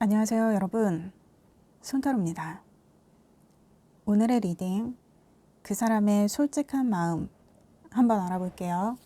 안녕하세요, 여러분. 손타로입니다. 오늘의 리딩, 그 사람의 솔직한 마음 한번 알아볼게요.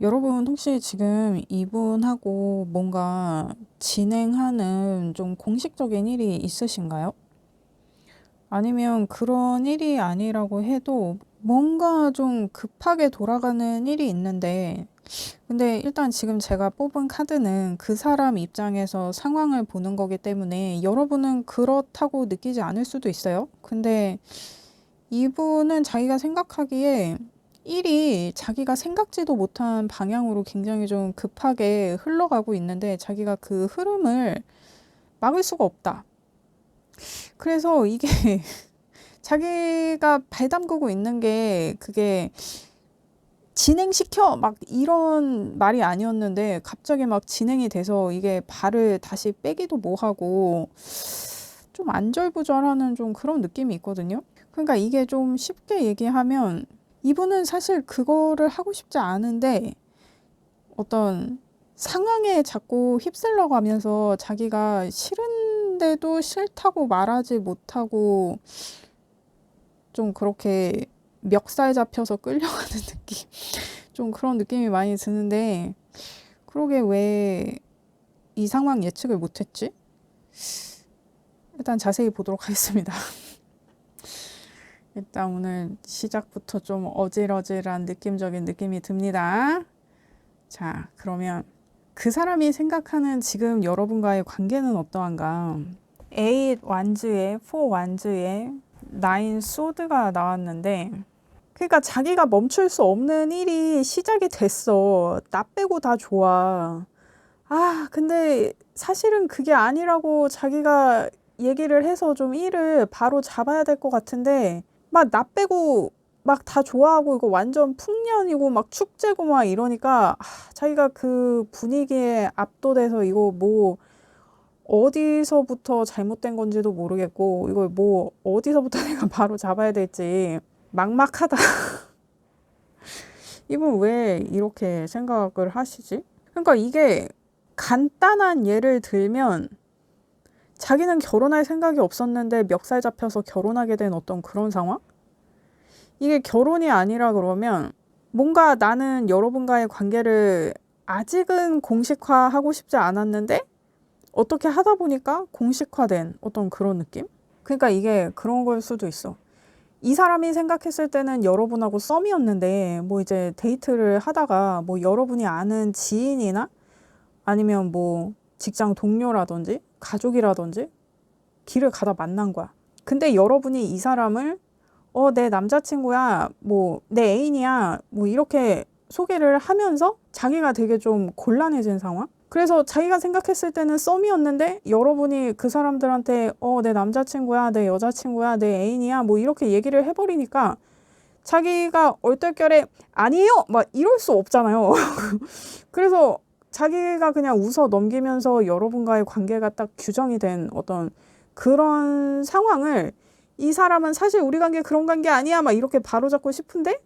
여러분 혹시 지금 이분하고 뭔가 진행하는 좀 공식적인 일이 있으신가요? 아니면 그런 일이 아니라고 해도 뭔가 좀 급하게 돌아가는 일이 있는데, 근데 일단 지금 제가 뽑은 카드는 그 사람 입장에서 상황을 보는 거기 때문에 여러분은 그렇다고 느끼지 않을 수도 있어요. 근데 이분은 자기가 생각하기에 일이 자기가 생각지도 못한 방향으로 굉장히 좀 급하게 흘러가고 있는데 자기가 그 흐름을 막을 수가 없다. 그래서 이게 자기가 발 담그고 있는 게 그게 진행시켜 막 이런 말이 아니었는데 갑자기 막 진행이 돼서 이게 발을 다시 빼기도 뭐하고 좀 안절부절하는 좀 그런 느낌이 있거든요. 그러니까 이게 좀 쉽게 얘기하면 이분은 사실 그거를 하고 싶지 않은데 어떤 상황에 자꾸 휩쓸려 가면서 자기가 싫은데도 싫다고 말하지 못하고 좀 그렇게 멱살 잡혀서 끌려가는 느낌? 좀 그런 느낌이 많이 드는데, 그러게 왜 이 상황 예측을 못했지? 일단 자세히 보도록 하겠습니다. 일단 오늘 시작부터 좀 어질어질한 느낌적인 느낌이 듭니다. 자, 그러면 그 사람이 생각하는 지금 여러분과의 관계는 어떠한가? 8 완즈에 4 완즈에 9 소드가 나왔는데, 그러니까 자기가 멈출 수 없는 일이 시작이 됐어. 나 빼고 다 좋아. 근데 사실은 그게 아니라고 자기가 얘기를 해서 좀 일을 바로 잡아야 될 것 같은데, 막 나 빼고 막 다 좋아하고 이거 완전 풍년이고 막 축제고 막 이러니까, 자기가 그 분위기에 압도돼서 이거 뭐 어디서부터 잘못된 건지도 모르겠고, 이걸 뭐 어디서부터 내가 바로 잡아야 될지 막막하다. 이분 왜 이렇게 생각을 하시지? 그러니까 이게 간단한 예를 들면 자기는 결혼할 생각이 없었는데 멱살 잡혀서 결혼하게 된 어떤 그런 상황? 이게 결혼이 아니라 그러면 뭔가 나는 여러분과의 관계를 아직은 공식화하고 싶지 않았는데 어떻게 하다 보니까 공식화된 어떤 그런 느낌? 그러니까 이게 그런 걸 수도 있어. 이 사람이 생각했을 때는 여러분하고 썸이었는데 뭐 이제 데이트를 하다가 뭐 여러분이 아는 지인이나 아니면 뭐 직장 동료라든지 가족이라든지 길을 가다 만난 거야. 근데 여러분이 이 사람을 내 남자친구야, 뭐 내 애인이야, 뭐 이렇게 소개를 하면서 자기가 되게 좀 곤란해진 상황? 그래서 자기가 생각했을 때는 썸이었는데 여러분이 그 사람들한테 내 남자친구야, 내 여자친구야, 내 애인이야, 뭐 이렇게 얘기를 해버리니까 자기가 얼떨결에 아니에요! 막 이럴 수 없잖아요. 그래서 자기가 그냥 웃어 넘기면서 여러분과의 관계가 딱 규정이 된 어떤 그런 상황을 이 사람은 사실 우리 관계 그런 관계 아니야 막 이렇게 바로잡고 싶은데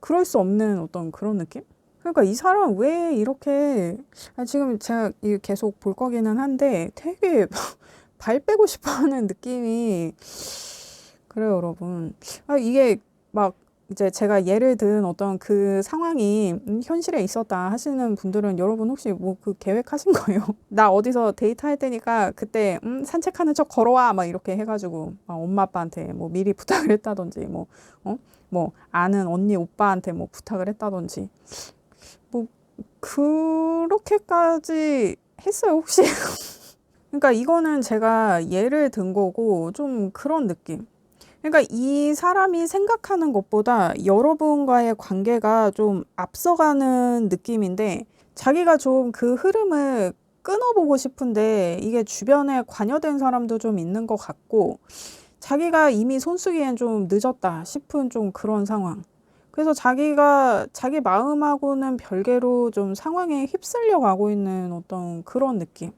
그럴 수 없는 어떤 그런 느낌? 그러니까 이 사람 왜 이렇게 지금 제가 계속 볼 거기는 한데 되게 발 빼고 싶어 하는 느낌이 그래요, 여러분. 이게 막 이제 제가 예를 든 어떤 그 상황이 현실에 있었다 하시는 분들은 여러분 혹시 뭐 그 계획하신 거예요? 나 어디서 데이트할 때니까 그때 산책하는 척 걸어와 막 이렇게 해가지고 막 엄마 아빠한테 뭐 미리 부탁을 했다든지 뭐 아는 언니 오빠한테 뭐 부탁을 했다든지 뭐 그렇게까지 했어요, 혹시? 그러니까 이거는 제가 예를 든 거고 좀 그런 느낌. 그러니까 이 사람이 생각하는 것보다 여러분과의 관계가 좀 앞서가는 느낌인데 자기가 좀 그 흐름을 끊어보고 싶은데 이게 주변에 관여된 사람도 좀 있는 것 같고 자기가 이미 손쓰기엔 좀 늦었다 싶은 좀 그런 상황. 그래서 자기가 자기 마음하고는 별개로 좀 상황에 휩쓸려 가고 있는 어떤 그런 느낌.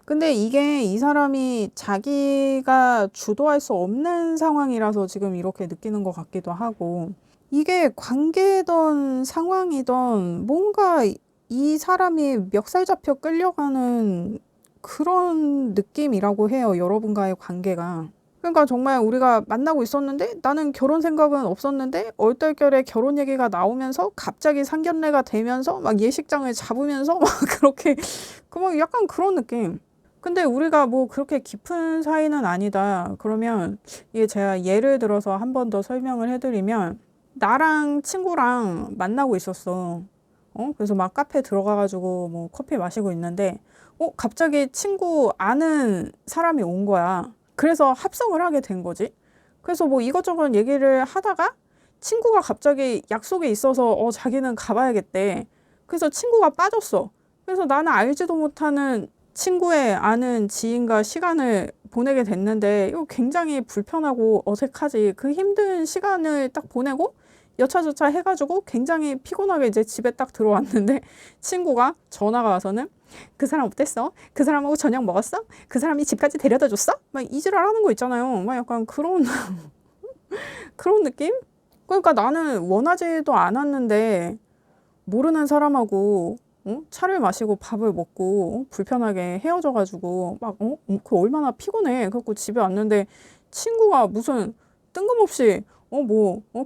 근데 이게 이 사람이 자기가 주도할 수 없는 상황이라서 지금 이렇게 느끼는 것 같기도 하고, 이게 관계든 상황이든 뭔가 이 사람이 멱살 잡혀 끌려가는 그런 느낌이라고 해요, 여러분과의 관계가. 그러니까 정말 우리가 만나고 있었는데 나는 결혼 생각은 없었는데 얼떨결에 결혼 얘기가 나오면서 갑자기 상견례가 되면서 막 예식장을 잡으면서 막 그렇게 그막 약간 그런 느낌. 근데 우리가 뭐 그렇게 깊은 사이는 아니다. 그러면 이게 제가 예를 들어서 한 번 더 설명을 해드리면 나랑 친구랑 만나고 있었어. 그래서 막 카페 들어가가지고 뭐 커피 마시고 있는데 갑자기 친구 아는 사람이 온 거야. 그래서 합성을 하게 된 거지. 그래서 뭐 이것저것 얘기를 하다가 친구가 갑자기 약속에 있어서 자기는 가봐야겠대. 그래서 친구가 빠졌어. 그래서 나는 알지도 못하는 친구의 아는 지인과 시간을 보내게 됐는데 이거 굉장히 불편하고 어색하지. 그 힘든 시간을 딱 보내고 여차저차 해가지고 굉장히 피곤하게 이제 집에 딱 들어왔는데 친구가 전화가 와서는 그 사람 어땠어? 그 사람하고 저녁 먹었어? 그 사람이 집까지 데려다 줬어? 막 이지랄 하는 거 있잖아요. 막 약간 그런 그런 느낌? 그러니까 나는 원하지도 않았는데 모르는 사람하고 차를 마시고 밥을 먹고 불편하게 헤어져가지고 막 그 얼마나 피곤해. 그래갖고 집에 왔는데 친구가 무슨 뜬금없이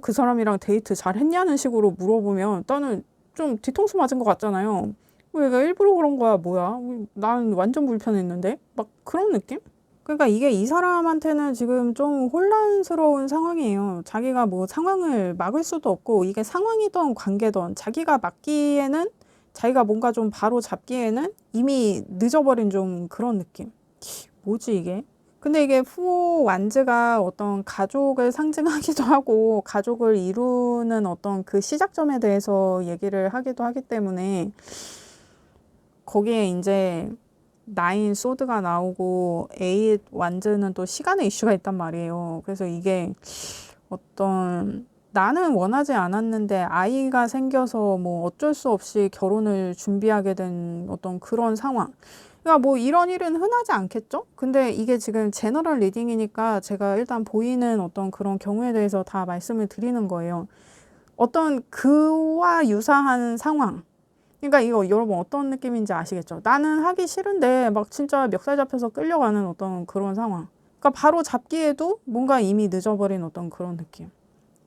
그 사람이랑 데이트 잘 했냐는 식으로 물어보면 나는 좀 뒤통수 맞은 것 같잖아요. 왜 내가 일부러 그런 거야 뭐야. 난 완전 불편했는데 막 그런 느낌? 그러니까 이게 이 사람한테는 지금 좀 혼란스러운 상황이에요. 자기가 뭐 상황을 막을 수도 없고 이게 상황이든 관계든 자기가 막기에는 자기가 뭔가 좀 바로 잡기에는 이미 늦어버린 좀 그런 느낌. 뭐지 이게? 근데 이게 푸 완즈가 어떤 가족을 상징하기도 하고 가족을 이루는 어떤 그 시작점에 대해서 얘기를 하기도 하기 때문에 거기에 이제 나인 소드가 나오고 에잇 완즈는 또 시간의 이슈가 있단 말이에요. 그래서 이게 어떤 나는 원하지 않았는데 아이가 생겨서 뭐 어쩔 수 없이 결혼을 준비하게 된 어떤 그런 상황. 그러니까 뭐 이런 일은 흔하지 않겠죠? 근데 이게 지금 제너럴 리딩이니까 제가 일단 보이는 어떤 그런 경우에 대해서 다 말씀을 드리는 거예요. 어떤 그와 유사한 상황. 그러니까 이거 여러분 어떤 느낌인지 아시겠죠? 나는 하기 싫은데 막 진짜 멱살 잡혀서 끌려가는 어떤 그런 상황. 그러니까 바로 잡기에도 뭔가 이미 늦어버린 어떤 그런 느낌.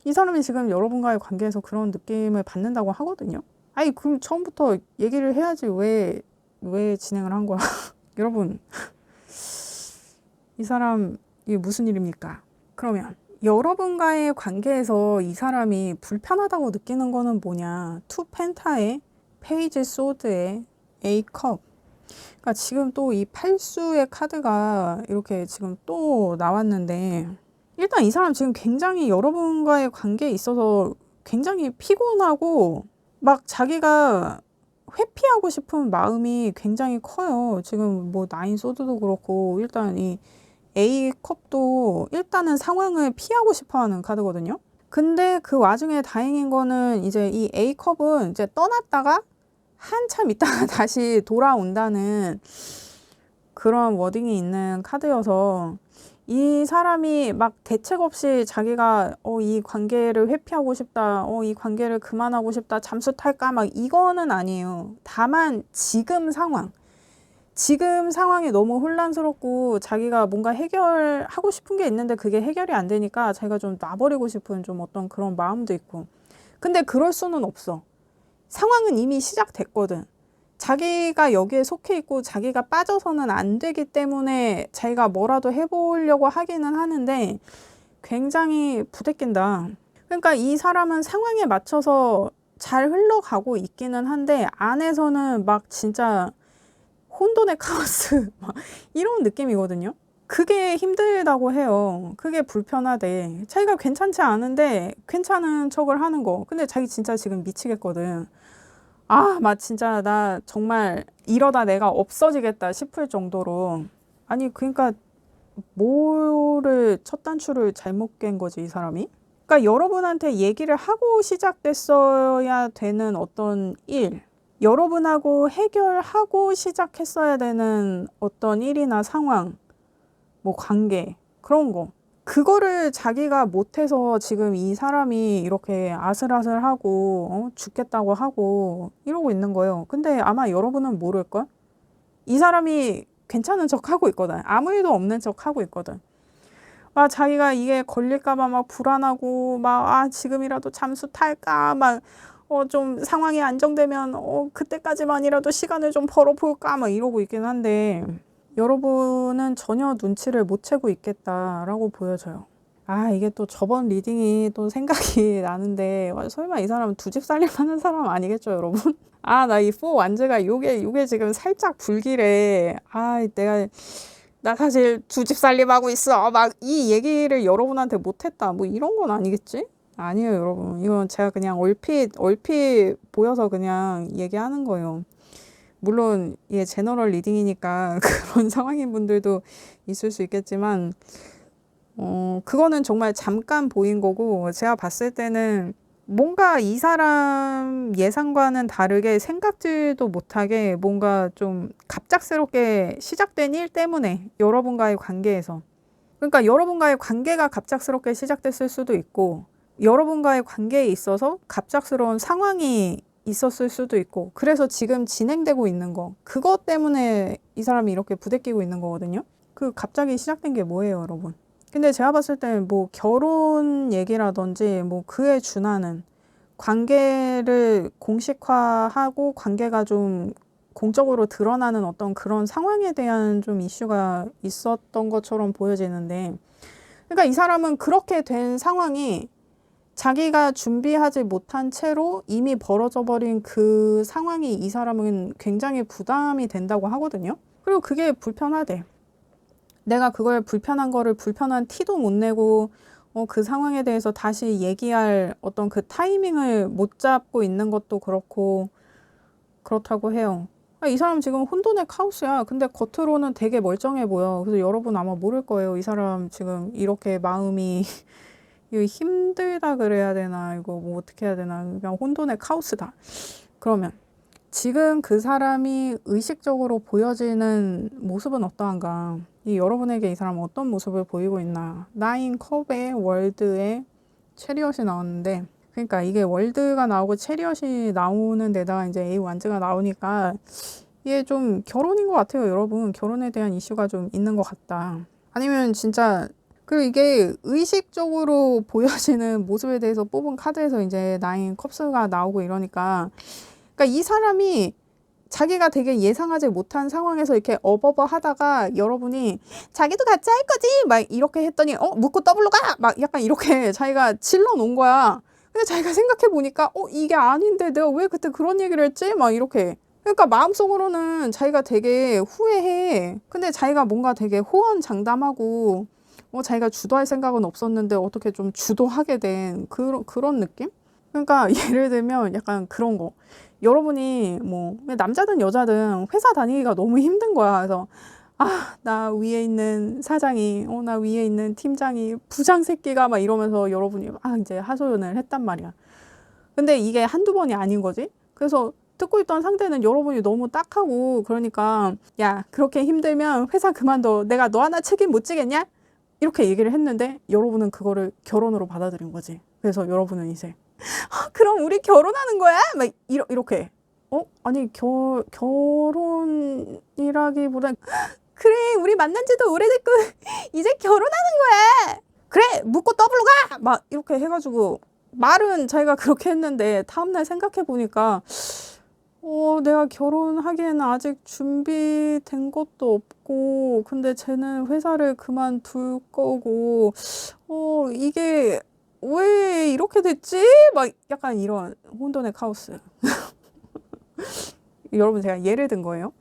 이 사람이 지금 여러분과의 관계에서 그런 느낌을 받는다고 하거든요. 아니 그럼 처음부터 얘기를 해야지 왜 진행을 한 거야? 여러분 이 사람 이게 무슨 일입니까? 그러면 여러분과의 관계에서 이 사람이 불편하다고 느끼는 거는 뭐냐? 투 펜타의 페이지 소드의 A 컵. 그러니까 지금 또 이 팔수의 카드가 이렇게 지금 또 나왔는데 일단 이 사람 지금 굉장히 여러분과의 관계에 있어서 굉장히 피곤하고 막 자기가 회피하고 싶은 마음이 굉장히 커요. 지금 뭐 나인 소드도 그렇고 일단 이 A 컵도 일단은 상황을 피하고 싶어 하는 카드거든요. 근데 그 와중에 다행인 거는 이제 이 A 컵은 이제 떠났다가 한참 있다가 다시 돌아온다는 그런 워딩이 있는 카드여서 이 사람이 막 대책 없이 자기가 이 관계를 회피하고 싶다, 이 관계를 그만하고 싶다, 잠수 탈까 막 이거는 아니에요. 다만 지금 상황이 너무 혼란스럽고 자기가 뭔가 해결하고 싶은 게 있는데 그게 해결이 안 되니까 자기가 좀 놔버리고 싶은 좀 어떤 그런 마음도 있고. 근데 그럴 수는 없어. 상황은 이미 시작됐거든. 자기가 여기에 속해 있고 자기가 빠져서는 안 되기 때문에 자기가 뭐라도 해보려고 하기는 하는데 굉장히 부대낀다. 그러니까 이 사람은 상황에 맞춰서 잘 흘러가고 있기는 한데 안에서는 막 진짜 혼돈의 카오스 막 이런 느낌이거든요. 그게 힘들다고 해요. 그게 불편하대. 자기가 괜찮지 않은데 괜찮은 척을 하는 거. 근데 자기 진짜 지금 미치겠거든. 아, 막 진짜 나 정말 이러다 내가 없어지겠다 싶을 정도로. 아니, 그러니까 뭐를 첫 단추를 잘못 깬 거지, 이 사람이? 그러니까 여러분한테 얘기를 하고 시작됐어야 되는 어떤 일, 여러분하고 해결하고 시작했어야 되는 어떤 일이나 상황, 뭐 관계, 그런 거. 그거를 자기가 못해서 지금 이 사람이 이렇게 아슬아슬하고 죽겠다고 하고 이러고 있는 거예요. 근데 아마 여러분은 모를걸? 이 사람이 괜찮은 척 하고 있거든. 아무 일도 없는 척 하고 있거든. 막 자기가 이게 걸릴까봐 막 불안하고 막 지금이라도 잠수 탈까 막 좀 상황이 안정되면 그때까지만이라도 시간을 좀 벌어볼까 막 이러고 있긴 한데 여러분은 전혀 눈치를 못 채고 있겠다라고 보여져요. 이게 또 저번 리딩이 또 생각이 나는데 설마 이 사람은 두 집 살림하는 사람 아니겠죠, 여러분? 나 이 4 완제가 요게 지금 살짝 불길해. 나 사실 두 집 살림하고 있어. 막 이 얘기를 여러분한테 못했다. 뭐 이런 건 아니겠지? 아니에요, 여러분. 이건 제가 그냥 얼핏 보여서 그냥 얘기하는 거예요. 물론 예, 제너럴 리딩이니까 그런 상황인 분들도 있을 수 있겠지만 그거는 정말 잠깐 보인 거고 제가 봤을 때는 뭔가 이 사람 예상과는 다르게 생각지도 못하게 뭔가 좀 갑작스럽게 시작된 일 때문에 여러분과의 관계에서 그러니까 여러분과의 관계가 갑작스럽게 시작됐을 수도 있고 여러분과의 관계에 있어서 갑작스러운 상황이 있었을 수도 있고 그래서 지금 진행되고 있는 거 그것 때문에 이 사람이 이렇게 부대끼고 있는 거거든요. 그 갑자기 시작된 게 뭐예요, 여러분? 근데 제가 봤을 때는 뭐 결혼 얘기라든지 뭐 그에 준하는 관계를 공식화하고 관계가 좀 공적으로 드러나는 어떤 그런 상황에 대한 좀 이슈가 있었던 것처럼 보여지는데 그러니까 이 사람은 그렇게 된 상황이 자기가 준비하지 못한 채로 이미 벌어져 버린 그 상황이 이 사람은 굉장히 부담이 된다고 하거든요. 그리고 그게 불편하대. 내가 그걸 불편한 거를 불편한 티도 못 내고 그 상황에 대해서 다시 얘기할 어떤 그 타이밍을 못 잡고 있는 것도 그렇고 그렇다고 해요. 이 사람 지금 혼돈의 카오스야. 근데 겉으로는 되게 멀쩡해 보여. 그래서 여러분 아마 모를 거예요. 이 사람 지금 이렇게 마음이 이거 힘들다 그래야 되나 이거 뭐 어떻게 해야 되나 그냥 혼돈의 카오스다. 그러면 지금 그 사람이 의식적으로 보여지는 모습은 어떠한가? 여러분에게 이 사람은 어떤 모습을 보이고 있나? 9 컵의 월드의 체리엇이 나왔는데 그러니까 이게 월드가 나오고 체리엇이 나오는 데다가 이제 A 완즈가 나오니까 이게 좀 결혼인 것 같아요, 여러분. 결혼에 대한 이슈가 좀 있는 것 같다. 아니면 진짜 그리고 이게 의식적으로 보여지는 모습에 대해서 뽑은 카드에서 이제 9 컵스가 나오고 이러니까 그러니까 이 사람이 자기가 되게 예상하지 못한 상황에서 이렇게 어버버 하다가 여러분이 자기도 같이 할 거지 막 이렇게 했더니 묻고 더블로 가 막 약간 이렇게 자기가 질러 놓은 거야. 근데 자기가 생각해 보니까 이게 아닌데 내가 왜 그때 그런 얘기를 했지 막 이렇게 그러니까 마음속으로는 자기가 되게 후회해. 근데 자기가 뭔가 되게 호언장담하고 자기가 주도할 생각은 없었는데 어떻게 좀 주도하게 된 그런 느낌? 그러니까 예를 들면 약간 그런 거. 여러분이 뭐 남자든 여자든 회사 다니기가 너무 힘든 거야. 그래서 나 위에 있는 사장이 나 위에 있는 팀장이 부장 새끼가 막 이러면서 여러분이 막 이제 하소연을 했단 말이야. 근데 이게 한두 번이 아닌 거지. 그래서 듣고 있던 상대는 여러분이 너무 딱하고 그러니까 야 그렇게 힘들면 회사 그만둬. 내가 너 하나 책임 못 지겠냐? 이렇게 얘기를 했는데 여러분은 그거를 결혼으로 받아들인 거지. 그래서 여러분은 이제 그럼 우리 결혼하는 거야? 막 이렇게. 아니 결혼이라기보단 그래 우리 만난 지도 오래됐고 이제 결혼하는 거야. 그래 묻고 더블로 가! 막 이렇게 해가지고 말은 자기가 그렇게 했는데 다음날 생각해 보니까 내가 결혼하기에는 아직 준비된 것도 없고 근데 쟤는 회사를 그만둘 거고 이게 왜 이렇게 됐지? 막 약간 이런 혼돈의 카오스. 여러분 제가 예를 든 거예요.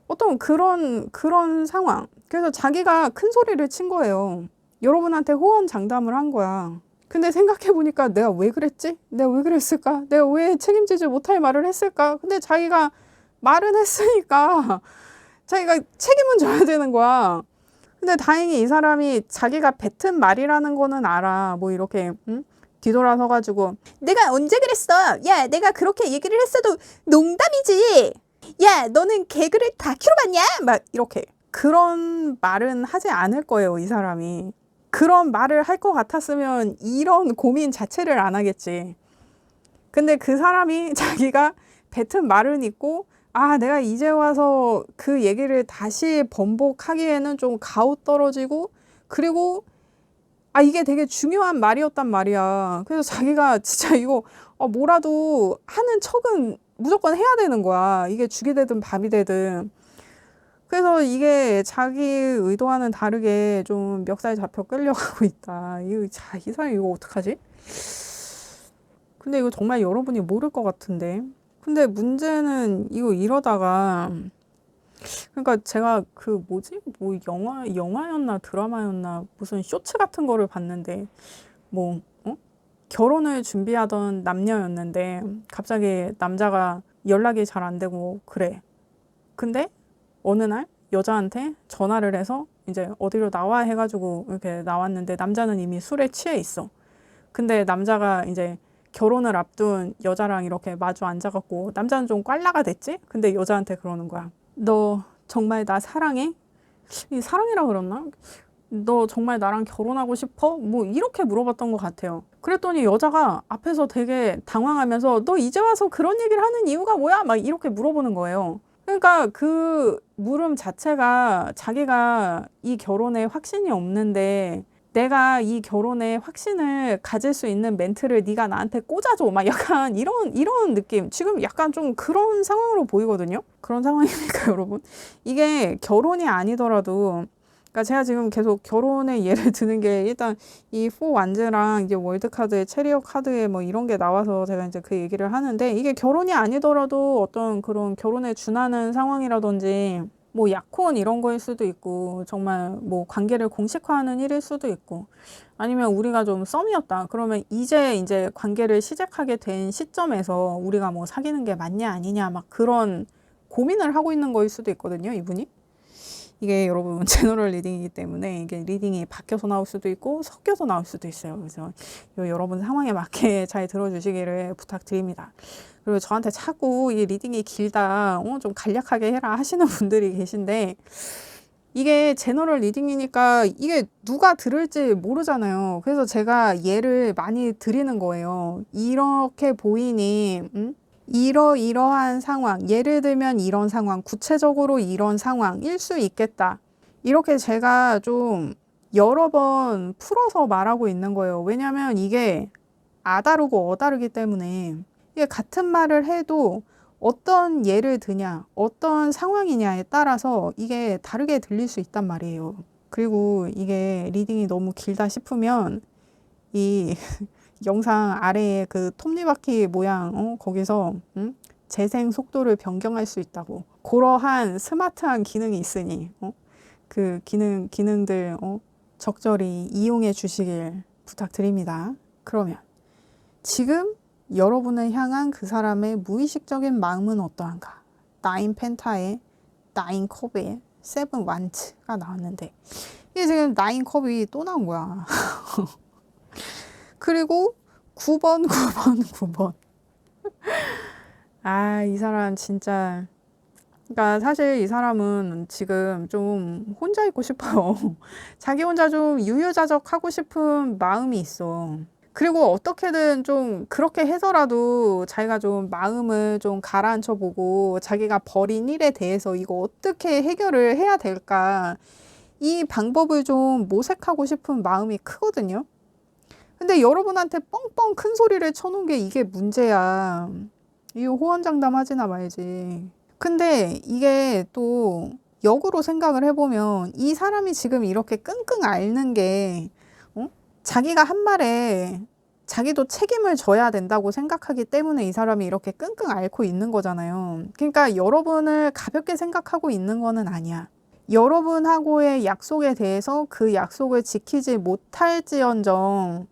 어떤 그런 상황. 그래서 자기가 큰 소리를 친 거예요. 여러분한테 호언장담을 한 거야. 근데 생각해보니까 내가 왜 그랬지? 내가 왜 그랬을까? 내가 왜 책임지지 못할 말을 했을까? 근데 자기가 말은 했으니까 자기가 책임은 져야 되는 거야. 근데 다행히 이 사람이 자기가 뱉은 말이라는 거는 알아. 뭐 이렇게 뒤돌아서 가지고 내가 언제 그랬어? 야, 내가 그렇게 얘기를 했어도 농담이지. 야, 너는 개그를 다큐로 봤냐? 막 이렇게. 그런 말은 하지 않을 거예요, 이 사람이. 그런 말을 할 것 같았으면 이런 고민 자체를 안 하겠지. 근데 그 사람이 자기가 뱉은 말은 있고, 아, 내가 이제 와서 그 얘기를 다시 번복하기에는 좀 가오떨어지고, 그리고, 아, 이게 되게 중요한 말이었단 말이야. 그래서 자기가 진짜 이거, 뭐라도 하는 척은 무조건 해야 되는 거야. 이게 죽이 되든 밥이 되든. 그래서 이게 자기 의도와는 다르게 좀 멱살 잡혀 끌려가고 있다. 이 사람 이거 어떡하지? 근데 이거 정말 여러분이 모를 것 같은데. 근데 문제는 이거 이러다가, 그러니까 제가 그 뭐지? 뭐 영화였나 드라마였나 무슨 쇼츠 같은 거를 봤는데, 뭐, 결혼을 준비하던 남녀였는데, 갑자기 남자가 연락이 잘 안 되고, 그래. 근데 어느 날 여자한테 전화를 해서 이제 어디로 나와 해가지고 이렇게 나왔는데 남자는 이미 술에 취해 있어. 근데 남자가 이제 결혼을 앞둔 여자랑 이렇게 마주 앉아갖고 남자는 좀 꽐라가 됐지? 근데 여자한테 그러는 거야. 너 정말 나 사랑해? 이 사랑이라 그랬나? 너 정말 나랑 결혼하고 싶어? 뭐 이렇게 물어봤던 것 같아요. 그랬더니 여자가 앞에서 되게 당황하면서 너 이제 와서 그런 얘기를 하는 이유가 뭐야? 막 이렇게 물어보는 거예요. 그러니까 그 물음 자체가 자기가 이 결혼에 확신이 없는데 내가 이 결혼에 확신을 가질 수 있는 멘트를 네가 나한테 꽂아줘. 막 약간 이런 느낌. 지금 약간 좀 그런 상황으로 보이거든요. 그런 상황이니까 여러분. 이게 결혼이 아니더라도 그러니까 제가 지금 계속 결혼의 예를 드는 게 일단 이 포 완즈랑 이제 월드카드의 체리어 카드에 뭐 이런 게 나와서 제가 이제 그 얘기를 하는데 이게 결혼이 아니더라도 어떤 그런 결혼에 준하는 상황이라든지 뭐 약혼 이런 거일 수도 있고 정말 뭐 관계를 공식화하는 일일 수도 있고 아니면 우리가 좀 썸이었다. 그러면 이제 관계를 시작하게 된 시점에서 우리가 뭐 사귀는 게 맞냐 아니냐 막 그런 고민을 하고 있는 거일 수도 있거든요, 이분이. 이게 여러분 제너럴 리딩이기 때문에 이게 리딩이 바뀌어서 나올 수도 있고 섞여서 나올 수도 있어요. 그래서 여러분 상황에 맞게 잘 들어주시기를 부탁드립니다. 그리고 저한테 자꾸 이 리딩이 길다, 좀 간략하게 해라 하시는 분들이 계신데 이게 제너럴 리딩이니까 이게 누가 들을지 모르잖아요. 그래서 제가 예를 많이 드리는 거예요. 이렇게 보이니, 이러이러한 상황, 예를 들면 이런 상황, 구체적으로 이런 상황일 수 있겠다. 이렇게 제가 좀 여러 번 풀어서 말하고 있는 거예요. 왜냐면 이게 아다르고 어다르기 때문에 이게 같은 말을 해도 어떤 예를 드냐, 어떤 상황이냐에 따라서 이게 다르게 들릴 수 있단 말이에요. 그리고 이게 리딩이 너무 길다 싶으면 이 영상 아래에 그 톱니바퀴 모양 거기서 재생 속도를 변경할 수 있다고 그러한 스마트한 기능이 있으니 그 기능들 적절히 이용해 주시길 부탁드립니다. 그러면 지금 여러분을 향한 그 사람의 무의식적인 마음은 어떠한가? 9 펜타의 9 컵의 7 완츠가 나왔는데 이게 지금 9 컵이 또 나온 거야. 그리고 9번, 9번, 9번. 아, 이 사람 진짜. 그러니까 사실 이 사람은 지금 좀 혼자 있고 싶어요. 자기 혼자 좀 유유자적하고 싶은 마음이 있어. 그리고 어떻게든 좀 그렇게 해서라도 자기가 좀 마음을 좀 가라앉혀 보고 자기가 벌인 일에 대해서 이거 어떻게 해결을 해야 될까. 이 방법을 좀 모색하고 싶은 마음이 크거든요. 근데 여러분한테 뻥뻥 큰 소리를 쳐놓은 게 이게 문제야. 이거 호언장담 하지나 말지. 근데 이게 또 역으로 생각을 해보면 이 사람이 지금 이렇게 끙끙 앓는 게 자기가 한 말에 자기도 책임을 져야 된다고 생각하기 때문에 이 사람이 이렇게 끙끙 앓고 있는 거잖아요. 그러니까 여러분을 가볍게 생각하고 있는 거는 아니야. 여러분하고의 약속에 대해서 그 약속을 지키지 못할지언정,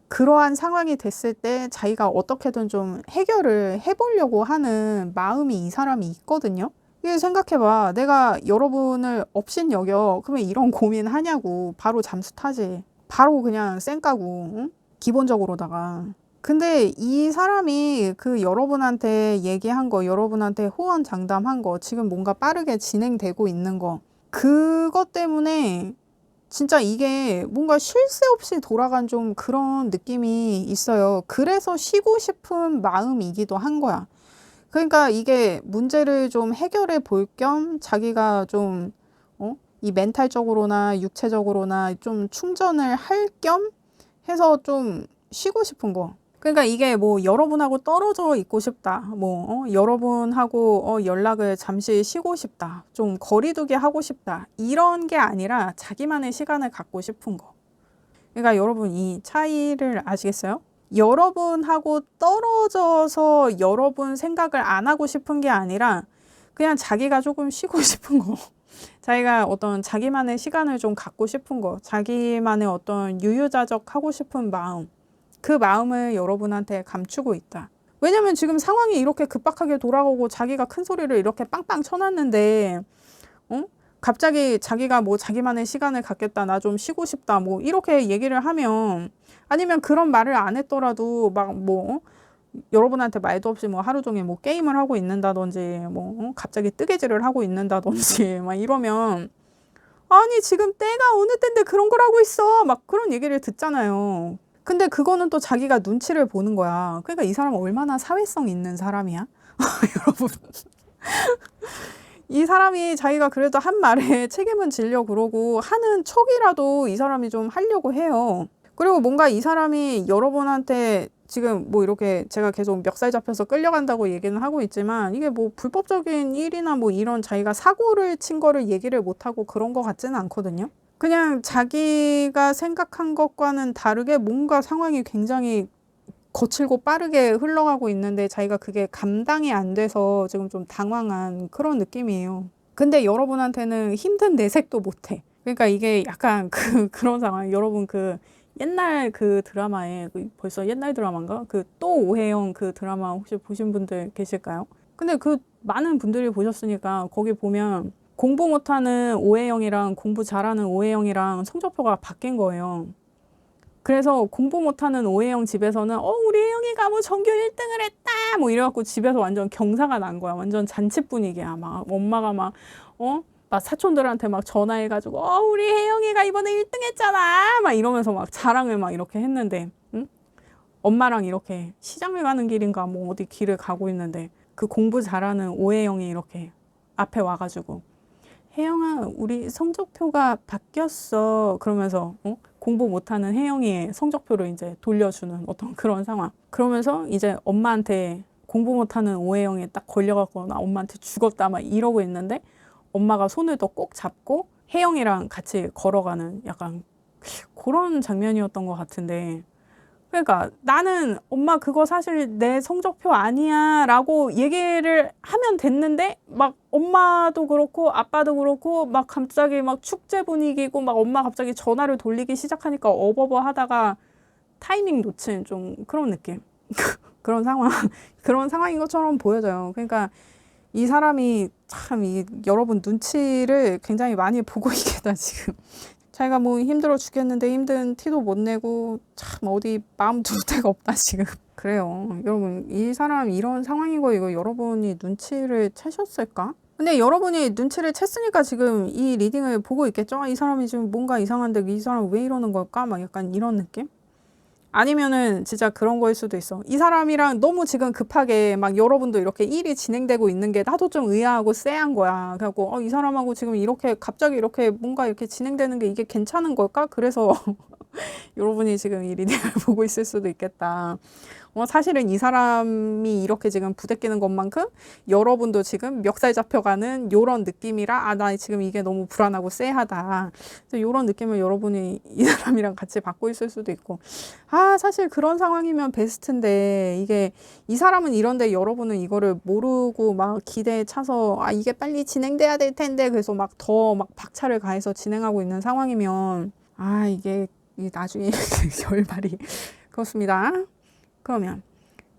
그러한 상황이 됐을 때 자기가 어떻게든 좀 해결을 해보려고 하는 마음이 이 사람이 있거든요. 이게 생각해봐. 내가 여러분을 업신여겨. 그러면 이런 고민하냐고. 바로 잠수 타지. 바로 그냥 쌩까고. 응? 기본적으로다가. 근데 이 사람이 그 여러분한테 얘기한 거, 여러분한테 호언장담한 거, 지금 뭔가 빠르게 진행되고 있는 거, 그것 때문에 진짜 이게 뭔가 쉴 새 없이 돌아간 좀 그런 느낌이 있어요. 그래서 쉬고 싶은 마음이기도 한 거야. 그러니까 이게 문제를 좀 해결해 볼 겸 자기가 좀, 이 멘탈적으로나 육체적으로나 좀 충전을 할 겸 해서 좀 쉬고 싶은 거. 그러니까 이게 뭐 여러분하고 떨어져 있고 싶다. 뭐 여러분하고 연락을 잠시 쉬고 싶다. 좀 거리두기 하고 싶다. 이런 게 아니라 자기만의 시간을 갖고 싶은 거. 그러니까 여러분 이 차이를 아시겠어요? 여러분하고 떨어져서 여러분 생각을 안 하고 싶은 게 아니라 그냥 자기가 조금 쉬고 싶은 거. 자기가 어떤 자기만의 시간을 좀 갖고 싶은 거. 자기만의 어떤 유유자적 하고 싶은 마음. 그 마음을 여러분한테 감추고 있다. 왜냐면 지금 상황이 이렇게 급박하게 돌아오고 자기가 큰 소리를 이렇게 빵빵 쳐놨는데 갑자기 자기가 뭐 자기만의 시간을 갖겠다. 나 좀 쉬고 싶다. 뭐 이렇게 얘기를 하면 아니면 그런 말을 안 했더라도 막 뭐 여러분한테 말도 없이 뭐 하루 종일 뭐 게임을 하고 있는다든지 뭐 갑자기 뜨개질을 하고 있는다든지 막 이러면 아니 지금 때가 어느 때인데 그런 걸 하고 있어. 막 그런 얘기를 듣잖아요. 근데 그거는 또 자기가 눈치를 보는 거야. 그러니까 이 사람은 얼마나 사회성 있는 사람이야? 여러분. 이 사람이 자기가 그래도 한 말에 책임은 지려고 그러고 하는 척이라도 이 사람이 좀 하려고 해요. 그리고 뭔가 이 사람이 여러분한테 지금 뭐 이렇게 제가 계속 멱살 잡혀서 끌려간다고 얘기는 하고 있지만 이게 뭐 불법적인 일이나 뭐 이런 자기가 사고를 친 거를 얘기를 못하고 그런 거 같지는 않거든요. 그냥 자기가 생각한 것과는 다르게 뭔가 상황이 굉장히 거칠고 빠르게 흘러가고 있는데 자기가 그게 감당이 안 돼서 지금 좀 당황한 그런 느낌이에요. 근데 여러분한테는 힘든 내색도 못해. 그러니까 이게 약간 그런 상황. 여러분 그 옛날 그 드라마에 벌써 옛날 드라마인가? 그 또 오해영 그 드라마 혹시 보신 분들 계실까요? 근데 그 많은 분들이 보셨으니까 거기 보면 공부 못하는 오해영이랑 공부 잘하는 오해영이랑 성적표가 바뀐 거예요. 그래서 공부 못하는 오해영 집에서는 우리 혜영이가 뭐 전교 1등을 했다 뭐 이래갖고 집에서 완전 경사가 난 거야. 완전 잔치 분위기야. 막 엄마가 막 사촌들한테 막 전화해가지고 우리 혜영이가 이번에 1등 했잖아 막 이러면서 막 자랑을 막 이렇게 했는데 응? 엄마랑 이렇게 시장을 가는 길인가 뭐 어디 길을 가고 있는데 그 공부 잘하는 오해영이 이렇게 앞에 와가지고 혜영아 우리 성적표가 바뀌었어 그러면서 공부 못하는 혜영이의 성적표를 이제 돌려주는 어떤 그런 상황. 그러면서 이제 엄마한테 공부 못하는 오해영이 딱 걸려갖고 나 엄마한테 죽었다 막 이러고 있는데 엄마가 손을 더 꼭 잡고 혜영이랑 같이 걸어가는 약간 그런 장면이었던 것 같은데 그러니까 나는 엄마 그거 사실 내 성적표 아니야 라고 얘기를 하면 됐는데 막 엄마도 그렇고 아빠도 그렇고 막 갑자기 막 축제 분위기고 막 엄마 갑자기 전화를 돌리기 시작하니까 어버버 하다가 타이밍 놓친 좀 그런 느낌. 그런 상황. 그런 상황인 것처럼 보여져요. 그러니까 이 사람이 참 여러분 눈치를 굉장히 많이 보고 있겠다 지금. 자기가 뭐 힘들어 죽겠는데 힘든 티도 못 내고 참 어디 마음 둘 데가 없다 지금. 그래요. 여러분 이 사람 이런 상황인 거 이거 여러분이 눈치를 채셨을까? 근데 여러분이 눈치를 챘으니까 지금 이 리딩을 보고 있겠죠? 이 사람이 지금 뭔가 이상한데 이 사람 왜 이러는 걸까? 막 약간 이런 느낌? 아니면은 진짜 그런 거일 수도 있어. 이 사람이랑 너무 지금 급하게 막 여러분도 이렇게 일이 진행되고 있는 게 나도 좀 의아하고 쎄한 거야. 그래갖고 이 사람하고 지금 이렇게 갑자기 이렇게 뭔가 이렇게 진행되는 게 이게 괜찮은 걸까? 그래서 여러분이 지금 이 리딩을 보고 있을 수도 있겠다. 사실은 이 사람이 이렇게 지금 부대끼는 것만큼 여러분도 지금 멱살 잡혀가는 요런 느낌이라 나 지금 이게 너무 불안하고 쎄하다. 그래서 요런 느낌을 여러분이 이 사람이랑 같이 받고 있을 수도 있고 사실 그런 상황이면 베스트인데 이게 이 사람은 이런데 여러분은 이거를 모르고 막 기대에 차서 이게 빨리 진행돼야 될 텐데 그래서 막 더 막 박차를 가해서 진행하고 있는 상황이면 이게 나중에 결말이 그렇습니다. 그러면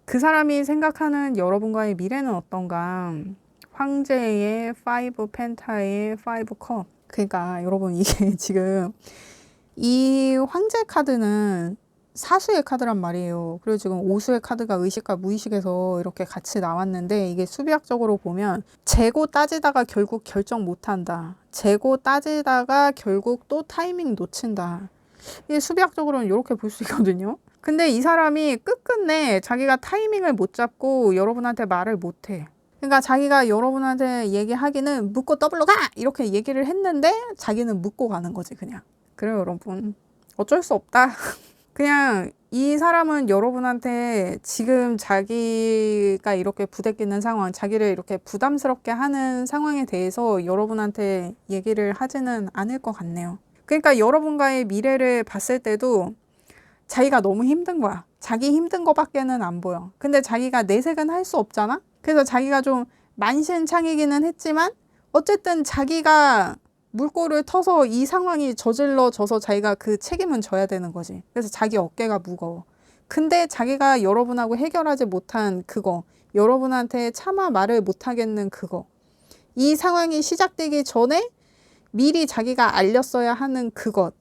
그 사람이 생각하는 여러분과의 미래는 어떤가? 황제의 5 펜타의 5 컵. 그러니까 여러분 이게 지금 이 황제 카드는 사수의 카드란 말이에요. 그리고 지금 오수의 카드가 의식과 무의식에서 이렇게 같이 나왔는데 이게 수비학적으로 보면 재고 따지다가 결국 결정 못한다. 재고 따지다가 결국 또 타이밍 놓친다. 이게 수비학적으로는 이렇게 볼 수 있거든요. 근데 이 사람이 끝끝내 자기가 타이밍을 못 잡고 여러분한테 말을 못 해. 그러니까 자기가 여러분한테 얘기하기는 묻고 더블로 가! 이렇게 얘기를 했는데 자기는 묻고 가는 거지 그냥. 그래요 여러분. 어쩔 수 없다. 그냥 이 사람은 여러분한테 지금 자기가 이렇게 부대끼는 상황, 자기를 이렇게 부담스럽게 하는 상황에 대해서 여러분한테 얘기를 하지는 않을 것 같네요. 그러니까 여러분과의 미래를 봤을 때도 자기가 너무 힘든 거야. 자기 힘든 거밖에는 안 보여. 근데 자기가 내색은 할 수 없잖아? 그래서 자기가 좀 만신창이기는 했지만 어쨌든 자기가 물꼬를 터서 이 상황이 저질러져서 자기가 그 책임은 져야 되는 거지. 그래서 자기 어깨가 무거워. 근데 자기가 여러분하고 해결하지 못한 그거, 여러분한테 차마 말을 못하겠는 그거, 이 상황이 시작되기 전에 미리 자기가 알렸어야 하는 그것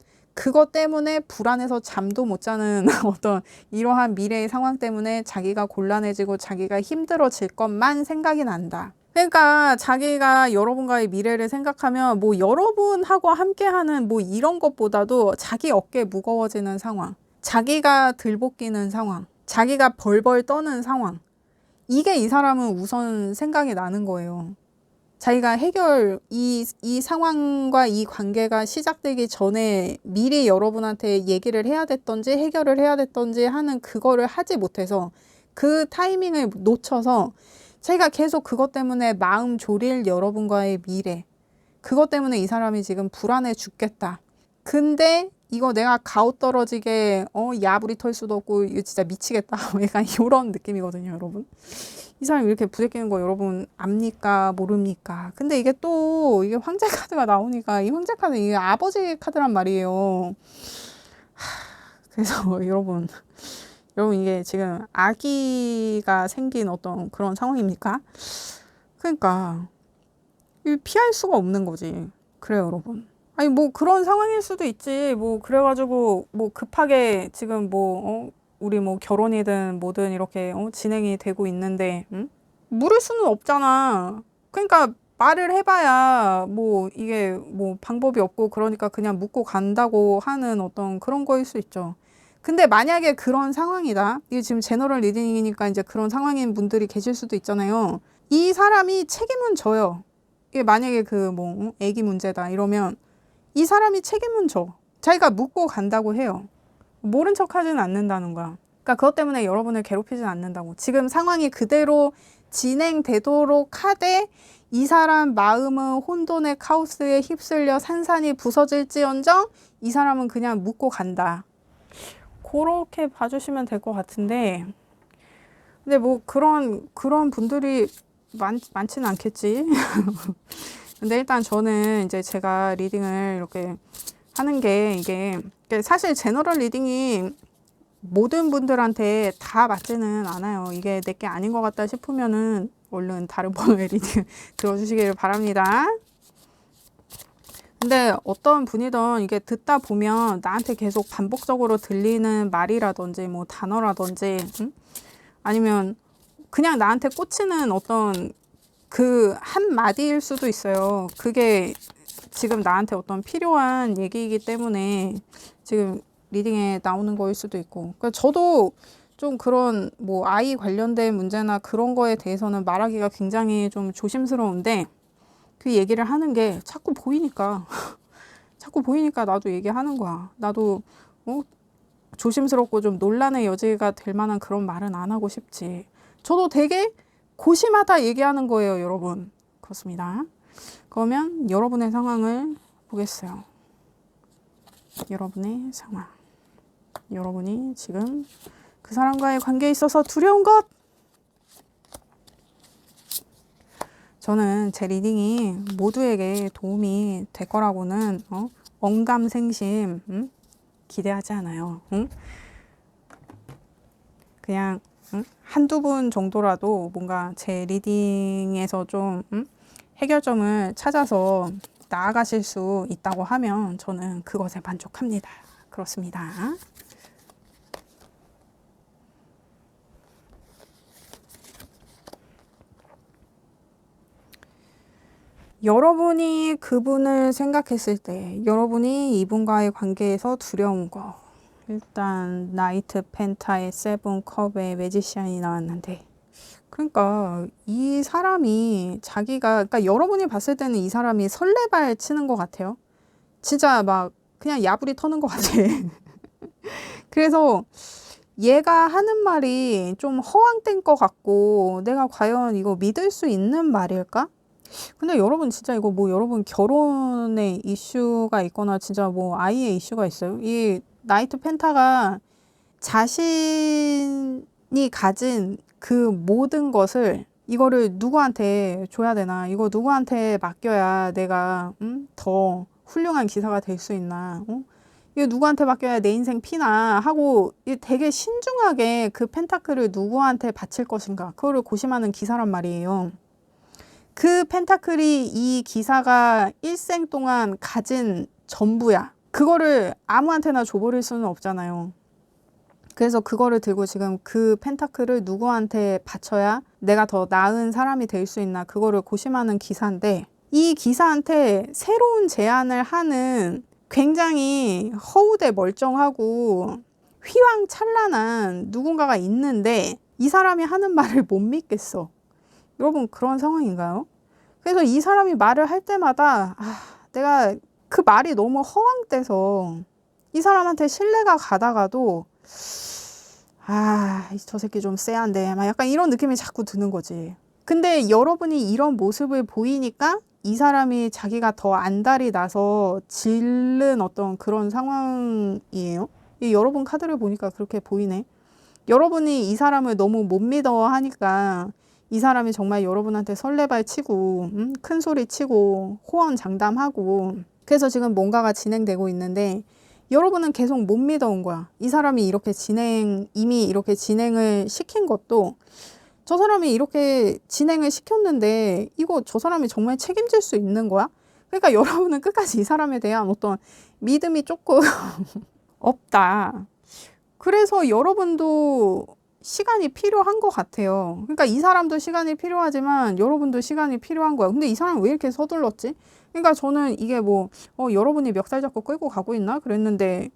때문에 불안해서 잠도 못 자는 어떤 이러한 미래의 상황 때문에 자기가 곤란해지고 자기가 힘들어질 것만 생각이 난다. 그러니까 자기가 여러분과의 미래를 생각하면 뭐 여러분하고 함께하는 뭐 이런 것보다도 자기 어깨 무거워지는 상황, 자기가 들볶이는 상황, 자기가 벌벌 떠는 상황, 이게 이 사람은 우선 생각이 나는 거예요. 자기가 이 상황과 이 관계가 시작되기 전에 미리 여러분한테 얘기를 해야 됐던지 해결을 해야 됐던지 하는 그거를 하지 못해서 그 타이밍을 놓쳐서 자기가 계속 그것 때문에 마음 졸일 여러분과의 미래, 그것 때문에 이 사람이 지금 불안해 죽겠다. 근데 이거 내가 가오 떨어지게 야부리 털 수도 없고 이거 진짜 미치겠다. 약간 이런 느낌이거든요 여러분. 이 사람이 이렇게 부대끼는 거 여러분 압니까 모릅니까? 근데 이게 또 이게 황제 카드가 나오니까 이 황제 카드 이게 아버지 카드란 말이에요. 그래서 여러분 이게 지금 아기가 생긴 어떤 그런 상황입니까? 그러니까 이 피할 수가 없는 거지. 그래요 여러분. 아니 뭐 그런 상황일 수도 있지. 뭐 그래가지고 뭐 급하게 지금 우리 뭐 결혼이든 뭐든 이렇게 진행이 되고 있는데 물을 수는 없잖아. 그러니까 말을 해봐야 뭐 이게 뭐 방법이 없고 그러니까 그냥 묻고 간다고 하는 어떤 그런 거일 수 있죠. 근데 만약에 그런 상황이다. 이게 지금 제너럴 리딩이니까 이제 그런 상황인 분들이 계실 수도 있잖아요. 이 사람이 책임은 져요. 이게 만약에 애기 문제다 이러면 이 사람이 책임은 져. 자기가 묻고 간다고 해요. 모른 척 하지는 않는다는 거야. 그러니까 그것 때문에 여러분을 괴롭히진 않는다고. 지금 상황이 그대로 진행되도록 하되 이 사람 마음은 혼돈의 카오스에 휩쓸려 산산이 부서질지언정 이 사람은 그냥 묻고 간다. 그렇게 봐주시면 될 것 같은데 근데 뭐 그런 분들이 많지는 않겠지. 근데 일단 저는 이제 제가 리딩을 이렇게 하는 게 이게 사실 제너럴 리딩이 모든 분들한테 다 맞지는 않아요. 이게 내게 아닌 것 같다 싶으면은 얼른 다른 번호의 리딩 들어주시기를 바랍니다. 근데 어떤 분이든 이게 듣다 보면 나한테 계속 반복적으로 들리는 말이라든지 뭐 단어라든지 아니면 그냥 나한테 꽂히는 어떤 그 한마디일 수도 있어요. 그게 지금 나한테 어떤 필요한 얘기이기 때문에 지금 리딩에 나오는 거일 수도 있고. 그러니까 저도 좀 그런 뭐 아이 관련된 문제나 그런 거에 대해서는 말하기가 굉장히 좀 조심스러운데 그 얘기를 하는 게 자꾸 보이니까 자꾸 보이니까 나도 얘기하는 거야. 나도 조심스럽고 좀 논란의 여지가 될 만한 그런 말은 안 하고 싶지. 저도 되게 고심하다 얘기하는 거예요, 여러분. 그렇습니다. 그러면 여러분의 상황을 보겠어요. 여러분의 상황. 여러분이 지금 그 사람과의 관계에 있어서 두려운 것. 저는 제 리딩이 모두에게 도움이 될 거라고는 언감생심 기대하지 않아요. 그냥 한두 분 정도라도 뭔가 제 리딩에서 좀 해결점을 찾아서 나아가실 수 있다고 하면 저는 그것에 만족합니다. 그렇습니다. 여러분이 그분을 생각했을 때 여러분이 이분과의 관계에서 두려운 거. 일단 나이트 펜타의 세븐 컵의 매지션이 나왔는데, 그러니까 이 사람이 그러니까 여러분이 봤을 때는 이 사람이 설레발 치는 것 같아요. 진짜 막 그냥 야부리 터는 것 같아. 그래서 얘가 하는 말이 좀 허황된 것 같고, 내가 과연 이거 믿을 수 있는 말일까? 근데 여러분 진짜 이거 뭐 여러분 결혼에 이슈가 있거나 진짜 뭐 아이의 이슈가 있어요? 이 나이트 펜타가 자신이 가진 그 모든 것을 이거를 누구한테 줘야 되나? 이거 누구한테 맡겨야 내가 더 훌륭한 기사가 될 수 있나? 이거 누구한테 맡겨야 내 인생 피나 하고 되게 신중하게 그 펜타클을 누구한테 바칠 것인가? 그거를 고심하는 기사란 말이에요. 그 펜타클이 이 기사가 일생 동안 가진 전부야. 그거를 아무한테나 줘버릴 수는 없잖아요. 그래서 그거를 들고 지금 그 펜타클을 누구한테 바쳐야 내가 더 나은 사람이 될 수 있나, 그거를 고심하는 기사인데, 이 기사한테 새로운 제안을 하는 굉장히 허우대 멀쩡하고 휘황찬란한 누군가가 있는데 이 사람이 하는 말을 못 믿겠어. 여러분 그런 상황인가요? 그래서 이 사람이 말을 할 때마다 내가 그 말이 너무 허황돼서 이 사람한테 신뢰가 가다가도 저 새끼 좀 쎄한데 막 약간 이런 느낌이 자꾸 드는 거지. 근데 여러분이 이런 모습을 보이니까 이 사람이 자기가 더 안달이 나서 질른 어떤 그런 상황이에요. 이 여러분 카드를 보니까 그렇게 보이네. 여러분이 이 사람을 너무 못 믿어 하니까 이 사람이 정말 여러분한테 설레발 치고 큰 소리 치고 호언장담하고, 그래서 지금 뭔가가 진행되고 있는데 여러분은 계속 못 믿어온 거야. 이 사람이 이미 이렇게 진행을 시킨 것도, 저 사람이 이렇게 진행을 시켰는데 이거 저 사람이 정말 책임질 수 있는 거야? 그러니까 여러분은 끝까지 이 사람에 대한 어떤 믿음이 조금 없다. 그래서 여러분도 시간이 필요한 것 같아요. 그러니까 이 사람도 시간이 필요하지만 여러분도 시간이 필요한 거야. 근데 이 사람은 왜 이렇게 서둘렀지? 그러니까 저는 이게 여러분이 멱살 잡고 끌고 가고 있나? 그랬는데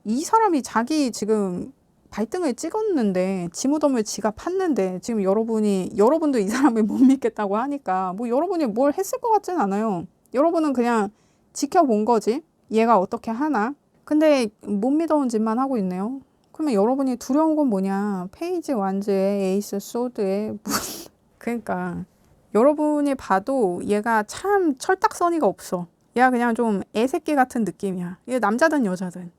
이 사람이 자기 지금 발등을 찍었는데 지무덤을 지가 팠는데 지금 여러분도 이 사람을 못 믿겠다고 하니까 여러분이 뭘 했을 것 같진 않아요. 여러분은 그냥 지켜본 거지. 얘가 어떻게 하나? 근데 못 믿어온 짓만 하고 있네요. 그러면 여러분이 두려운 건 뭐냐? 페이지 완즈의 에이스 소드의 그러니까 여러분이 봐도 얘가 참 철딱서니가 없어. 얘가 그냥 좀 애새끼 같은 느낌이야. 얘 남자든 여자든.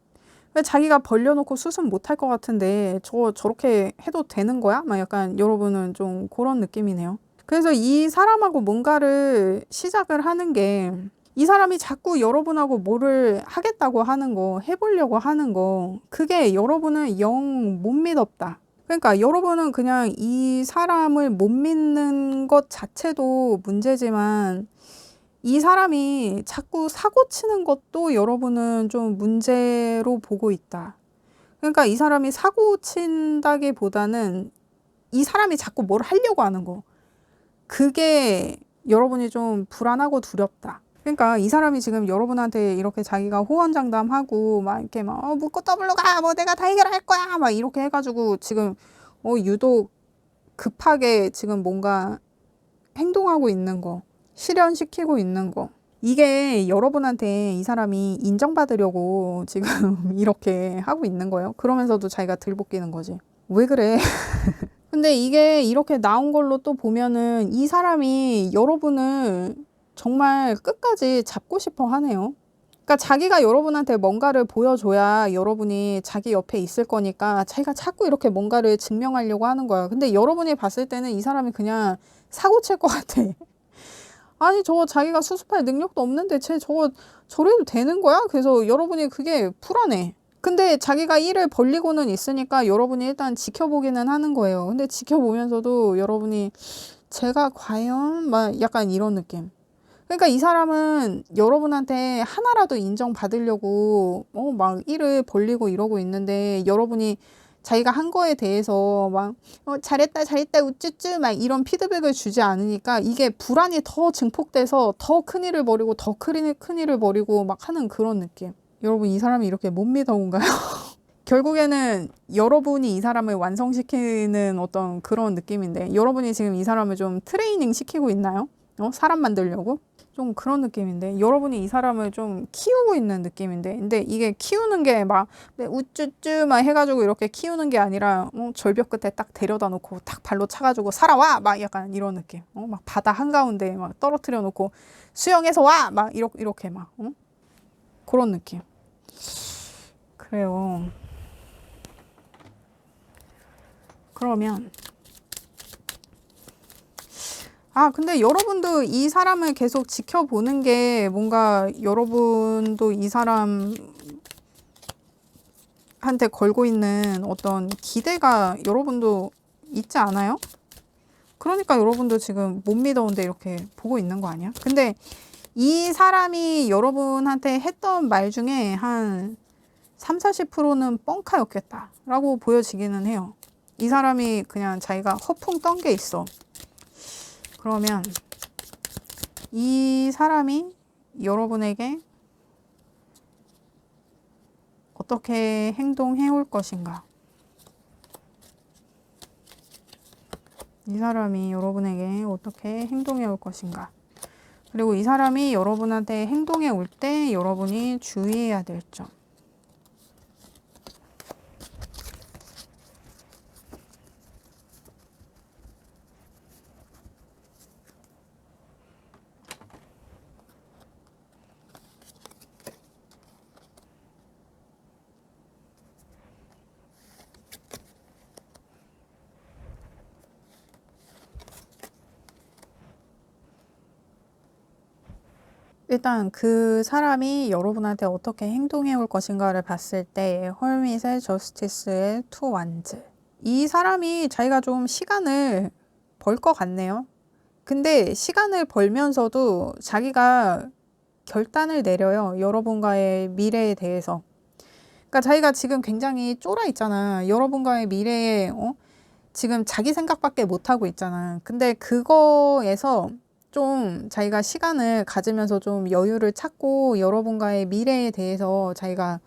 왜 자기가 벌려놓고 수습 못할 것 같은데 저렇게 해도 되는 거야? 막 약간 여러분은 좀 그런 느낌이네요. 그래서 이 사람하고 뭔가를 시작을 하는 게, 이 사람이 자꾸 여러분하고 뭐를 하겠다고 하는 거, 해보려고 하는 거, 그게 여러분은 영 못 믿었다. 그러니까 여러분은 그냥 이 사람을 못 믿는 것 자체도 문제지만 이 사람이 자꾸 사고 치는 것도 여러분은 좀 문제로 보고 있다. 그러니까 이 사람이 사고 친다기보다는 이 사람이 자꾸 뭘 하려고 하는 거, 그게 여러분이 좀 불안하고 두렵다. 그러니까 이 사람이 지금 여러분한테 이렇게 자기가 호언장담하고 막 이렇게 묻고 더블로 가, 내가 다 해결할 거야, 막 이렇게 해가지고 지금 유독 급하게 지금 뭔가 행동하고 있는 거, 실현시키고 있는 거, 이게 여러분한테 이 사람이 인정받으려고 지금 이렇게 하고 있는 거예요. 그러면서도 자기가 들볶이는 거지. 왜 그래? 근데 이게 이렇게 나온 걸로 또 보면은 이 사람이 여러분을 정말 끝까지 잡고 싶어 하네요. 그러니까 자기가 여러분한테 뭔가를 보여줘야 여러분이 자기 옆에 있을 거니까 자기가 자꾸 이렇게 뭔가를 증명하려고 하는 거야. 근데 여러분이 봤을 때는 이 사람이 그냥 사고 칠 것 같아. 아니 저거 자기가 수습할 능력도 없는데 쟤 저거 저래도 되는 거야? 그래서 여러분이 그게 불안해. 근데 자기가 일을 벌리고는 있으니까 여러분이 일단 지켜보기는 하는 거예요. 근데 지켜보면서도 여러분이 제가 과연 막 약간 이런 느낌. 그러니까 이 사람은 여러분한테 하나라도 인정받으려고 막 일을 벌리고 이러고 있는데 여러분이 자기가 한 거에 대해서 막 잘했다 잘했다 우쭈쭈 막 이런 피드백을 주지 않으니까 이게 불안이 더 증폭돼서 더 큰일을 벌이고 더 큰일을 벌이고 막 하는 그런 느낌. 여러분 이 사람이 이렇게 못 믿어온가요? 결국에는 여러분이 이 사람을 완성시키는 어떤 그런 느낌인데 여러분이 지금 이 사람을 좀 트레이닝 시키고 있나요? 사람 만들려고? 좀 그런 느낌인데 여러분이 이 사람을 좀 키우고 있는 느낌인데 근데 이게 키우는 게 막 우쭈쭈 막 해가지고 이렇게 키우는 게 아니라 절벽 끝에 딱 데려다 놓고 딱 발로 차가지고 살아와 막 약간 이런 느낌. 막 바다 한가운데 막 떨어뜨려 놓고 수영해서 와 막 이렇게 막 그런 느낌. 그래요. 그러면 근데 여러분도 이 사람을 계속 지켜보는 게 뭔가 여러분도 이 사람한테 걸고 있는 어떤 기대가 여러분도 있지 않아요? 그러니까 여러분도 지금 못 믿어온데 이렇게 보고 있는 거 아니야? 근데 이 사람이 여러분한테 했던 말 중에 한 30~40%는 뻥카였겠다 라고 보여지기는 해요. 이 사람이 그냥 자기가 허풍 떤 게 있어. 그러면 이 사람이 여러분에게 어떻게 행동해 올 것인가? 이 사람이 여러분에게 어떻게 행동해 올 것인가? 그리고 이 사람이 여러분한테 행동해 올 때 여러분이 주의해야 될 점. 일단 그 사람이 여러분한테 어떻게 행동해 올 것인가를 봤을 때 헐밋의 저스티스의 투 완즈. 이 사람이 자기가 좀 시간을 벌 것 같네요. 근데 시간을 벌면서도 자기가 결단을 내려요. 여러분과의 미래에 대해서. 그러니까 자기가 지금 굉장히 쫄아 있잖아. 여러분과의 미래에 지금 자기 생각밖에 못 하고 있잖아. 근데 그거에서 좀 자기가 시간을 가지면서 좀 여유를 찾고 여러분과의 미래에 대해서 자기가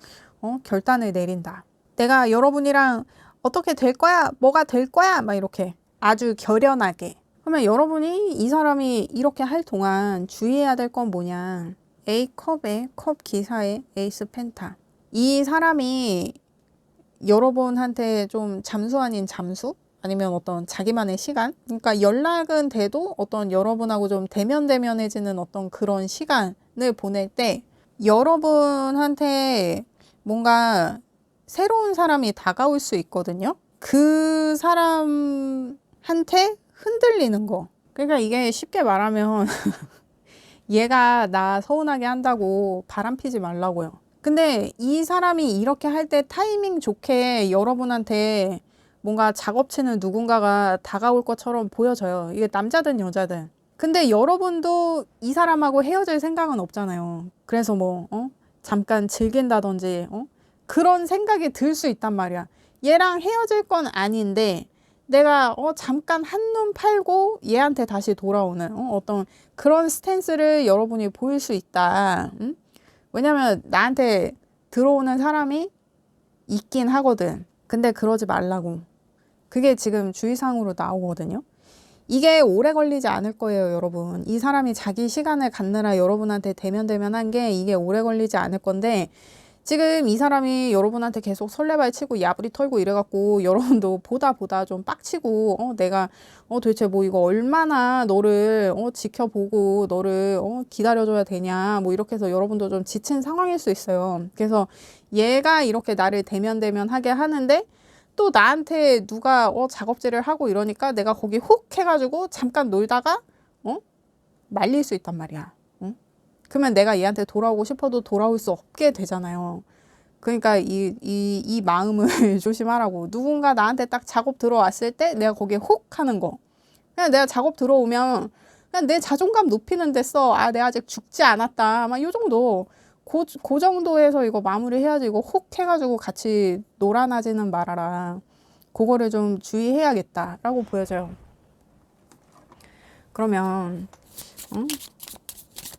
결단을 내린다. 내가 여러분이랑 어떻게 될 거야? 뭐가 될 거야? 막 이렇게 아주 결연하게. 그러면 여러분이 이 사람이 이렇게 할 동안 주의해야 될 건 뭐냐? A컵의 컵 기사의 에이스 펜타. 이 사람이 여러분한테 좀 잠수 아닌 잠수? 아니면 어떤 자기만의 시간? 그러니까 연락은 돼도 어떤 여러분하고 좀 대면대면해지는 어떤 그런 시간을 보낼 때 여러분한테 뭔가 새로운 사람이 다가올 수 있거든요. 그 사람한테 흔들리는 거. 그러니까 이게 쉽게 말하면 얘가 나 서운하게 한다고 바람피지 말라고요. 근데 이 사람이 이렇게 할 때 타이밍 좋게 여러분한테 뭔가 작업치는 누군가가 다가올 것처럼 보여져요. 이게 남자든 여자든. 근데 여러분도 이 사람하고 헤어질 생각은 없잖아요. 그래서 잠깐 즐긴다든지, 그런 생각이 들 수 있단 말이야. 얘랑 헤어질 건 아닌데, 내가 잠깐 한눈 팔고 얘한테 다시 돌아오는 어떤 그런 스탠스를 여러분이 보일 수 있다. 응? 왜냐면 나한테 들어오는 사람이 있긴 하거든. 근데 그러지 말라고. 그게 지금 주의사항으로 나오거든요. 이게 오래 걸리지 않을 거예요, 여러분. 이 사람이 자기 시간을 갖느라 여러분한테 대면대면한 게 이게 오래 걸리지 않을 건데, 지금 이 사람이 여러분한테 계속 설레발 치고 야부리 털고 이래갖고 여러분도 보다 좀 빡치고, 내가 도대체 뭐 이거 얼마나 너를 지켜보고 너를 기다려줘야 되냐 뭐 이렇게 해서 여러분도 좀 지친 상황일 수 있어요. 그래서 얘가 이렇게 나를 대면대면하게 하는데 또 나한테 누가 작업질을 하고 이러니까 내가 거기 훅 해가지고 잠깐 놀다가 말릴 수 있단 말이야. 그러면 내가 얘한테 돌아오고 싶어도 돌아올 수 없게 되잖아요. 그러니까 이 마음을 조심하라고. 누군가 나한테 딱 작업 들어왔을 때 내가 거기에 훅 하는 거. 그냥 내가 작업 들어오면 그냥 내 자존감 높이는 데 써. 아, 내가 아직 죽지 않았다. 막 요 정도. 그 정도에서 이거 마무리 해야지. 이거 훅 해가지고 같이 놀아나지는 말아라. 그거를 좀 주의해야겠다라고 보여져요. 그러면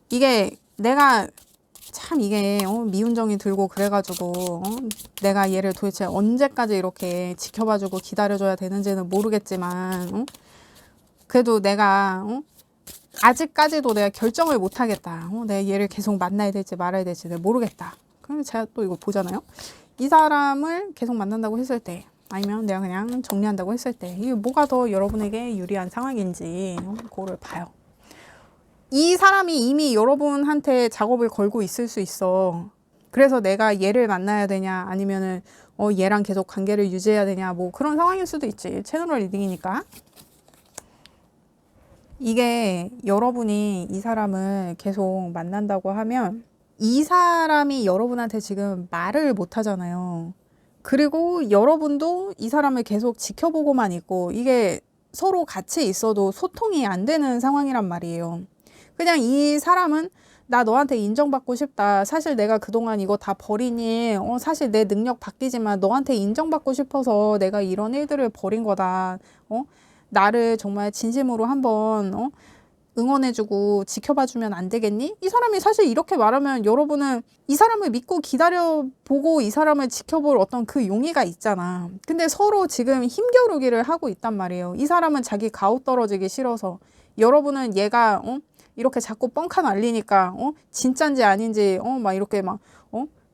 이게 내가 참 이게 미운정이 들고 그래가지고 내가 얘를 도대체 언제까지 이렇게 지켜봐주고 기다려줘야 되는지는 모르겠지만 그래도 내가 아직까지도 내가 결정을 못하겠다. 내가 얘를 계속 만나야 될지 말아야 될지 모르겠다. 그러면 제가 또 이거 보잖아요. 이 사람을 계속 만난다고 했을 때 아니면 내가 그냥 정리한다고 했을 때 이게 뭐가 더 여러분에게 유리한 상황인지 그거를 봐요. 이 사람이 이미 여러분한테 작업을 걸고 있을 수 있어. 그래서 내가 얘를 만나야 되냐 아니면은 얘랑 계속 관계를 유지해야 되냐 뭐 그런 상황일 수도 있지. 채널 리딩이니까. 이게 여러분이 이 사람을 계속 만난다고 하면 이 사람이 여러분한테 지금 말을 못 하잖아요. 그리고 여러분도 이 사람을 계속 지켜보고만 있고 이게 서로 같이 있어도 소통이 안 되는 상황이란 말이에요. 그냥 이 사람은 나 너한테 인정받고 싶다. 사실 내가 그동안 이거 다 버리니 사실 내 능력 바뀌지만 너한테 인정받고 싶어서 내가 이런 일들을 벌인 거다. 나를 정말 진심으로 한번 응원해주고 지켜봐주면 안 되겠니? 이 사람이 사실 이렇게 말하면 여러분은 이 사람을 믿고 기다려보고 이 사람을 지켜볼 어떤 그 용의가 있잖아. 근데 서로 지금 힘겨루기를 하고 있단 말이에요. 이 사람은 자기 가오 떨어지기 싫어서 여러분은 얘가 이렇게 자꾸 뻥카 날리니까 진짠지 아닌지 막 이렇게 막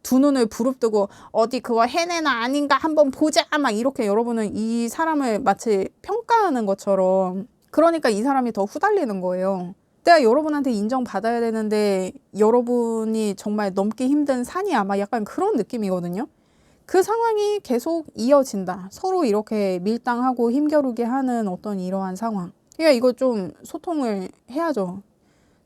두 눈을 부릅뜨고 어디 그거 해내나 아닌가 한번 보자 막 이렇게 여러분은 이 사람을 마치 평가하는 것처럼 그러니까 이 사람이 더 후달리는 거예요. 내가 여러분한테 인정받아야 되는데 여러분이 정말 넘기 힘든 산이 아마 약간 그런 느낌이거든요. 그 상황이 계속 이어진다. 서로 이렇게 밀당하고 힘겨루게 하는 어떤 이러한 상황. 그러니까 이거 좀 소통을 해야죠.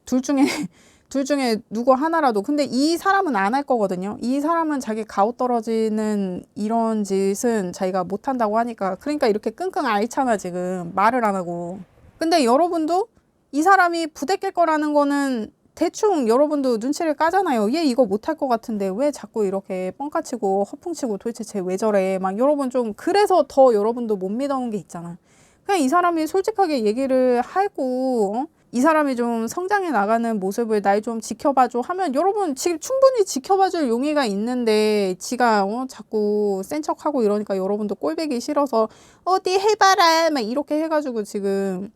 둘 중에 누구 하나라도. 근데 이 사람은 안 할 거거든요. 이 사람은 자기 가오 떨어지는 이런 짓은 자기가 못한다고 하니까. 그러니까 이렇게 끙끙 앓잖아 지금. 말을 안 하고. 근데 여러분도 이 사람이 부대낄 거라는 거는 대충 여러분도 눈치를 까잖아요. 얘 이거 못할 것 같은데 왜 자꾸 이렇게 뻥카치고 허풍치고 도대체 쟤 왜 저래. 막 여러분 좀 그래서 더 여러분도 못 믿어온 게 있잖아. 그냥 이 사람이 솔직하게 얘기를 하고 이 사람이 좀 성장해 나가는 모습을 날 좀 지켜봐줘 하면 여러분 지금 충분히 지켜봐줄 용의가 있는데 지가 자꾸 센 척하고 이러니까 여러분도 꼴배기 싫어서 어디 해봐라 막 이렇게 해가지고 지금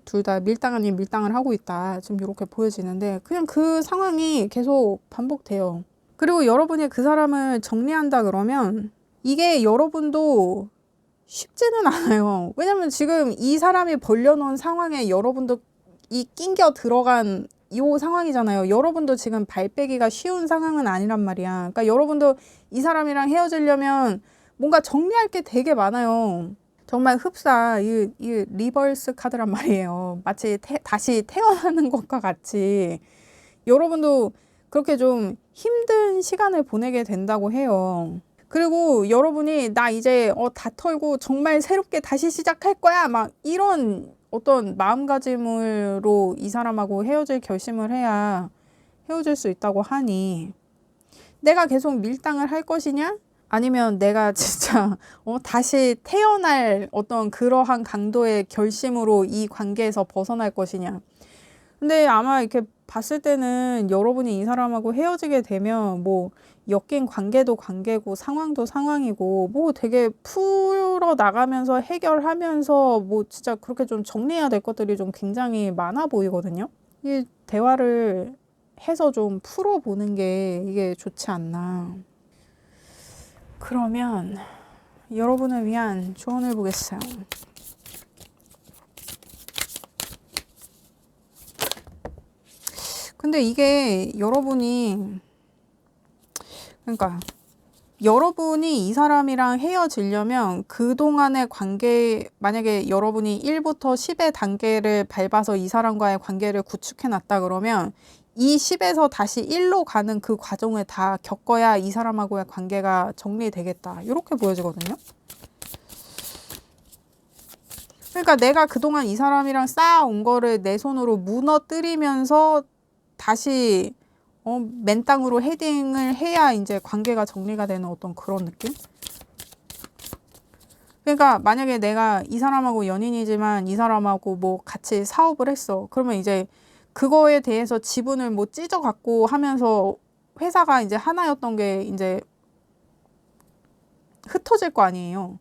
둘 다 밀당 아닌 밀당을 하고 있다 지금 이렇게 보여지는데 그냥 그 상황이 계속 반복돼요. 그리고 여러분이 그 사람을 정리한다 그러면 이게 여러분도 쉽지는 않아요. 왜냐면 지금 이 사람이 벌려놓은 상황에 여러분도 이 낑겨 들어간 이 상황이잖아요. 여러분도 지금 발 빼기가 쉬운 상황은 아니란 말이야. 그러니까 여러분도 이 사람이랑 헤어지려면 뭔가 정리할 게 되게 많아요. 정말 흡사 이 리버스 카드란 말이에요. 마치 다시 태어나는 것과 같이 여러분도 그렇게 좀 힘든 시간을 보내게 된다고 해요. 그리고 여러분이 나 이제 다 털고 정말 새롭게 다시 시작할 거야 막 이런 어떤 마음가짐으로 이 사람하고 헤어질 결심을 해야 헤어질 수 있다고 하니 내가 계속 밀당을 할 것이냐 아니면 내가 진짜 다시 태어날 어떤 그러한 강도의 결심으로 이 관계에서 벗어날 것이냐. 근데 아마 이렇게 봤을 때는 여러분이 이 사람하고 헤어지게 되면 뭐 엮인 관계도 관계고 상황도 상황이고 뭐 되게 풀어 나가면서 해결하면서 뭐 진짜 그렇게 좀 정리해야 될 것들이 좀 굉장히 많아 보이거든요. 이 대화를 해서 좀 풀어보는 게 이게 좋지 않나. 그러면 여러분을 위한 조언을 보겠어요. 근데 이게 그러니까 여러분이 이 사람이랑 헤어지려면 그동안의 관계, 만약에 여러분이 1부터 10의 단계를 밟아서 이 사람과의 관계를 구축해 놨다 그러면 이 10에서 다시 1로 가는 그 과정을 다 겪어야 이 사람하고의 관계가 정리되겠다. 이렇게 보여지거든요. 그러니까 내가 그동안 이 사람이랑 쌓아온 거를 내 손으로 무너뜨리면서 다시 맨 땅으로 헤딩을 해야 이제 관계가 정리가 되는 어떤 그런 느낌? 그러니까 만약에 내가 이 사람하고 연인이지만 이 사람하고 뭐 같이 사업을 했어. 그러면 이제 그거에 대해서 지분을 뭐 찢어갖고 하면서 회사가 이제 하나였던 게 이제 흩어질 거 아니에요.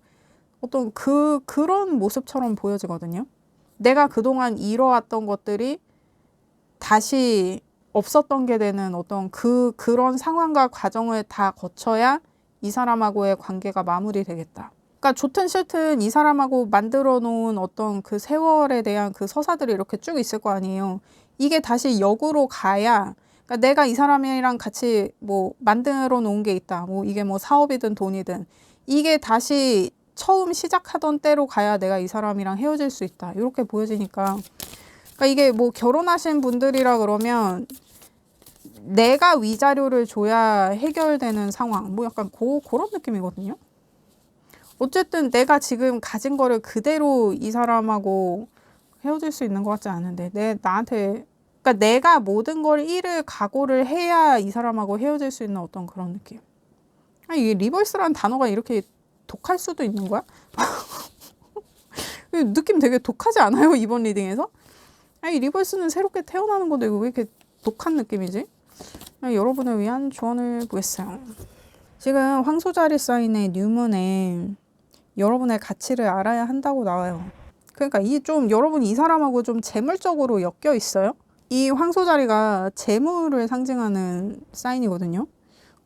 어떤 그런 모습처럼 보여지거든요. 내가 그동안 이뤄왔던 것들이 다시 없었던 게 되는 어떤 그런 상황과 과정을 다 거쳐야 이 사람하고의 관계가 마무리되겠다. 그러니까 좋든 싫든 이 사람하고 만들어 놓은 어떤 그 세월에 대한 그 서사들이 이렇게 쭉 있을 거 아니에요. 이게 다시 역으로 가야, 그러니까 내가 이 사람이랑 같이 뭐 만들어 놓은 게 있다. 뭐 이게 뭐 사업이든 돈이든 이게 다시 처음 시작하던 때로 가야 내가 이 사람이랑 헤어질 수 있다. 이렇게 보여지니까. 그러니까 이게 뭐 결혼하신 분들이라 그러면 내가 위자료를 줘야 해결되는 상황, 뭐 약간 그런 느낌이거든요. 어쨌든 내가 지금 가진 거를 그대로 이 사람하고 헤어질 수 있는 것 같지 않은데, 그러니까 내가 모든 걸 잃을 각오를 해야 이 사람하고 헤어질 수 있는 어떤 그런 느낌. 아니, 이게 리버스라는 단어가 이렇게 독할 수도 있는 거야? 느낌 되게 독하지 않아요? 이번 리딩에서? 아니, 리버스는 새롭게 태어나는 건데 왜 이렇게 독한 느낌이지? 여러분을 위한 조언을 보겠어요. 지금 황소자리 사인의 뉴문에 여러분의 가치를 알아야 한다고 나와요. 그러니까 여러분이 이 사람하고 좀 재물적으로 엮여 있어요. 이 황소자리가 재물을 상징하는 사인이거든요.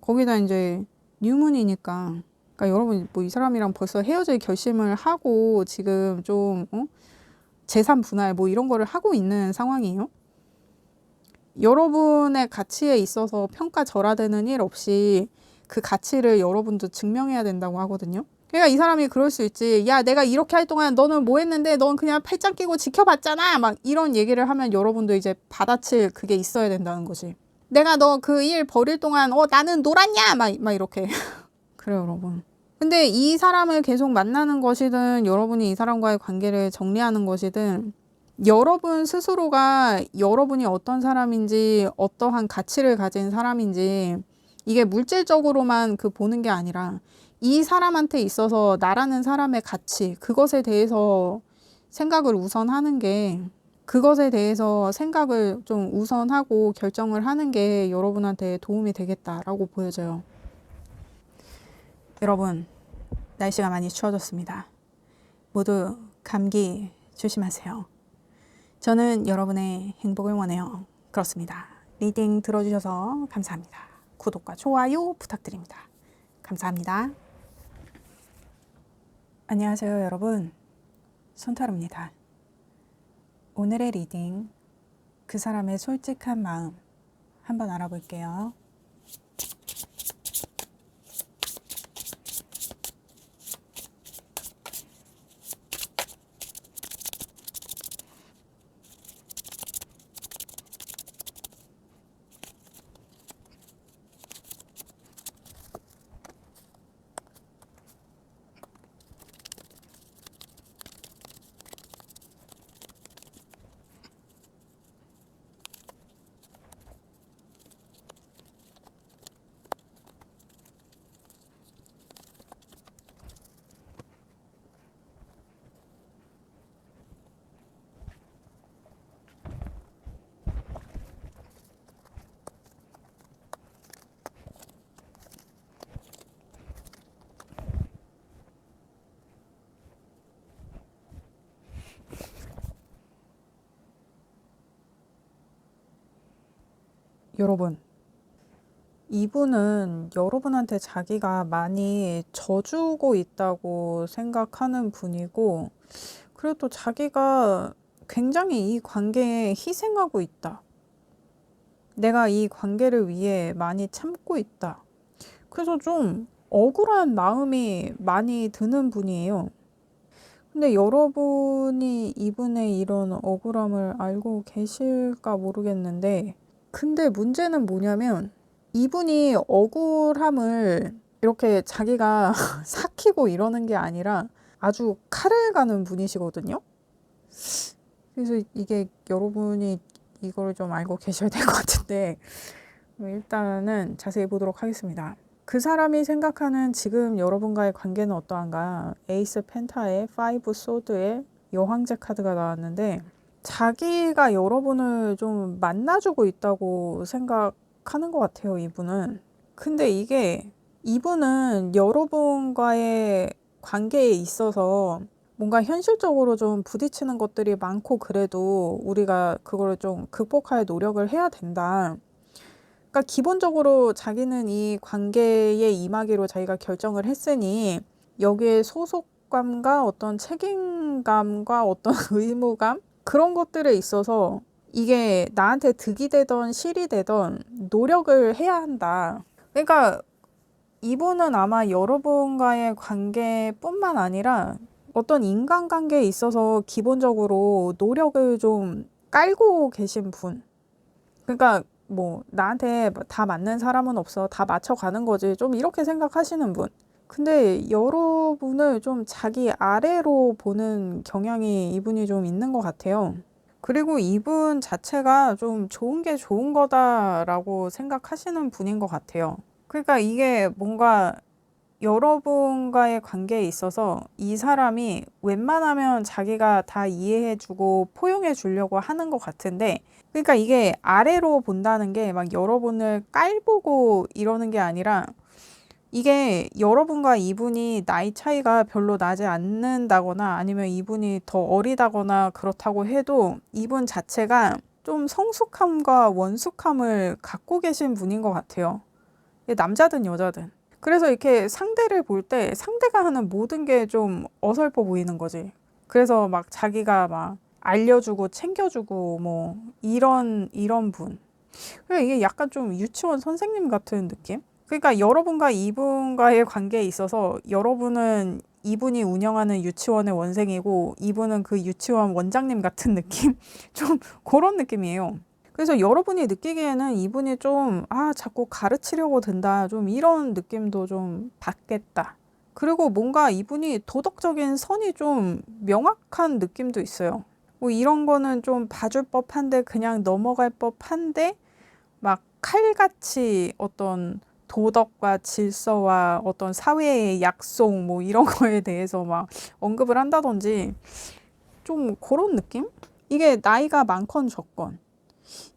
거기다 이제 뉴문이니까, 그러니까 여러분 뭐 이 사람이랑 벌써 헤어질 결심을 하고 지금 좀 재산 분할 뭐 이런 거를 하고 있는 상황이에요. 여러분의 가치에 있어서 평가절하되는 일 없이 그 가치를 여러분도 증명해야 된다고 하거든요. 그러니까 이 사람이 그럴 수 있지. 야, 내가 이렇게 할 동안 너는 뭐 했는데 넌 그냥 팔짱 끼고 지켜봤잖아. 막 이런 얘기를 하면 여러분도 이제 받아칠 그게 있어야 된다는 거지. 내가 너 그 일 벌일 동안 나는 놀았냐? 막 이렇게. 그래요, 여러분. 근데 이 사람을 계속 만나는 것이든 여러분이 이 사람과의 관계를 정리하는 것이든 여러분 스스로가 여러분이 어떤 사람인지 어떠한 가치를 가진 사람인지 이게 물질적으로만 보는 게 아니라 이 사람한테 있어서 나라는 사람의 가치, 그것에 대해서 생각을 우선하는 게, 그것에 대해서 생각을 좀 우선하고 결정을 하는 게 여러분한테 도움이 되겠다라고 보여져요. 여러분, 날씨가 많이 추워졌습니다. 모두 감기 조심하세요. 저는 여러분의 행복을 원해요. 그렇습니다. 리딩 들어주셔서 감사합니다. 구독과 좋아요 부탁드립니다. 감사합니다. 안녕하세요, 여러분. 손타로입니다. 오늘의 리딩, 그 사람의 솔직한 마음 한번 알아볼게요. 여러분, 이분은 여러분한테 자기가 많이 져주고 있다고 생각하는 분이고, 그리고 또 자기가 굉장히 이 관계에 희생하고 있다. 내가 이 관계를 위해 많이 참고 있다. 그래서 좀 억울한 마음이 많이 드는 분이에요. 근데 여러분이 이분의 이런 억울함을 알고 계실까 모르겠는데, 근데 문제는 뭐냐면, 이분이 억울함을 이렇게 자기가 삭히고 이러는 게 아니라 아주 칼을 가는 분이시거든요. 그래서 이게 여러분이 이걸 좀 알고 계셔야 될 것 같은데, 일단은 자세히 보도록 하겠습니다. 그 사람이 생각하는 지금 여러분과의 관계는 어떠한가? 에이스 펜타의 5 소드의 여황제 카드가 나왔는데, 자기가 여러분을 좀 만나주고 있다고 생각하는 것 같아요, 이분은. 근데 이게 이분은 여러분과의 관계에 있어서 뭔가 현실적으로 좀 부딪히는 것들이 많고, 그래도 우리가 그걸 좀 극복할 노력을 해야 된다. 그러니까 기본적으로 자기는 이 관계에 임하기로 자기가 결정을 했으니 여기에 소속감과 어떤 책임감과 어떤 의무감, 그런 것들에 있어서 이게 나한테 득이 되던 실이 되던 노력을 해야 한다. 그러니까 이분은 아마 여러분과의 관계뿐만 아니라 어떤 인간관계에 있어서 기본적으로 노력을 좀 깔고 계신 분. 그러니까 뭐 나한테 다 맞는 사람은 없어, 다 맞춰가는 거지, 좀 이렇게 생각하시는 분. 근데 여러분을 좀 자기 아래로 보는 경향이 이분이 좀 있는 것 같아요. 그리고 이분 자체가 좀 좋은 게 좋은 거다라고 생각하시는 분인 것 같아요. 그러니까 이게 뭔가 여러분과의 관계에 있어서 이 사람이 웬만하면 자기가 다 이해해주고 포용해주려고 하는 것 같은데, 그러니까 이게 아래로 본다는 게 막 여러분을 깔보고 이러는 게 아니라, 이게 여러분과 이분이 나이 차이가 별로 나지 않는다거나 아니면 이분이 더 어리다거나 그렇다고 해도 이분 자체가 좀 성숙함과 원숙함을 갖고 계신 분인 것 같아요. 남자든 여자든. 그래서 이렇게 상대를 볼 때 상대가 하는 모든 게 좀 어설퍼 보이는 거지. 그래서 막 자기가 막 알려주고 챙겨주고 뭐 이런 분. 그러니까 이게 약간 좀 유치원 선생님 같은 느낌? 그러니까 여러분과 이분과의 관계에 있어서 여러분은 이분이 운영하는 유치원의 원생이고 이분은 그 유치원 원장님 같은 느낌? 좀 그런 느낌이에요. 그래서 여러분이 느끼기에는 이분이 좀, 자꾸 가르치려고 든다, 좀 이런 느낌도 좀 받겠다. 그리고 뭔가 이분이 도덕적인 선이 좀 명확한 느낌도 있어요. 뭐 이런 거는 좀 봐줄 법한데, 그냥 넘어갈 법한데, 막 칼같이 어떤 도덕과 질서와 어떤 사회의 약속 뭐 이런 거에 대해서 막 언급을 한다든지, 좀 그런 느낌? 이게 나이가 많건 적건.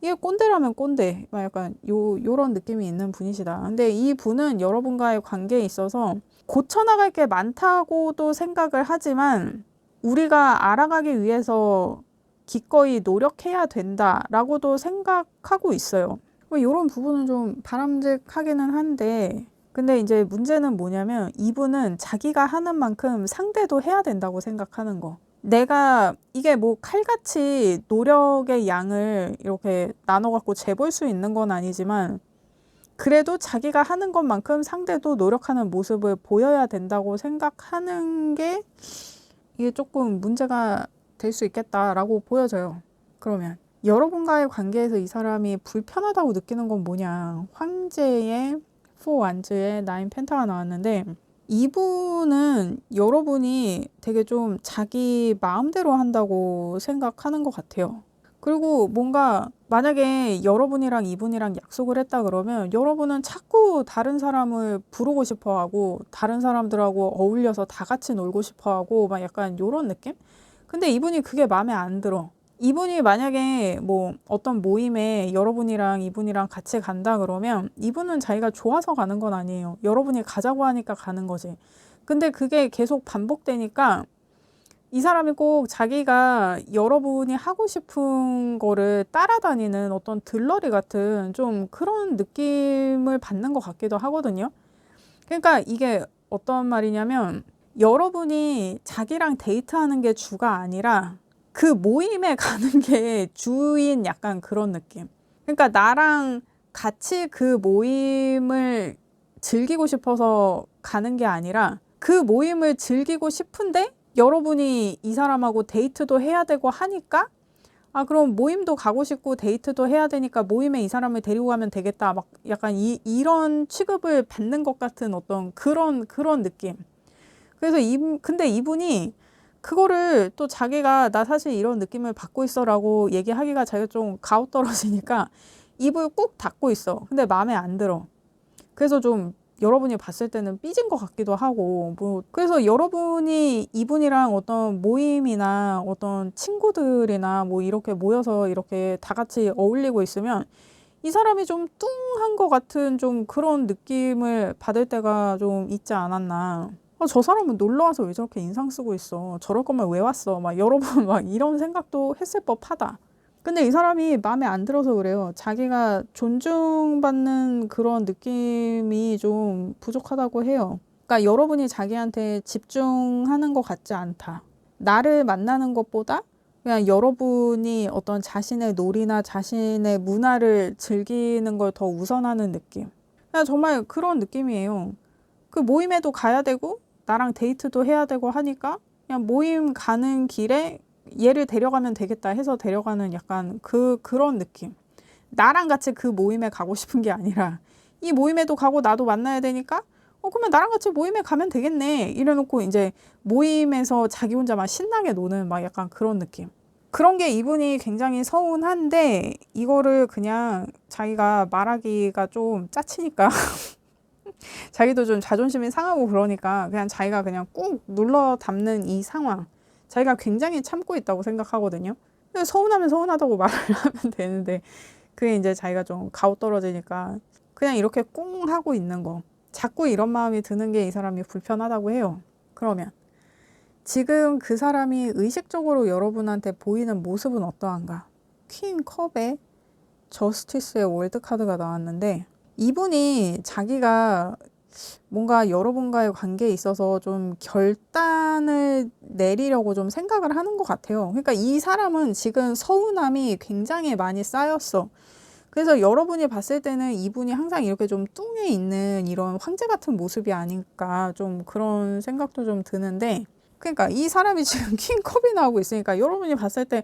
이게 꼰대라면 꼰대, 막 약간 요런 느낌이 있는 분이시다. 근데 이 분은 여러분과의 관계에 있어서 고쳐나갈 게 많다고도 생각을 하지만, 우리가 알아가기 위해서 기꺼이 노력해야 된다라고도 생각하고 있어요. 이런 부분은 좀 바람직하기는 한데, 근데 이제 문제는 뭐냐면 이분은 자기가 하는 만큼 상대도 해야 된다고 생각하는 거. 내가 이게 뭐 칼같이 노력의 양을 이렇게 나눠갖고 재볼 수 있는 건 아니지만, 그래도 자기가 하는 것만큼 상대도 노력하는 모습을 보여야 된다고 생각하는 게 이게 조금 문제가 될 수 있겠다라고 보여져요. 그러면 여러분과의 관계에서 이 사람이 불편하다고 느끼는 건 뭐냐? 황제의 4 완즈의 9 펜타가 나왔는데, 이분은 여러분이 되게 좀 자기 마음대로 한다고 생각하는 것 같아요. 그리고 뭔가 만약에 여러분이랑 이분이랑 약속을 했다 그러면 여러분은 자꾸 다른 사람을 부르고 싶어 하고 다른 사람들하고 어울려서 다 같이 놀고 싶어 하고 막 약간 요런 느낌? 근데 이분이 그게 마음에 안 들어. 이분이 만약에 뭐 어떤 모임에 여러분이랑 이분이랑 같이 간다 그러면 이분은 자기가 좋아서 가는 건 아니에요. 여러분이 가자고 하니까 가는 거지. 근데 그게 계속 반복되니까 이 사람이 꼭 자기가 여러분이 하고 싶은 거를 따라다니는 어떤 들러리 같은 좀 그런 느낌을 받는 것 같기도 하거든요. 그러니까 이게 어떤 말이냐면 여러분이 자기랑 데이트하는 게 주가 아니라 그 모임에 가는 게 주인 약간 그런 느낌. 그러니까 나랑 같이 그 모임을 즐기고 싶어서 가는 게 아니라 그 모임을 즐기고 싶은데 여러분이 이 사람하고 데이트도 해야 되고 하니까 아 그럼 모임도 가고 싶고 데이트도 해야 되니까 모임에 이 사람을 데리고 가면 되겠다 막 약간 이런 취급을 받는 것 같은 어떤 그런 느낌. 그래서 근데 이분이 그거를 또 자기가 나 사실 이런 느낌을 받고 있어라고 얘기하기가 자기가 좀 가오떨어지니까 입을 꾹 닫고 있어. 근데 마음에 안 들어. 그래서 좀 여러분이 봤을 때는 삐진 것 같기도 하고 뭐 그래서 여러분이 이분이랑 어떤 모임이나 어떤 친구들이나 뭐 이렇게 모여서 이렇게 다 같이 어울리고 있으면 이 사람이 좀 뚱한 것 같은 좀 그런 느낌을 받을 때가 좀 있지 않았나. 저 사람은 놀러 와서 왜 저렇게 인상 쓰고 있어? 저럴 거면 왜 왔어? 막 여러분 막 이런 생각도 했을 법하다. 근데 이 사람이 마음에 안 들어서 그래요. 자기가 존중받는 그런 느낌이 좀 부족하다고 해요. 그러니까 여러분이 자기한테 집중하는 것 같지 않다. 나를 만나는 것보다 그냥 여러분이 어떤 자신의 놀이나 자신의 문화를 즐기는 걸 더 우선하는 느낌. 그냥 정말 그런 느낌이에요. 그 모임에도 가야 되고 나랑 데이트도 해야 되고 하니까 그냥 모임 가는 길에 얘를 데려가면 되겠다 해서 데려가는 약간 그런 느낌. 나랑 같이 그 모임에 가고 싶은 게 아니라 이 모임에도 가고 나도 만나야 되니까 그러면 나랑 같이 모임에 가면 되겠네. 이래놓고 이제 모임에서 자기 혼자 막 신나게 노는 막 약간 그런 느낌. 그런 게 이분이 굉장히 서운한데 이거를 그냥 자기가 말하기가 좀 짜치니까 자기도 좀 자존심이 상하고 그러니까 그냥 자기가 그냥 꾹 눌러 담는 이 상황. 자기가 굉장히 참고 있다고 생각하거든요. 근데 서운하면 서운하다고 말을 하면 되는데 그게 이제 자기가 좀 가오떨어지니까 그냥 이렇게 꽁 하고 있는 거. 자꾸 이런 마음이 드는 게 이 사람이 불편하다고 해요. 그러면 지금 그 사람이 의식적으로 여러분한테 보이는 모습은 어떠한가? 퀸 컵에 저스티스의 월드카드가 나왔는데 이분이 자기가 뭔가 여러분과의 관계에 있어서 좀 결단을 내리려고 좀 생각을 하는 것 같아요. 그러니까 이 사람은 지금 서운함이 굉장히 많이 쌓였어. 그래서 여러분이 봤을 때는 이분이 항상 이렇게 좀 뚱해 있는 이런 황제 같은 모습이 아닐까 좀 그런 생각도 좀 드는데 그러니까 이 사람이 지금 킹컵이 나오고 있으니까 여러분이 봤을 때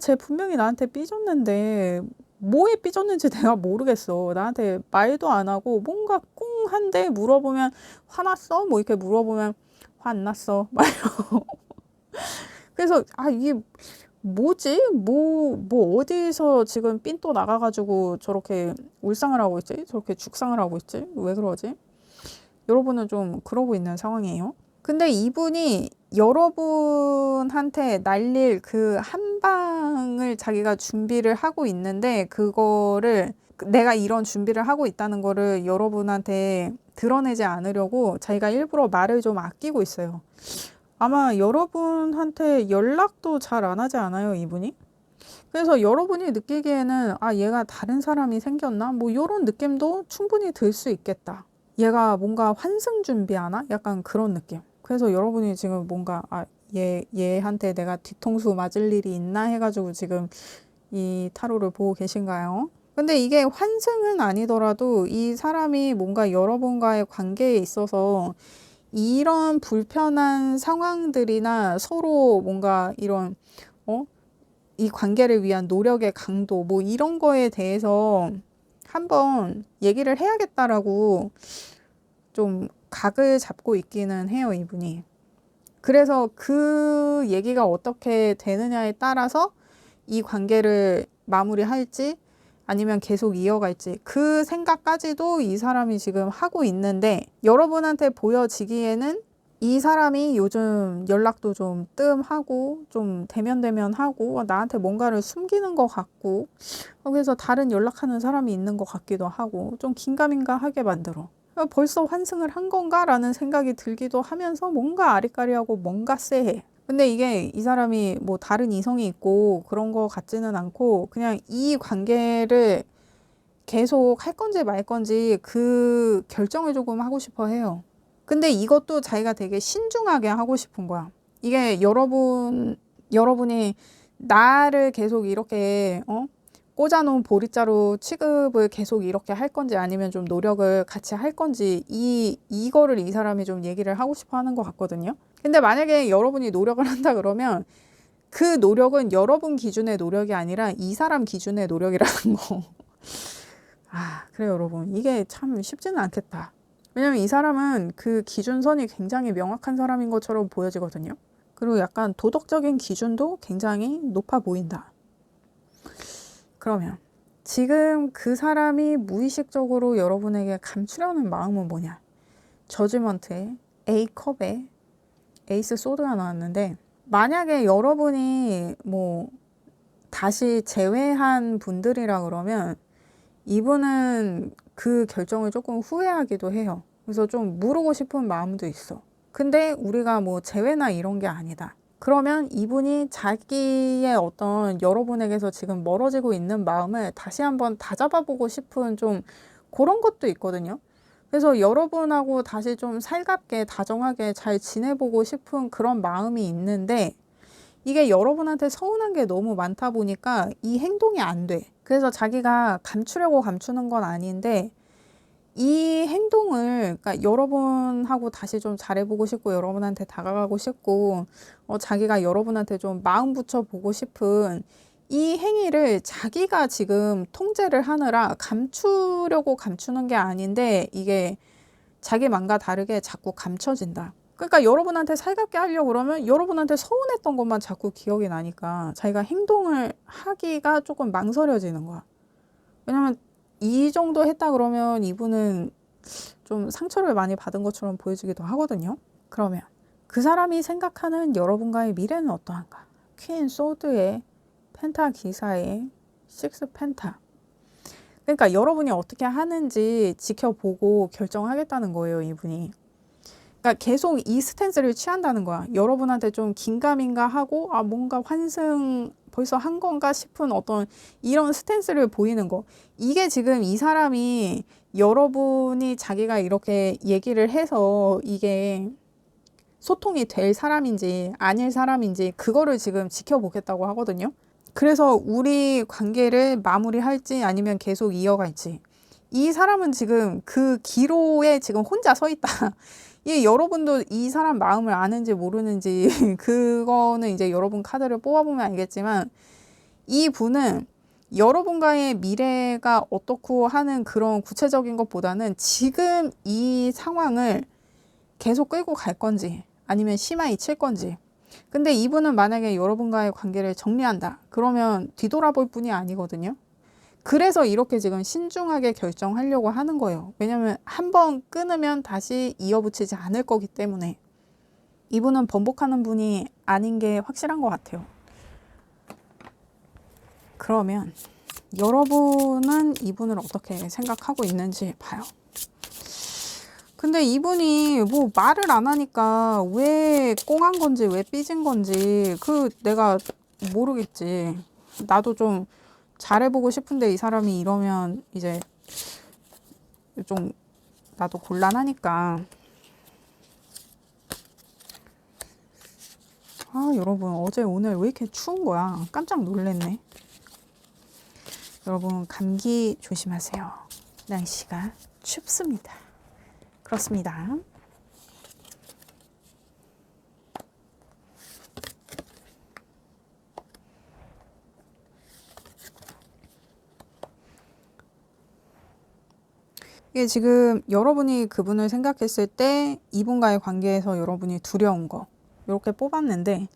쟤 분명히 나한테 삐졌는데 뭐에 삐졌는지 내가 모르겠어. 나한테 말도 안 하고 뭔가 꽁한데 물어보면 화났어? 뭐 이렇게 물어보면 화 안 났어. 막 이러고. 그래서 이게 뭐지? 뭐 어디서 지금 삔또 나가가지고 저렇게 울상을 하고 있지? 저렇게 죽상을 하고 있지? 왜 그러지? 여러분은 좀 그러고 있는 상황이에요. 근데 이분이 여러분한테 날릴 그 한 방을 자기가 준비를 하고 있는데 그거를 내가 이런 준비를 하고 있다는 거를 여러분한테 드러내지 않으려고 자기가 일부러 말을 좀 아끼고 있어요. 아마 여러분한테 연락도 잘 안 하지 않아요, 이분이? 그래서 여러분이 느끼기에는 얘가 다른 사람이 생겼나? 뭐 이런 느낌도 충분히 들 수 있겠다. 얘가 뭔가 환승 준비하나? 약간 그런 느낌. 그래서 여러분이 지금 뭔가 얘한테 내가 뒤통수 맞을 일이 있나 해가지고 지금 이 타로를 보고 계신가요? 근데 이게 환승은 아니더라도 이 사람이 뭔가 여러분과의 관계에 있어서 이런 불편한 상황들이나 서로 뭔가 이런 이 관계를 위한 노력의 강도 뭐 이런 거에 대해서 한번 얘기를 해야겠다라고 좀 각을 잡고 있기는 해요, 이분이. 그래서 그 얘기가 어떻게 되느냐에 따라서 이 관계를 마무리할지 아니면 계속 이어갈지 그 생각까지도 이 사람이 지금 하고 있는데 여러분한테 보여지기에는 이 사람이 요즘 연락도 좀 뜸하고 좀 대면대면하고 나한테 뭔가를 숨기는 것 같고 그래서 다른 연락하는 사람이 있는 것 같기도 하고 좀 긴가민가하게 만들어. 벌써 환승을 한 건가? 라는 생각이 들기도 하면서 뭔가 아리까리하고 뭔가 쎄해. 근데 이게 이 사람이 뭐 다른 이성이 있고 그런 거 같지는 않고 그냥 이 관계를 계속 할 건지 말 건지 그 결정을 조금 하고 싶어 해요. 근데 이것도 자기가 되게 신중하게 하고 싶은 거야. 이게 여러분이 나를 계속 이렇게, 꽂아놓은 보릿자루 취급을 계속 이렇게 할 건지 아니면 좀 노력을 같이 할 건지 이거를 이 사람이 좀 얘기를 하고 싶어 하는 것 같거든요. 근데 만약에 여러분이 노력을 한다 그러면 그 노력은 여러분 기준의 노력이 아니라 이 사람 기준의 노력이라는 거. 그래요, 여러분. 이게 참 쉽지는 않겠다. 왜냐면 이 사람은 그 기준선이 굉장히 명확한 사람인 것처럼 보여지거든요. 그리고 약간 도덕적인 기준도 굉장히 높아 보인다. 그러면 지금 그 사람이 무의식적으로 여러분에게 감추려는 마음은 뭐냐? 저지먼트에 A컵에 에이스 소드가 나왔는데 만약에 여러분이 뭐 다시 재회한 분들이라 그러면 이분은 그 결정을 조금 후회하기도 해요. 그래서 좀 물어보고 싶은 마음도 있어. 근데 우리가 뭐 재회나 이런 게 아니다. 그러면 이분이 자기의 어떤 여러분에게서 지금 멀어지고 있는 마음을 다시 한번 다잡아보고 싶은 좀 그런 것도 있거든요. 그래서 여러분하고 다시 좀 살갑게 다정하게 잘 지내보고 싶은 그런 마음이 있는데 이게 여러분한테 서운한 게 너무 많다 보니까 이 행동이 안 돼. 그래서 자기가 감추려고 감추는 건 아닌데 이 행동을 그러니까 여러분하고 다시 좀 잘해보고 싶고 여러분한테 다가가고 싶고 자기가 여러분한테 좀 마음 붙여보고 싶은 이 행위를 자기가 지금 통제를 하느라 감추려고 감추는 게 아닌데 이게 자기 맘과 다르게 자꾸 감춰진다. 그러니까 여러분한테 살갑게 하려고 그러면 여러분한테 서운했던 것만 자꾸 기억이 나니까 자기가 행동을 하기가 조금 망설여지는 거야. 왜냐면 이 정도 했다 그러면 이분은 좀 상처를 많이 받은 것처럼 보여지기도 하거든요. 그러면 그 사람이 생각하는 여러분과의 미래는 어떠한가? 퀸 소드의 펜타 기사의 식스 펜타. 그러니까 여러분이 어떻게 하는지 지켜보고 결정하겠다는 거예요, 이분이. 그러니까 계속 이 스탠스를 취한다는 거야. 여러분한테 좀 긴가민가 하고 뭔가 환승 벌써 한 건가 싶은 어떤 이런 스탠스를 보이는 거. 이게 지금 이 사람이 여러분이 자기가 이렇게 얘기를 해서 이게 소통이 될 사람인지 아닐 사람인지 그거를 지금 지켜보겠다고 하거든요. 그래서 우리 관계를 마무리할지 아니면 계속 이어갈지. 이 사람은 지금 그 기로에 지금 혼자 서 있다. 이 여러분도 이 사람 마음을 아는지 모르는지 그거는 이제 여러분 카드를 뽑아보면 알겠지만 이 분은 여러분과의 미래가 어떻고 하는 그런 구체적인 것보다는 지금 이 상황을 계속 끌고 갈 건지 아니면 심하게 칠 건지. 근데 이분은 만약에 여러분과의 관계를 정리한다. 그러면 뒤돌아볼 뿐이 아니거든요. 그래서 이렇게 지금 신중하게 결정하려고 하는 거예요. 왜냐면 한번 끊으면 다시 이어붙이지 않을 거기 때문에. 이분은 번복하는 분이 아닌 게 확실한 것 같아요. 그러면 여러분은 이분을 어떻게 생각하고 있는지 봐요. 근데 이분이 뭐 말을 안 하니까 왜 꽁한 건지 왜 삐진 건지 내가 모르겠지. 나도 좀 잘해보고 싶은데 이 사람이 이러면 이제 좀 나도 곤란하니까. 여러분 어제 오늘 왜 이렇게 추운 거야. 깜짝 놀랐네. 여러분 감기 조심하세요. 날씨가 춥습니다. 그렇습니다. 이게 지금 여러분이 그분을 생각했을 때 이분과의 관계에서 여러분이 두려운 거 이렇게 뽑았는데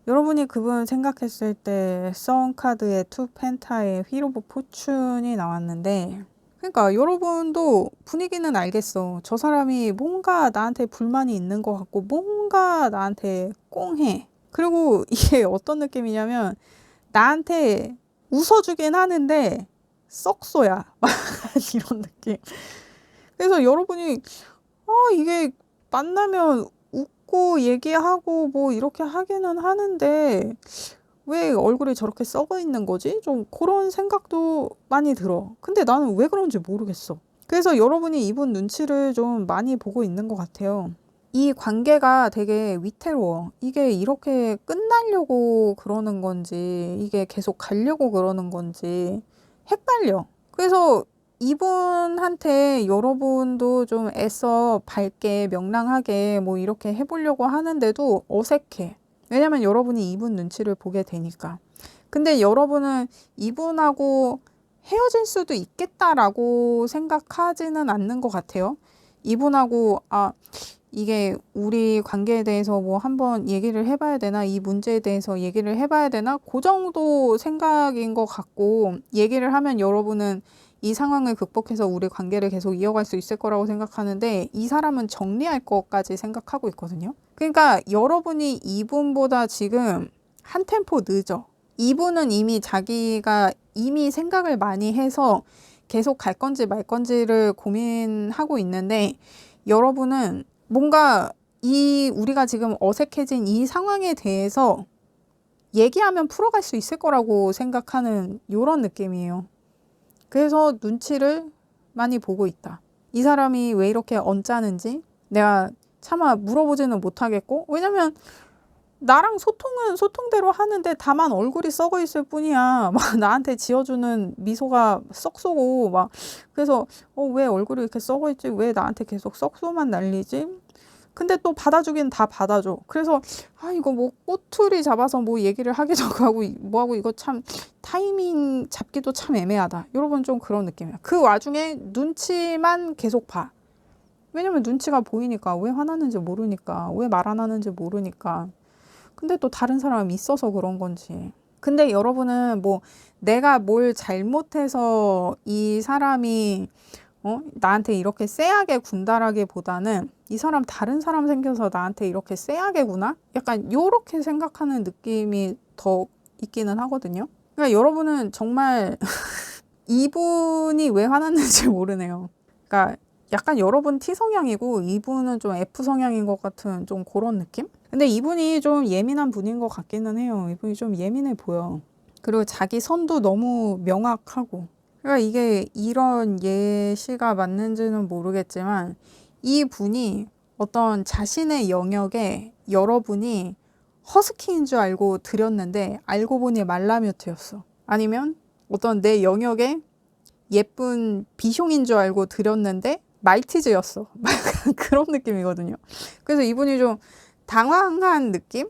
여러분이 그분 생각했을 때 선 카드의 투 펜타의 휠 오브 포춘이 나왔는데 그러니까 여러분도 분위기는 알겠어. 저 사람이 뭔가 나한테 불만이 있는 것 같고 뭔가 나한테 꽁해. 그리고 이게 어떤 느낌이냐면 나한테 웃어주긴 하는데 썩소야. 이런 느낌. 그래서 여러분이 이게 만나면 웃고 얘기하고 뭐 이렇게 하기는 하는데 왜 얼굴이 저렇게 썩어 있는 거지? 좀 그런 생각도 많이 들어. 근데 나는 왜 그런지 모르겠어. 그래서 여러분이 이분 눈치를 좀 많이 보고 있는 것 같아요. 이 관계가 되게 위태로워. 이게 이렇게 끝나려고 그러는 건지, 이게 계속 가려고 그러는 건지 헷갈려. 그래서 이분한테 여러분도 좀 애써 밝게 명랑하게 뭐 이렇게 해보려고 하는데도 어색해. 왜냐면 여러분이 이분 눈치를 보게 되니까. 근데 여러분은 이분하고 헤어질 수도 있겠다라고 생각하지는 않는 것 같아요. 이분하고, 이게 우리 관계에 대해서 뭐 한번 얘기를 해봐야 되나, 이 문제에 대해서 얘기를 해봐야 되나, 그 정도 생각인 것 같고, 얘기를 하면 여러분은 이 상황을 극복해서 우리 관계를 계속 이어갈 수 있을 거라고 생각하는데, 이 사람은 정리할 것까지 생각하고 있거든요. 그러니까 여러분이 이분보다 지금 한 템포 늦어. 이분은 이미 자기가 이미 생각을 많이 해서 계속 갈 건지 말 건지를 고민하고 있는데, 여러분은 뭔가 우리가 지금 어색해진 이 상황에 대해서 얘기하면 풀어갈 수 있을 거라고 생각하는 이런 느낌이에요. 그래서 눈치를 많이 보고 있다. 이 사람이 왜 이렇게 언짢은지 내가 차마 물어보지는 못하겠고, 왜냐면 나랑 소통은 소통대로 하는데 다만 얼굴이 썩어 있을 뿐이야. 막 나한테 지어주는 미소가 썩쏘고 막 그래서 왜 얼굴이 이렇게 썩어 있지? 왜 나한테 계속 썩소만 날리지? 근데 또 받아주긴 다 받아줘. 그래서 이거 뭐 꼬투리 잡아서 뭐 얘기를 하기도 하고 뭐하고 이거 참 타이밍 잡기도 참 애매하다. 여러분 좀 그런 느낌이야. 그 와중에 눈치만 계속 봐. 왜냐면 눈치가 보이니까. 왜 화나는지 모르니까. 왜 말 안 하는지 모르니까. 근데 또 다른 사람이 있어서 그런 건지. 근데 여러분은 뭐 내가 뭘 잘못해서 이 사람이 나한테 이렇게 쎄하게 군다라기보다는 이 사람 다른 사람 생겨서 나한테 이렇게 쎄하게 구나? 약간 요렇게 생각하는 느낌이 더 있기는 하거든요. 그러니까 여러분은 정말 이분이 왜 화났는지 모르네요. 그러니까 약간 여러분 T 성향이고 이분은 좀 F 성향인 것 같은 좀 그런 느낌? 근데 이분이 좀 예민한 분인 것 같기는 해요. 이분이 좀 예민해 보여. 그리고 자기 선도 너무 명확하고. 그러니까 이게 이런 예시가 맞는지는 모르겠지만 이 분이 어떤 자신의 영역에 여러분이 허스키인 줄 알고 들였는데 알고 보니 말라뮤트였어. 아니면 어떤 내 영역에 예쁜 비숑인 줄 알고 들였는데 말티즈였어. 그런 느낌이거든요. 그래서 이분이 좀 당황한 느낌?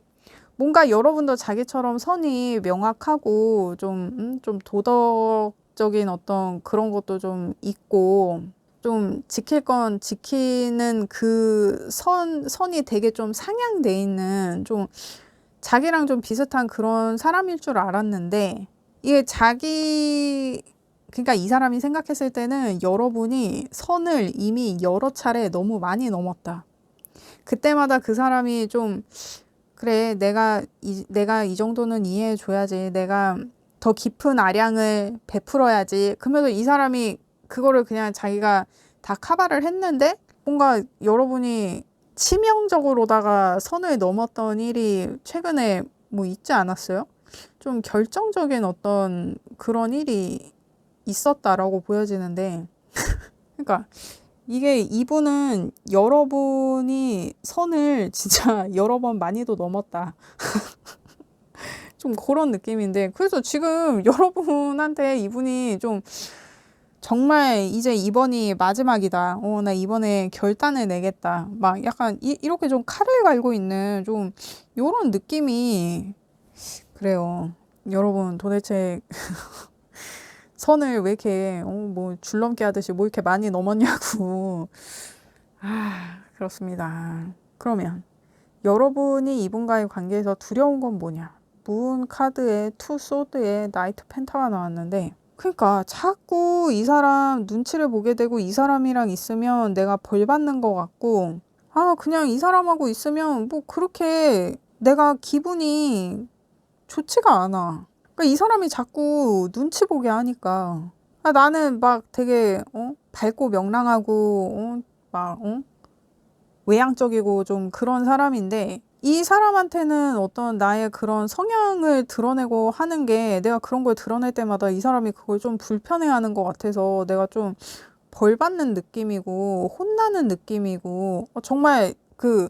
뭔가 여러분도 자기처럼 선이 명확하고 좀 도덕적인 어떤 그런 것도 좀 있고 좀 지킬 건 지키는 그 선이 되게 좀 상향돼 있는 좀 자기랑 좀 비슷한 그런 사람일 줄 알았는데 이게 그러니까 이 사람이 생각했을 때는 여러분이 선을 이미 여러 차례 너무 많이 넘었다. 그때마다 그 사람이 좀 그래 내가 이 정도는 이해해 줘야지. 내가 더 깊은 아량을 베풀어야지. 그러면서 이 사람이 그거를 그냥 자기가 다 카바를 했는데 뭔가 여러분이 치명적으로다가 선을 넘었던 일이 최근에 뭐 있지 않았어요? 좀 결정적인 어떤 그런 일이 있었다라고 보여지는데 그러니까 이게 이분은 여러분이 선을 진짜 여러 번 많이도 넘었다. 좀 그런 느낌인데 그래서 지금 여러분한테 이분이 좀 정말 이제 이번이 마지막이다. 나 이번에 결단을 내겠다. 막 약간 이렇게 좀 칼을 갈고 있는 좀 요런 느낌이 그래요. 여러분 도대체 선을 왜 이렇게 뭐 줄넘기 하듯이 뭐 이렇게 많이 넘었냐고. 그렇습니다. 그러면 여러분이 이분과의 관계에서 두려운 건 뭐냐? 문 카드에 투 소드에 나이트 펜타가 나왔는데 그러니까 자꾸 이 사람 눈치를 보게 되고 이 사람이랑 있으면 내가 벌 받는 것 같고 그냥 이 사람하고 있으면 뭐 그렇게 내가 기분이 좋지가 않아. 그러니까 이 사람이 자꾸 눈치 보게 하니까 나는 막 되게 밝고 명랑하고 외향적이고 좀 그런 사람인데 이 사람한테는 어떤 나의 그런 성향을 드러내고 하는 게 내가 그런 걸 드러낼 때마다 이 사람이 그걸 좀 불편해하는 것 같아서 내가 좀 벌 받는 느낌이고 혼나는 느낌이고 정말 그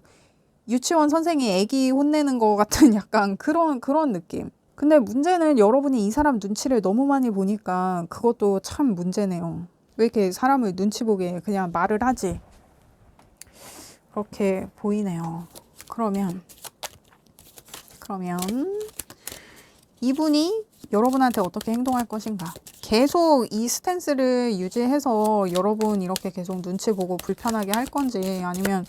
유치원 선생이 애기 혼내는 것 같은 약간 그런 느낌. 근데 문제는 여러분이 이 사람 눈치를 너무 많이 보니까 그것도 참 문제네요. 왜 이렇게 사람을 눈치 보게 그냥 말을 하지? 그렇게 보이네요. 그러면 이분이 여러분한테 어떻게 행동할 것인가? 계속 이 스탠스를 유지해서 여러분 이렇게 계속 눈치 보고 불편하게 할 건지 아니면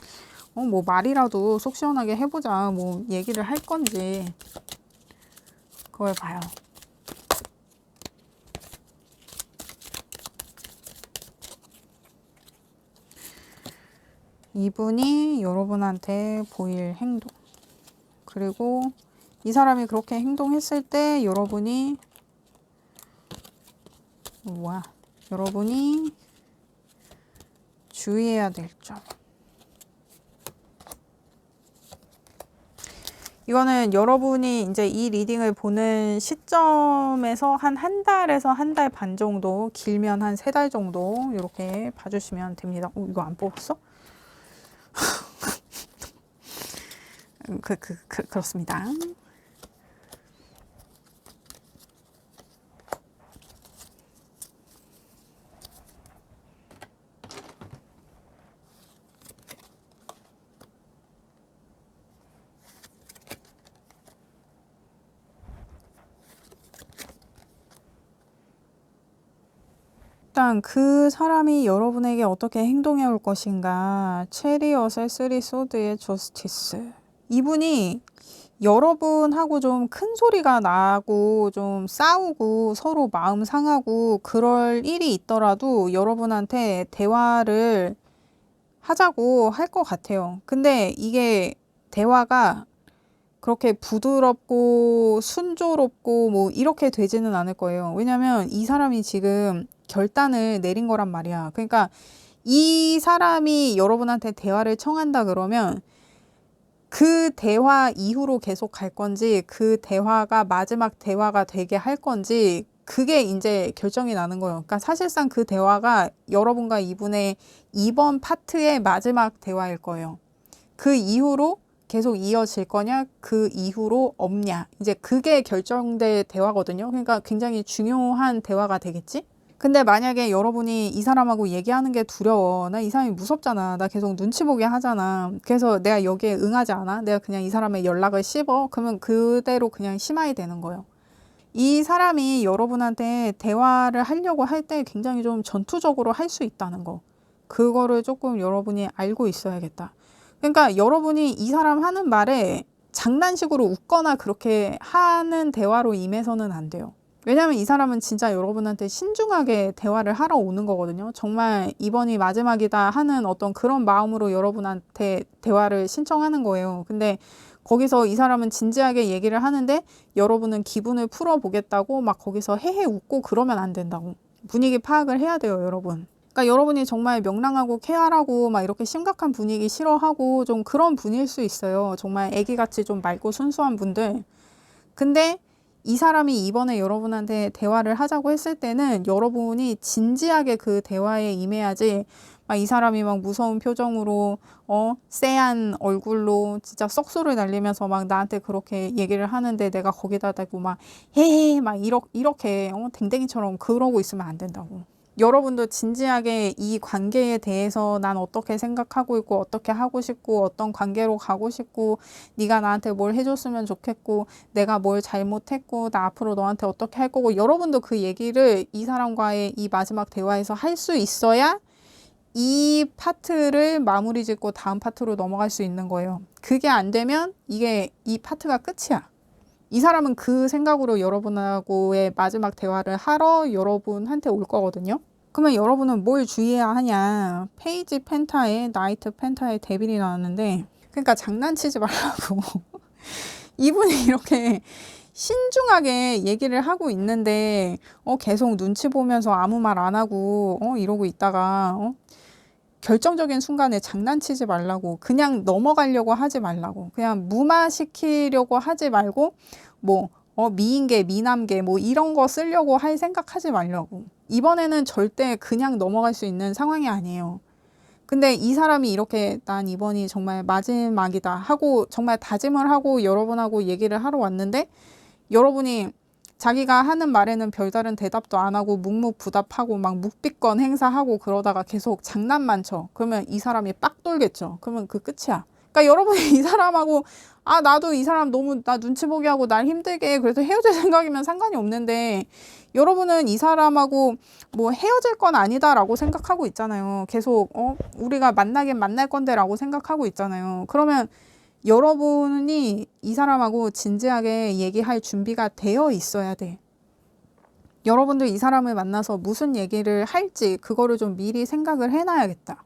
뭐 말이라도 속 시원하게 해보자 뭐 얘기를 할 건지 그걸 봐요. 이분이 여러분한테 보일 행동 그리고 이 사람이 그렇게 행동했을 때 여러분이 주의해야 될 점. 이거는 여러분이 이제 이 리딩을 보는 시점에서 한 달에서 한 달 반 정도, 길면 한 3달 정도 이렇게 봐주시면 됩니다. 이거 안 뽑았어? 그렇습니다. 일단 그 사람이 여러분에게 어떻게 행동해 올 것인가. 체리엇의 3 소드의 저스티스. 이분이 여러분하고 좀 큰 소리가 나고 좀 싸우고 서로 마음 상하고 그럴 일이 있더라도 여러분한테 대화를 하자고 할 것 같아요. 근데 이게 대화가 그렇게 부드럽고 순조롭고 뭐 이렇게 되지는 않을 거예요. 왜냐면 이 사람이 지금 결단을 내린 거란 말이야. 그러니까 이 사람이 여러분한테 대화를 청한다 그러면 그 대화 이후로 계속 갈 건지 그 대화가 마지막 대화가 되게 할 건지 그게 이제 결정이 나는 거예요. 그러니까 사실상 그 대화가 여러분과 이분의 이번 파트의 마지막 대화일 거예요. 그 이후로 계속 이어질 거냐, 그 이후로 없냐. 이제 그게 결정될 대화거든요. 그러니까 굉장히 중요한 대화가 되겠지? 근데 만약에 여러분이 이 사람하고 얘기하는 게 두려워. 나 이 사람이 무섭잖아. 나 계속 눈치 보게 하잖아. 그래서 내가 여기에 응하지 않아? 내가 그냥 이 사람의 연락을 씹어? 그러면 그대로 그냥 심하게 되는 거예요. 이 사람이 여러분한테 대화를 하려고 할 때 굉장히 좀 전투적으로 할 수 있다는 거. 그거를 조금 여러분이 알고 있어야겠다. 그러니까 여러분이 이 사람 하는 말에 장난식으로 웃거나 그렇게 하는 대화로 임해서는 안 돼요. 왜냐면 이 사람은 진짜 여러분한테 신중하게 대화를 하러 오는 거거든요. 정말 이번이 마지막이다 하는 어떤 그런 마음으로 여러분한테 대화를 신청하는 거예요. 근데 거기서 이 사람은 진지하게 얘기를 하는데 여러분은 기분을 풀어보겠다고 막 거기서 헤헤 웃고 그러면 안 된다고. 분위기 파악을 해야 돼요, 여러분. 그러니까 여러분이 정말 명랑하고 쾌활하고 막 이렇게 심각한 분위기 싫어하고 좀 그런 분일 수 있어요. 정말 애기같이 좀 맑고 순수한 분들. 근데 이 사람이 이번에 여러분한테 대화를 하자고 했을 때는 여러분이 진지하게 그 대화에 임해야지 막 이 사람이 막 무서운 표정으로 쎄한 얼굴로 진짜 썩소를 날리면서 막 나한테 그렇게 얘기를 하는데 내가 거기다 대고 막 헤헤 막 이렇게 댕댕이처럼 그러고 있으면 안 된다고. 여러분도 진지하게 이 관계에 대해서 난 어떻게 생각하고 있고 어떻게 하고 싶고 어떤 관계로 가고 싶고 네가 나한테 뭘 해줬으면 좋겠고 내가 뭘 잘못했고 나 앞으로 너한테 어떻게 할 거고 여러분도 그 얘기를 이 사람과의 이 마지막 대화에서 할 수 있어야 이 파트를 마무리 짓고 다음 파트로 넘어갈 수 있는 거예요. 그게 안 되면 이게 이 파트가 끝이야. 이 사람은 그 생각으로 여러분하고의 마지막 대화를 하러 여러분한테 올 거거든요. 그러면 여러분은 뭘 주의해야 하냐. 페이지 펜타에 나이트 펜타에 데빌이 나왔는데 그러니까 장난치지 말라고. 이분이 이렇게 신중하게 얘기를 하고 있는데 계속 눈치 보면서 아무 말 안 하고 이러고 있다가 결정적인 순간에 장난치지 말라고, 그냥 넘어가려고 하지 말라고, 그냥 무마시키려고 하지 말고 뭐 미인계, 미남계 뭐 이런 거 쓰려고 할 생각하지 말라고. 이번에는 절대 그냥 넘어갈 수 있는 상황이 아니에요. 근데 이 사람이 이렇게 난 이번이 정말 마지막이다 하고 정말 다짐을 하고 여러분하고 얘기를 하러 왔는데, 여러분이 자기가 하는 말에는 별다른 대답도 안 하고 묵묵부답하고 막 묵비권 행사하고 그러다가 계속 장난만 쳐. 그러면 이 사람이 빡 돌겠죠. 그러면 그 끝이야. 그러니까 여러분이 이 사람하고 나도 이 사람 너무 나 눈치 보게 하고 날 힘들게 해, 그래서 헤어질 생각이면 상관이 없는데, 여러분은 이 사람하고 뭐 헤어질 건 아니다라고 생각하고 있잖아요. 계속 우리가 만나긴 만날 건데라고 생각하고 있잖아요. 그러면 여러분이 이 사람하고 진지하게 얘기할 준비가 되어 있어야 돼. 여러분도 이 사람을 만나서 무슨 얘기를 할지 그거를 좀 미리 생각을 해놔야겠다.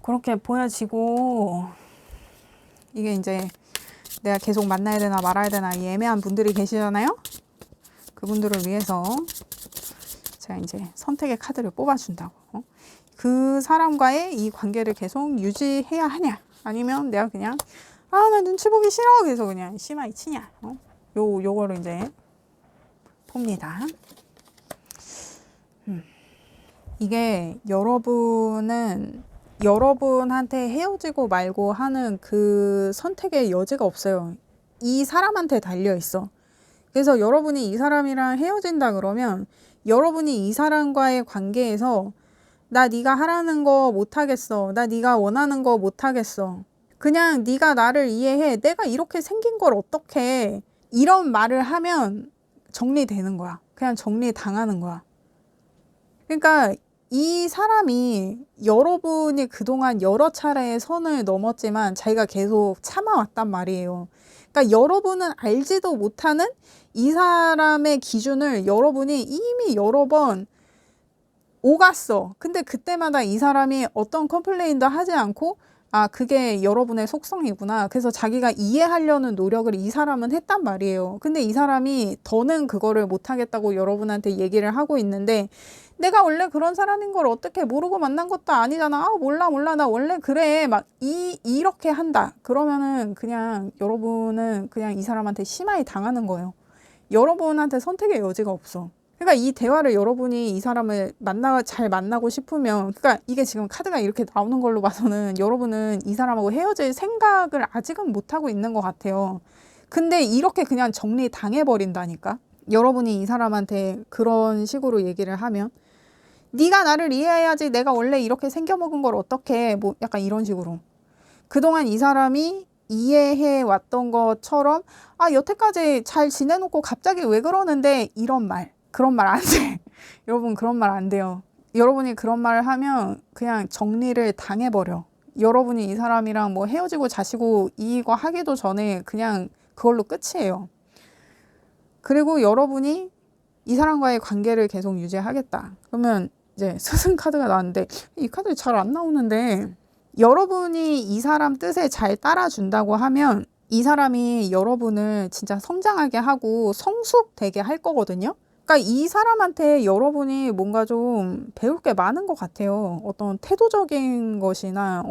그렇게 보여지고, 이게 이제 내가 계속 만나야 되나 말아야 되나 이 애매한 분들이 계시잖아요. 그분들을 위해서 제가 이제 선택의 카드를 뽑아준다고. 그 사람과의 이 관계를 계속 유지해야 하냐, 아니면 내가 그냥 나 눈치 보기 싫어 그래서 그냥 심하게 치냐. 요거를 이제 봅니다. 이게 여러분한테 헤어지고 말고 하는 그 선택의 여지가 없어요. 이 사람한테 달려 있어. 그래서 여러분이 이 사람이랑 헤어진다 그러면 여러분이 이 사람과의 관계에서 나 네가 하라는 거 못하겠어, 나 네가 원하는 거 못하겠어, 그냥 네가 나를 이해해, 내가 이렇게 생긴 걸 어떡해, 이런 말을 하면 정리되는 거야. 그냥 정리당하는 거야. 그러니까 이 사람이 여러분이 그동안 여러 차례의 선을 넘었지만 자기가 계속 참아왔단 말이에요. 그러니까 여러분은 알지도 못하는 이 사람의 기준을 여러분이 이미 여러 번 오갔어. 근데 그때마다 이 사람이 어떤 컴플레인도 하지 않고 그게 여러분의 속성이구나, 그래서 자기가 이해하려는 노력을 이 사람은 했단 말이에요. 근데 이 사람이 더는 그거를 못하겠다고 여러분한테 얘기를 하고 있는데, 내가 원래 그런 사람인 걸 어떻게 모르고 만난 것도 아니잖아, 몰라 나 원래 그래, 막 이렇게 한다 그러면은 그냥 여러분은 그냥 이 사람한테 심하게 당하는 거예요. 여러분한테 선택의 여지가 없어. 그러니까 이 대화를 여러분이 이 사람을 잘 만나고 싶으면, 그러니까 이게 지금 카드가 이렇게 나오는 걸로 봐서는 여러분은 이 사람하고 헤어질 생각을 아직은 못하고 있는 것 같아요. 근데 이렇게 그냥 정리 당해버린다니까. 여러분이 이 사람한테 그런 식으로 얘기를 하면, 네가 나를 이해해야지, 내가 원래 이렇게 생겨먹은 걸 어떡해, 뭐 약간 이런 식으로. 그동안 이 사람이 이해해 왔던 것처럼 여태까지 잘 지내놓고 갑자기 왜 그러는데, 그런 말 안 돼. 여러분, 그런 말 안 돼요. 여러분이 그런 말을 하면 그냥 정리를 당해버려. 여러분이 이 사람이랑 뭐 헤어지고 자시고 이거 하기도 전에 그냥 그걸로 끝이에요. 그리고 여러분이 이 사람과의 관계를 계속 유지하겠다 그러면 이제 스승 카드가 나왔는데, 이 카드 잘 안 나오는데, 여러분이 이 사람 뜻에 잘 따라준다고 하면 이 사람이 여러분을 진짜 성장하게 하고 성숙되게 할 거거든요. 그러니까 이 사람한테 여러분이 뭔가 좀 배울 게 많은 것 같아요. 어떤 태도적인 것이나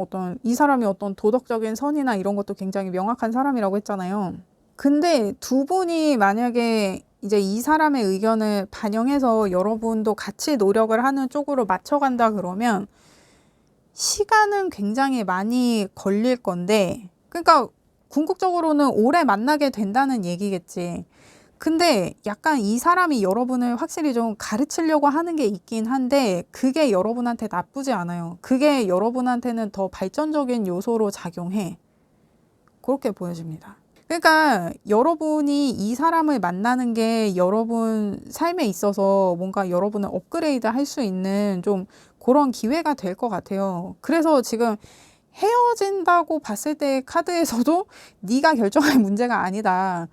이 사람이 어떤 도덕적인 선이나 이런 것도 굉장히 명확한 사람이라고 했잖아요. 근데 두 분이 만약에 이제 이 사람의 의견을 반영해서 여러분도 같이 노력을 하는 쪽으로 맞춰간다 그러면 시간은 굉장히 많이 걸릴 건데, 그러니까 궁극적으로는 오래 만나게 된다는 얘기겠지. 근데 약간 이 사람이 여러분을 확실히 좀 가르치려고 하는 게 있긴 한데, 그게 여러분한테 나쁘지 않아요. 그게 여러분한테는 더 발전적인 요소로 작용해. 그렇게 보여집니다. 그러니까 여러분이 이 사람을 만나는 게 여러분 삶에 있어서 뭔가 여러분을 업그레이드 할 수 있는 좀 그런 기회가 될 것 같아요. 그래서 지금 헤어진다고 봤을 때 카드에서도 네가 결정할 문제가 아니다.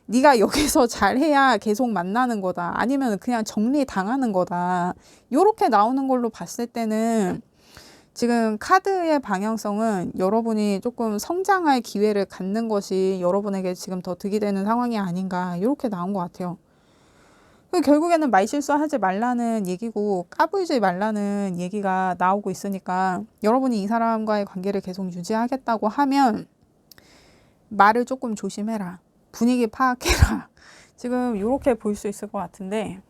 네가 여기서 잘해야 계속 만나는 거다, 아니면 그냥 정리당하는 거다, 요렇게 나오는 걸로 봤을 때는 지금 카드의 방향성은 여러분이 조금 성장할 기회를 갖는 것이 여러분에게 지금 더 득이 되는 상황이 아닌가, 이렇게 나온 것 같아요. 결국에는 말실수하지 말라는 얘기고 까불지 말라는 얘기가 나오고 있으니까 여러분이 이 사람과의 관계를 계속 유지하겠다고 하면 말을 조금 조심해라. 분위기 파악해라. 지금 이렇게 볼 수 있을 것 같은데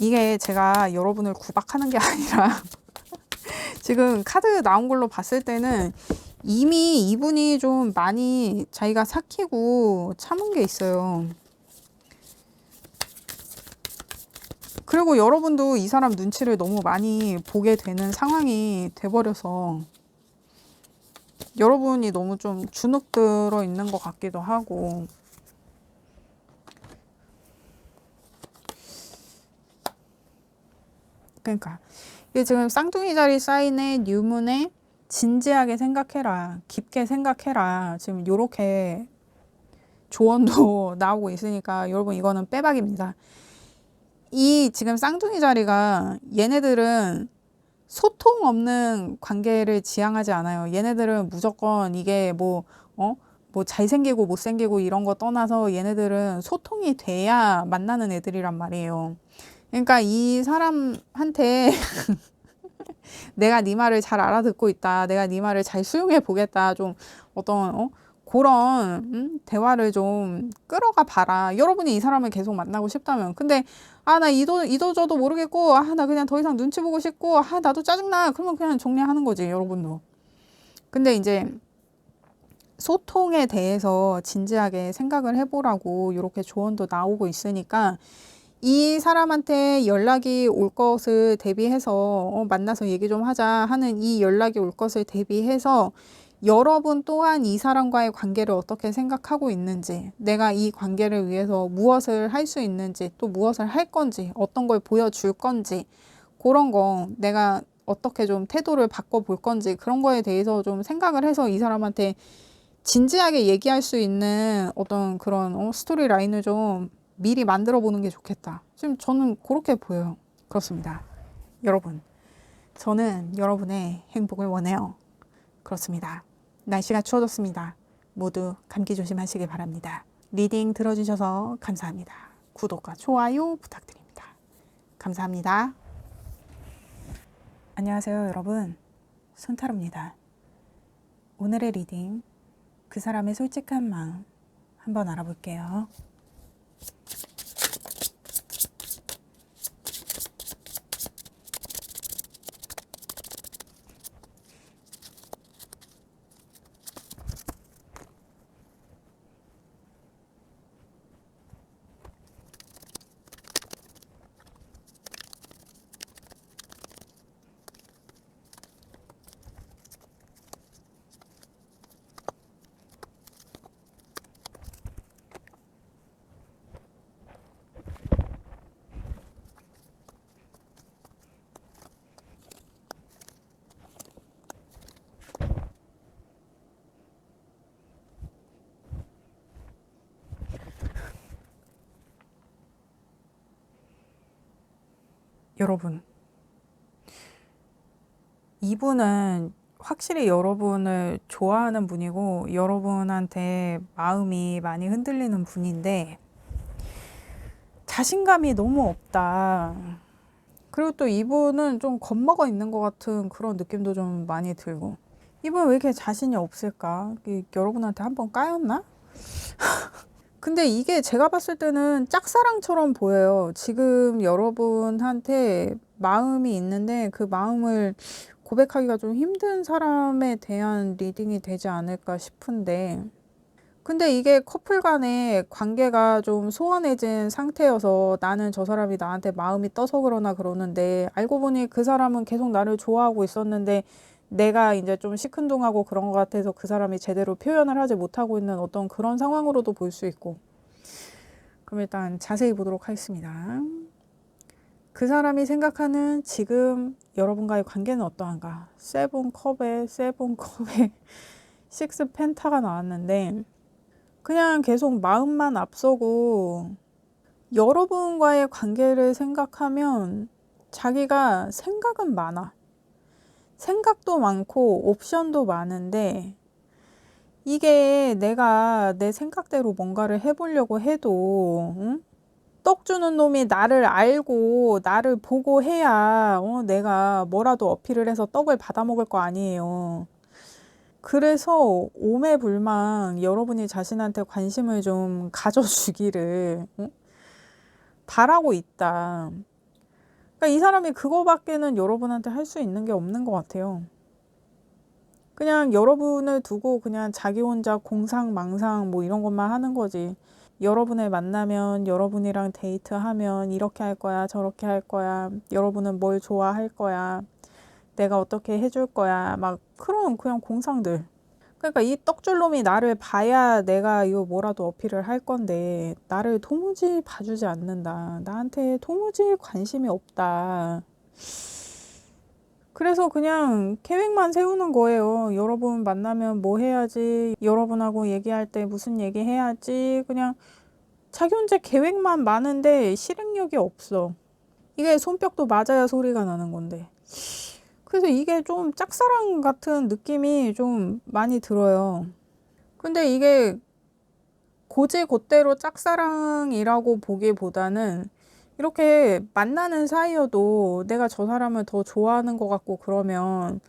이게 제가 여러분을 구박하는 게 아니라 지금 카드 나온 걸로 봤을 때는 이미 이분이 좀 많이 자기가 삭히고 참은 게 있어요. 그리고 여러분도 이 사람 눈치를 너무 많이 보게 되는 상황이 돼버려서 여러분이 너무 좀 주눅 들어 있는 것 같기도 하고 그러니까 이게 지금 쌍둥이 자리 사인의 뉴문에 진지하게 생각해라. 깊게 생각해라. 지금 요렇게 조언도 나오고 있으니까 여러분 이거는 빼박입니다. 이 지금 쌍둥이 자리가 얘네들은 소통 없는 관계를 지향하지 않아요. 얘네들은 무조건 이게 뭐 잘생기고 못생기고 이런 거 떠나서 얘네들은 소통이 돼야 만나는 애들이란 말이에요. 그러니까 이 사람한테 내가 네 말을 잘 알아듣고 있다. 내가 네 말을 잘 수용해 보겠다. 좀 어떤 그런 대화를 좀 끌어가 봐라. 여러분이 이 사람을 계속 만나고 싶다면. 근데 나 이도저도 모르겠고 나 그냥 더 이상 눈치 보고 싶고 나도 짜증나. 그러면 그냥 정리하는 거지 여러분도. 근데 이제 소통에 대해서 진지하게 생각을 해보라고 이렇게 조언도 나오고 있으니까 이 사람한테 연락이 올 것을 대비해서 만나서 얘기 좀 하자 하는 이 연락이 올 것을 대비해서 여러분 또한 이 사람과의 관계를 어떻게 생각하고 있는지, 내가 이 관계를 위해서 무엇을 할 수 있는지, 또 무엇을 할 건지, 어떤 걸 보여줄 건지, 그런 거 내가 어떻게 좀 태도를 바꿔볼 건지 그런 거에 대해서 좀 생각을 해서 이 사람한테 진지하게 얘기할 수 있는 어떤 그런 스토리 라인을 좀 미리 만들어 보는 게 좋겠다. 지금 저는 그렇게 보여요. 그렇습니다. 여러분, 저는 여러분의 행복을 원해요. 그렇습니다. 날씨가 추워졌습니다. 모두 감기 조심하시기 바랍니다. 리딩 들어주셔서 감사합니다. 구독과 좋아요 부탁드립니다. 감사합니다. 안녕하세요, 여러분. 손타로입니다. 오늘의 리딩, 그 사람의 솔직한 마음 한번 알아볼게요. 여러분, 이분은 확실히 여러분을 좋아하는 분이고 여러분한테 마음이 많이 흔들리는 분인데 자신감이 너무 없다. 그리고 또 이분은 좀 겁먹어 있는 것 같은 그런 느낌도 좀 많이 들고, 이분 왜 이렇게 자신이 없을까? 여러분한테 한번 까였나? 근데 이게 제가 봤을 때는 짝사랑처럼 보여요. 지금 여러분한테 마음이 있는데 그 마음을 고백하기가 좀 힘든 사람에 대한 리딩이 되지 않을까 싶은데, 근데 이게 커플 간의 관계가 좀 소원해진 상태여서 나는 저 사람이 나한테 마음이 떠서 그러나 그러는데 알고 보니 그 사람은 계속 나를 좋아하고 있었는데 내가 이제 좀 시큰둥하고 그런 것 같아서 그 사람이 제대로 표현을 하지 못하고 있는 어떤 그런 상황으로도 볼 수 있고. 그럼 일단 자세히 보도록 하겠습니다. 그 사람이 생각하는 지금 여러분과의 관계는 어떠한가? 세븐 컵에 식스 펜타가 나왔는데 그냥 계속 마음만 앞서고 여러분과의 관계를 생각하면 자기가 생각은 많아. 생각도 많고 옵션도 많은데 이게 내가 내 생각대로 뭔가를 해보려고 해도, 응? 떡 주는 놈이 나를 알고 나를 보고 해야 내가 뭐라도 어필을 해서 떡을 받아 먹을 거 아니에요. 그래서 오매불망 여러분이 자신한테 관심을 좀 가져주기를 바라고 있다. 그러니까 이 사람이 그거밖에는 여러분한테 할 수 있는 게 없는 것 같아요. 그냥 여러분을 두고 그냥 자기 혼자 공상망상 뭐 이런 것만 하는 거지. 여러분을 만나면 여러분이랑 데이트하면 이렇게 할 거야, 저렇게 할 거야. 여러분은 뭘 좋아할 거야. 내가 어떻게 해줄 거야. 막 그런 그냥 공상들. 그러니까 이 떡줄놈이 나를 봐야 내가 이거 뭐라도 어필을 할 건데 나를 도무지 봐주지 않는다. 나한테 도무지 관심이 없다. 그래서 그냥 계획만 세우는 거예요. 여러분 만나면 뭐 해야지, 여러분하고 얘기할 때 무슨 얘기 해야지, 그냥 자기 혼자 계획만 많은데 실행력이 없어. 이게 손뼉도 맞아야 소리가 나는 건데. 그래서 이게 좀 짝사랑 같은 느낌이 좀 많이 들어요. 근데 이게 곧대로 짝사랑이라고 보기보다는 이렇게 만나는 사이여도 내가 저 사람을 더 좋아하는 것 같고 그러면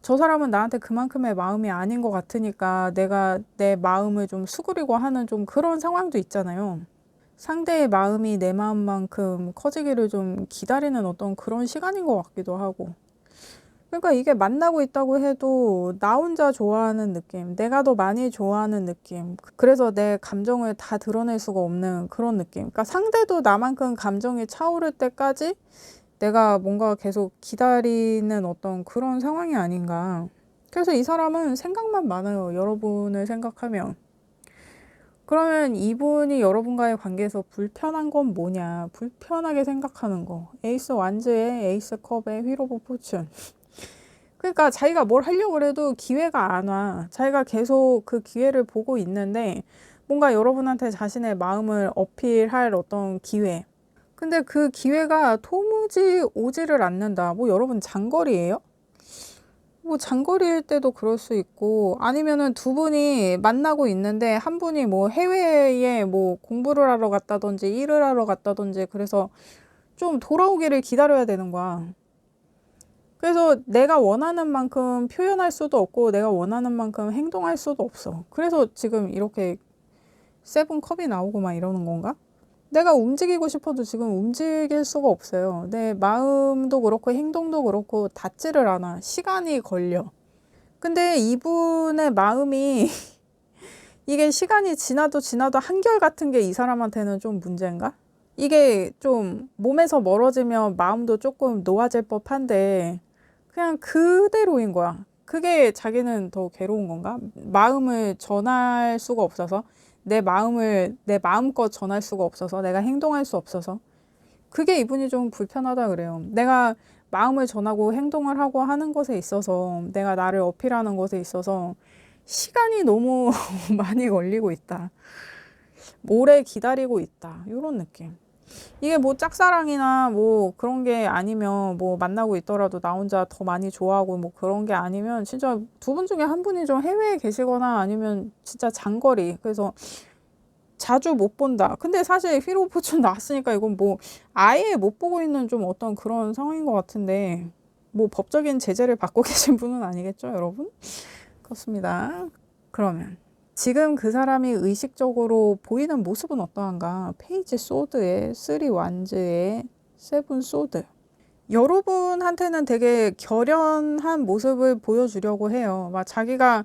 저 사람은 나한테 그만큼의 마음이 아닌 것 같으니까 내가 내 마음을 좀 수그리고 하는 좀 그런 상황도 있잖아요. 상대의 마음이 내 마음만큼 커지기를 좀 기다리는 어떤 그런 시간인 것 같기도 하고. 그러니까 이게 만나고 있다고 해도 나 혼자 좋아하는 느낌, 내가 더 많이 좋아하는 느낌. 그래서 내 감정을 다 드러낼 수가 없는 그런 느낌. 그러니까 상대도 나만큼 감정이 차오를 때까지 내가 뭔가 계속 기다리는 어떤 그런 상황이 아닌가. 그래서 이 사람은 생각만 많아요. 여러분을 생각하면. 그러면 이분이 여러분과의 관계에서 불편한 건 뭐냐? 불편하게 생각하는 거. 에이스 완즈에 에이스 컵에 휠 오브 포춘. 그러니까 자기가 뭘 하려고 해도 기회가 안 와. 자기가 계속 그 기회를 보고 있는데 뭔가 여러분한테 자신의 마음을 어필할 어떤 기회. 근데 그 기회가 도무지 오지를 않는다. 뭐 여러분 장거리예요? 뭐 장거리일 때도 그럴 수 있고 아니면은 두 분이 만나고 있는데 한 분이 뭐 해외에 뭐 공부를 하러 갔다든지 일을 하러 갔다든지 그래서 좀 돌아오기를 기다려야 되는 거야. 그래서 내가 원하는 만큼 표현할 수도 없고 내가 원하는 만큼 행동할 수도 없어. 그래서 지금 이렇게 세븐 컵이 나오고 막 이러는 건가? 내가 움직이고 싶어도 지금 움직일 수가 없어요. 내 마음도 그렇고 행동도 그렇고 닿지를 않아. 시간이 걸려. 근데 이분의 마음이 이게 시간이 지나도 한결같은 게 이 사람한테는 좀 문제인가? 이게 좀 몸에서 멀어지면 마음도 조금 놓아질 법한데 그냥 그대로인 거야. 그게 자기는 더 괴로운 건가? 마음을 전할 수가 없어서 내 마음을 내 마음껏 전할 수가 없어서 내가 행동할 수 없어서 그게 이분이 좀 불편하다 그래요. 내가 마음을 전하고 행동을 하고 하는 것에 있어서 내가 나를 어필하는 것에 있어서 시간이 너무 많이 걸리고 있다. 오래 기다리고 있다. 이런 느낌. 이게 뭐 짝사랑이나 뭐 그런 게 아니면 뭐 만나고 있더라도 나 혼자 더 많이 좋아하고 뭐 그런 게 아니면 진짜 두 분 중에 한 분이 좀 해외에 계시거나 아니면 진짜 장거리. 그래서 자주 못 본다. 근데 사실 휘로포춘 나왔으니까 이건 뭐 아예 못 보고 있는 좀 어떤 그런 상황인 것 같은데 뭐 법적인 제재를 받고 계신 분은 아니겠죠, 여러분? 그렇습니다. 그러면 지금 그 사람이 의식적으로 보이는 모습은 어떠한가? 페이지 소드에 쓰리 완즈에 세븐 소드. 여러분한테는 되게 결연한 모습을 보여주려고 해요. 막 자기가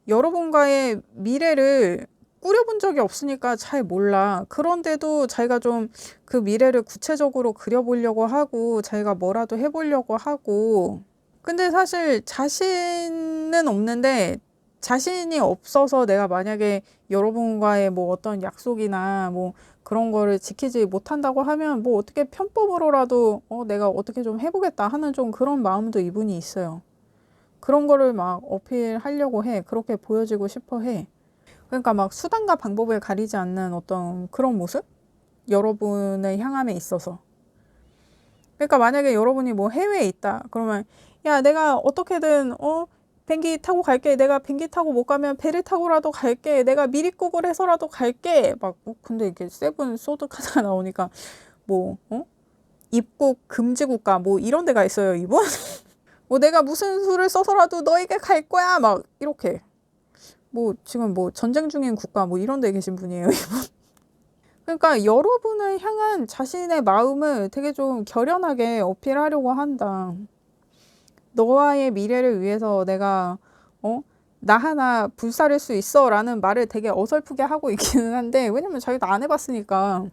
여러분과의 미래를 꾸려본 적이 없으니까 잘 몰라. 그런데도 자기가 좀 그 미래를 구체적으로 그려보려고 하고 자기가 뭐라도 해보려고 하고 근데 사실 자신은 없는데 자신이 없어서 내가 만약에 여러분과의 뭐 어떤 약속이나 뭐 그런 거를 지키지 못한다고 하면 뭐 어떻게 편법으로라도 내가 어떻게 좀 해보겠다 하는 좀 그런 마음도 이분이 있어요. 그런 거를 막 어필하려고 해. 그렇게 보여지고 싶어 해. 그러니까 막 수단과 방법을 가리지 않는 어떤 그런 모습? 여러분을 향함에 있어서. 그러니까 만약에 여러분이 뭐 해외에 있다. 그러면 야, 내가 어떻게든 비행기 타고 갈게. 내가 비행기 타고 못 가면 배를 타고라도 갈게. 내가 미리국을 해서라도 갈게. 막 근데 이게 세븐 소드 카드가 나오니까 뭐 입국 금지 국가 뭐 이런 데가 있어요, 이분? 뭐 내가 무슨 수를 써서라도 너에게 갈 거야. 막 이렇게. 뭐 지금 뭐 전쟁 중인 국가 뭐 이런 데 계신 분이에요, 이분. 그러니까 여러분을 향한 자신의 마음을 되게 좀 결연하게 어필하려고 한다. 너와의 미래를 위해서 내가 나 하나 불사를 수 있어 라는 말을 되게 어설프게 하고 있기는 한데, 왜냐면 자기도 안 해봤으니까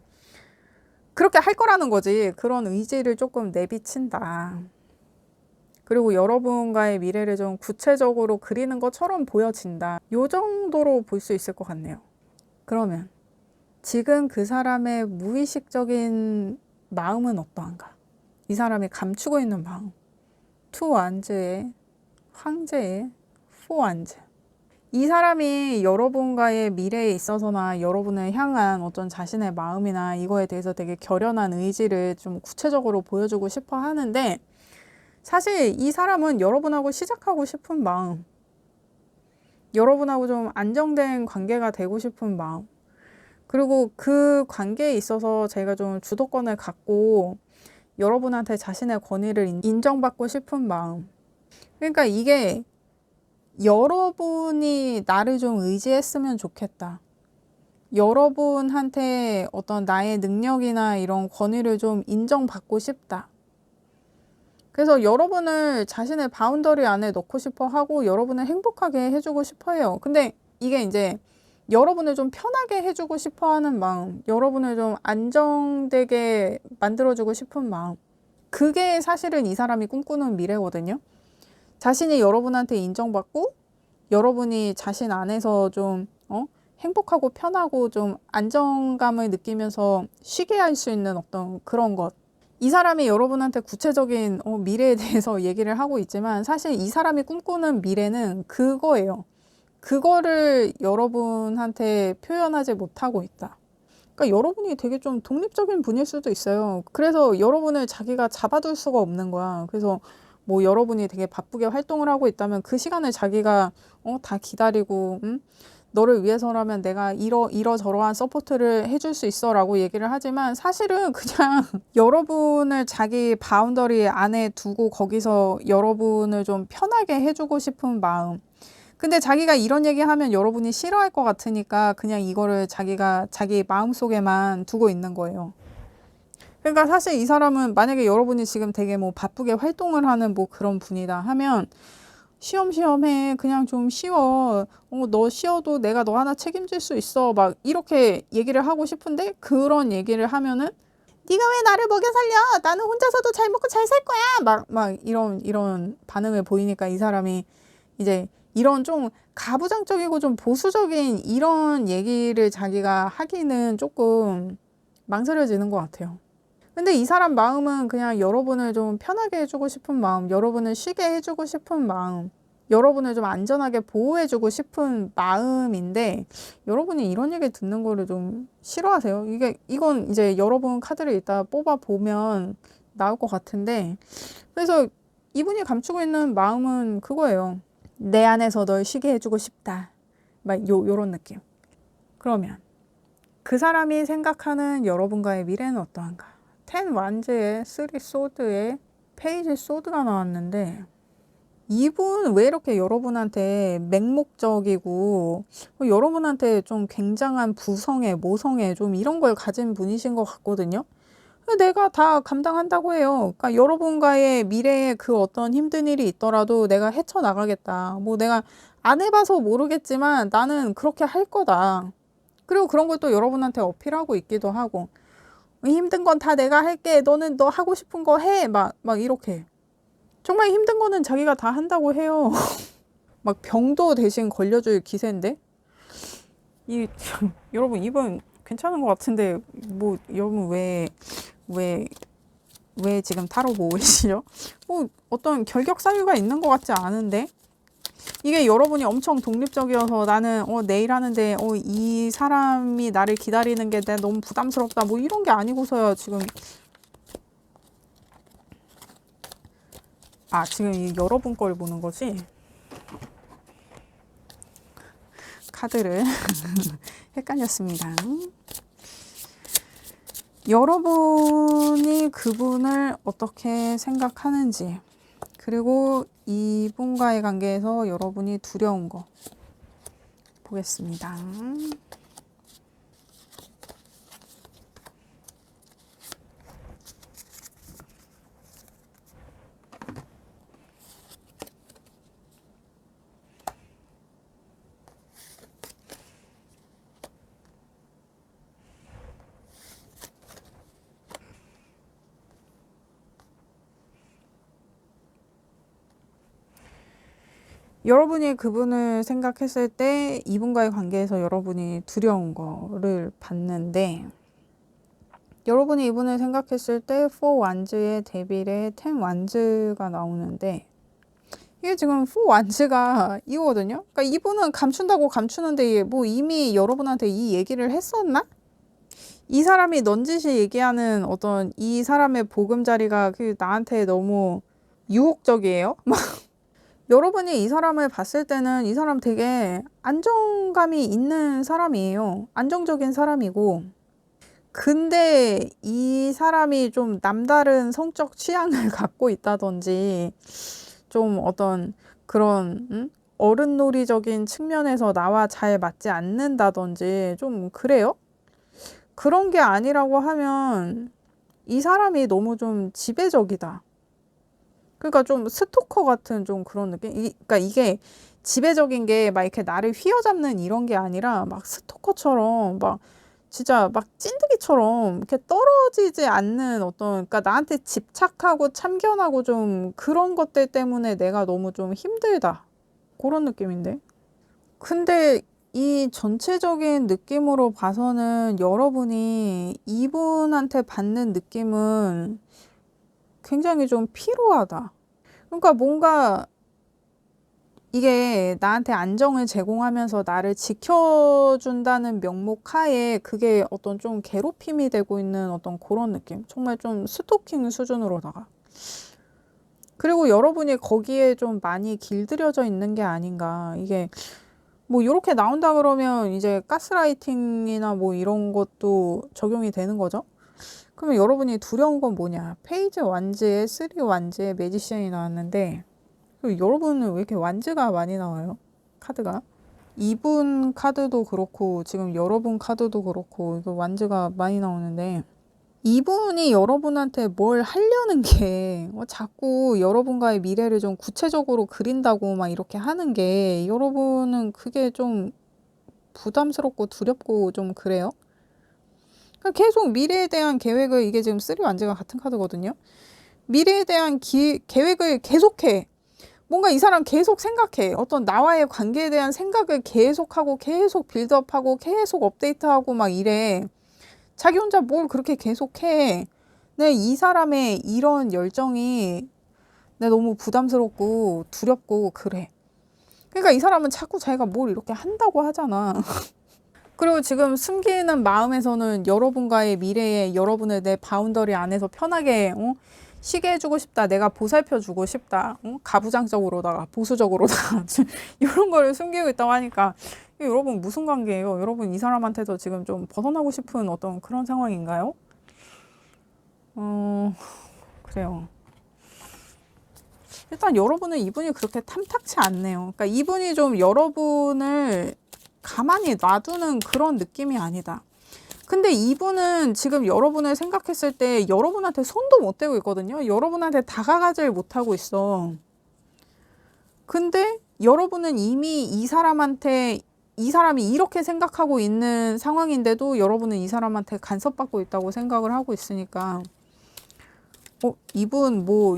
그렇게 할 거라는 거지. 그런 의지를 조금 내비친다. 그리고 여러분과의 미래를 좀 구체적으로 그리는 것처럼 보여진다. 요 정도로 볼 수 있을 것 같네요. 그러면 지금 그 사람의 무의식적인 마음은 어떠한가? 이 사람이 감추고 있는 마음. 투 완즈의 황제의 포 완즈. 이 사람이 여러분과의 미래에 있어서나 여러분을 향한 어떤 자신의 마음이나 이거에 대해서 되게 결연한 의지를 좀 구체적으로 보여주고 싶어 하는데, 사실 이 사람은 여러분하고 시작하고 싶은 마음, 여러분하고 좀 안정된 관계가 되고 싶은 마음, 그리고 그 관계에 있어서 제가 좀 주도권을 갖고 여러분한테 자신의 권위를 인정받고 싶은 마음. 그러니까 이게 여러분이 나를 좀 의지했으면 좋겠다. 여러분한테 어떤 나의 능력이나 이런 권위를 좀 인정받고 싶다. 그래서 여러분을 자신의 바운더리 안에 넣고 싶어 하고 여러분을 행복하게 해주고 싶어 해요. 근데 이게 이제 여러분을 좀 편하게 해주고 싶어 하는 마음, 여러분을 좀 안정되게 만들어주고 싶은 마음. 그게 사실은 이 사람이 꿈꾸는 미래거든요. 자신이 여러분한테 인정받고 여러분이 자신 안에서 좀 행복하고 편하고 좀 안정감을 느끼면서 쉬게 할 수 있는 어떤 그런 것. 이 사람이 여러분한테 구체적인 미래에 대해서 얘기를 하고 있지만 사실 이 사람이 꿈꾸는 미래는 그거예요. 그거를 여러분한테 표현하지 못하고 있다. 그러니까 여러분이 되게 좀 독립적인 분일 수도 있어요. 그래서 여러분을 자기가 잡아둘 수가 없는 거야. 그래서 뭐 여러분이 되게 바쁘게 활동을 하고 있다면 그 시간을 자기가 다 기다리고 너를 위해서라면 내가 이러저러한 서포트를 해줄 수 있어 라고 얘기를 하지만 사실은 그냥 여러분을 자기 바운더리 안에 두고 거기서 여러분을 좀 편하게 해주고 싶은 마음. 근데 자기가 이런 얘기하면 여러분이 싫어할 것 같으니까 그냥 이거를 자기가 자기 마음속에만 두고 있는 거예요. 그러니까 사실 이 사람은 만약에 여러분이 지금 되게 뭐 바쁘게 활동을 하는 뭐 그런 분이다 하면 쉬엄쉬엄 해. 그냥 좀 쉬어. 너 쉬어도 내가 너 하나 책임질 수 있어. 막 이렇게 얘기를 하고 싶은데 그런 얘기를 하면은 네가 왜 나를 먹여 살려? 나는 혼자서도 잘 먹고 잘 살 거야. 막 이런 반응을 보이니까 이 사람이 이제 이런 좀 가부장적이고 좀 보수적인 이런 얘기를 자기가 하기는 조금 망설여지는 것 같아요. 근데 이 사람 마음은 그냥 여러분을 좀 편하게 해주고 싶은 마음, 여러분을 쉬게 해주고 싶은 마음, 여러분을 좀 안전하게 보호해주고 싶은 마음인데 여러분이 이런 얘기 듣는 거를 좀 싫어하세요. 이건 이제 여러분 카드를 이따 뽑아 보면 나올 것 같은데, 그래서 이분이 감추고 있는 마음은 그거예요. 내 안에서 널 쉬게 해주고 싶다. 막 요런 느낌. 그러면 그 사람이 생각하는 여러분과의 미래는 어떠한가? 10 완즈의 3 소드의 페이지 소드가 나왔는데 이분 왜 이렇게 여러분한테 맹목적이고 여러분한테 좀 굉장한 부성애, 모성애 좀 이런 걸 가진 분이신 것 같거든요. 내가 다 감당한다고 해요. 그러니까 여러분과의 미래에 그 어떤 힘든 일이 있더라도 내가 헤쳐나가겠다. 뭐 내가 안 해봐서 모르겠지만 나는 그렇게 할 거다. 그리고 그런 걸 또 여러분한테 어필하고 있기도 하고, 힘든 건 다 내가 할게. 너는 너 하고 싶은 거 해. 막 이렇게. 정말 힘든 거는 자기가 다 한다고 해요. 막 병도 대신 걸려줄 기세인데? 여러분, 이분 괜찮은 것 같은데, 뭐, 여러분 왜 지금 타로 보고 계시죠? 뭐, 어떤 결격 사유가 있는 것 같지 않은데? 이게 여러분이 엄청 독립적이어서 나는 내일 하는데 이 사람이 나를 기다리는 게 너무 부담스럽다 뭐 이런 게 아니고서야 지금 지금 이 여러분 걸 보는 거지? 카드를 헷갈렸습니다. 여러분이 그분을 어떻게 생각하는지, 그리고 이분과의 관계에서 여러분이 두려운 거 보겠습니다. 여러분이 그분을 생각했을 때 이분과의 관계에서 여러분이 두려운 거를 봤는데, 여러분이 이분을 생각했을 때 4 완즈의 데빌에 10 완즈가 나오는데, 이게 지금 4 완즈가 이거거든요. 그러니까 이분은 감춘다고 감추는데 뭐 이미 여러분한테 이 얘기를 했었나? 이 사람이 넌지시 얘기하는 어떤 이 사람의 보금자리가 나한테 너무 유혹적이에요. 여러분이 이 사람을 봤을 때는 이 사람 되게 안정감이 있는 사람이에요. 안정적인 사람이고. 근데 이 사람이 좀 남다른 성적 취향을 갖고 있다든지, 좀 어떤 그런 어른놀이적인 측면에서 나와 잘 맞지 않는다든지 좀 그래요? 그런 게 아니라고 하면 이 사람이 너무 좀 지배적이다. 그러니까 좀 스토커 같은 좀 그런 느낌? 그러니까 이게 지배적인 게 막 이렇게 나를 휘어잡는 이런 게 아니라 막 스토커처럼 막 진짜 막 찐득이처럼 이렇게 떨어지지 않는 어떤, 그러니까 나한테 집착하고 참견하고 좀 그런 것들 때문에 내가 너무 좀 힘들다. 그런 느낌인데. 근데 이 전체적인 느낌으로 봐서는 여러분이 이분한테 받는 느낌은 굉장히 좀 피로하다. 그러니까 뭔가 이게 나한테 안정을 제공하면서 나를 지켜준다는 명목 하에 그게 어떤 좀 괴롭힘이 되고 있는 어떤 그런 느낌. 정말 좀 스토킹 수준으로다가. 그리고 여러분이 거기에 좀 많이 길들여져 있는 게 아닌가. 이게 뭐 이렇게 나온다 그러면 이제 가스라이팅이나 뭐 이런 것도 적용이 되는 거죠. 그러면 여러분이 두려운 건 뭐냐? 페이지 완즈에 3 완즈에 매지션이 나왔는데, 여러분은 왜 이렇게 완즈가 많이 나와요? 카드가. 이분 카드도 그렇고 지금 여러분 카드도 그렇고 이거 완즈가 많이 나오는데, 이분이 여러분한테 뭘 하려는 게 자꾸 여러분과의 미래를 좀 구체적으로 그린다고 막 이렇게 하는 게, 여러분은 그게 좀 부담스럽고 두렵고 좀 그래요. 그러니까 계속 미래에 대한 계획을, 이게 지금 3 완즈가 같은 카드거든요. 미래에 대한 계획을 계속해. 뭔가 이 사람 계속 생각해. 어떤 나와의 관계에 대한 생각을 계속하고 계속 빌드업하고 계속 업데이트하고 막 이래. 자기 혼자 뭘 그렇게 계속해. 근데 이 사람의 이런 열정이 내 너무 부담스럽고 두렵고 그래. 그러니까 이 사람은 자꾸 자기가 뭘 이렇게 한다고 하잖아. 그리고 지금 숨기는 마음에서는 여러분과의 미래에 여러분을 내 바운더리 안에서 편하게 쉬게 해주고 싶다. 내가 보살펴주고 싶다. 가부장적으로다가 보수적으로다가 이런 거를 숨기고 있다고 하니까, 여러분 무슨 관계예요? 여러분 이 사람한테서 지금 좀 벗어나고 싶은 어떤 그런 상황인가요? 그래요. 일단 여러분은 이분이 그렇게 탐탁치 않네요. 그러니까 이분이 좀 여러분을 가만히 놔두는 그런 느낌이 아니다. 근데 이분은 지금 여러분을 생각했을 때 여러분한테 손도 못 대고 있거든요. 여러분한테 다가가질 못하고 있어. 근데 여러분은 이미 이 사람한테, 이 사람이 이렇게 생각하고 있는 상황인데도 여러분은 이 사람한테 간섭받고 있다고 생각을 하고 있으니까, 이분 뭐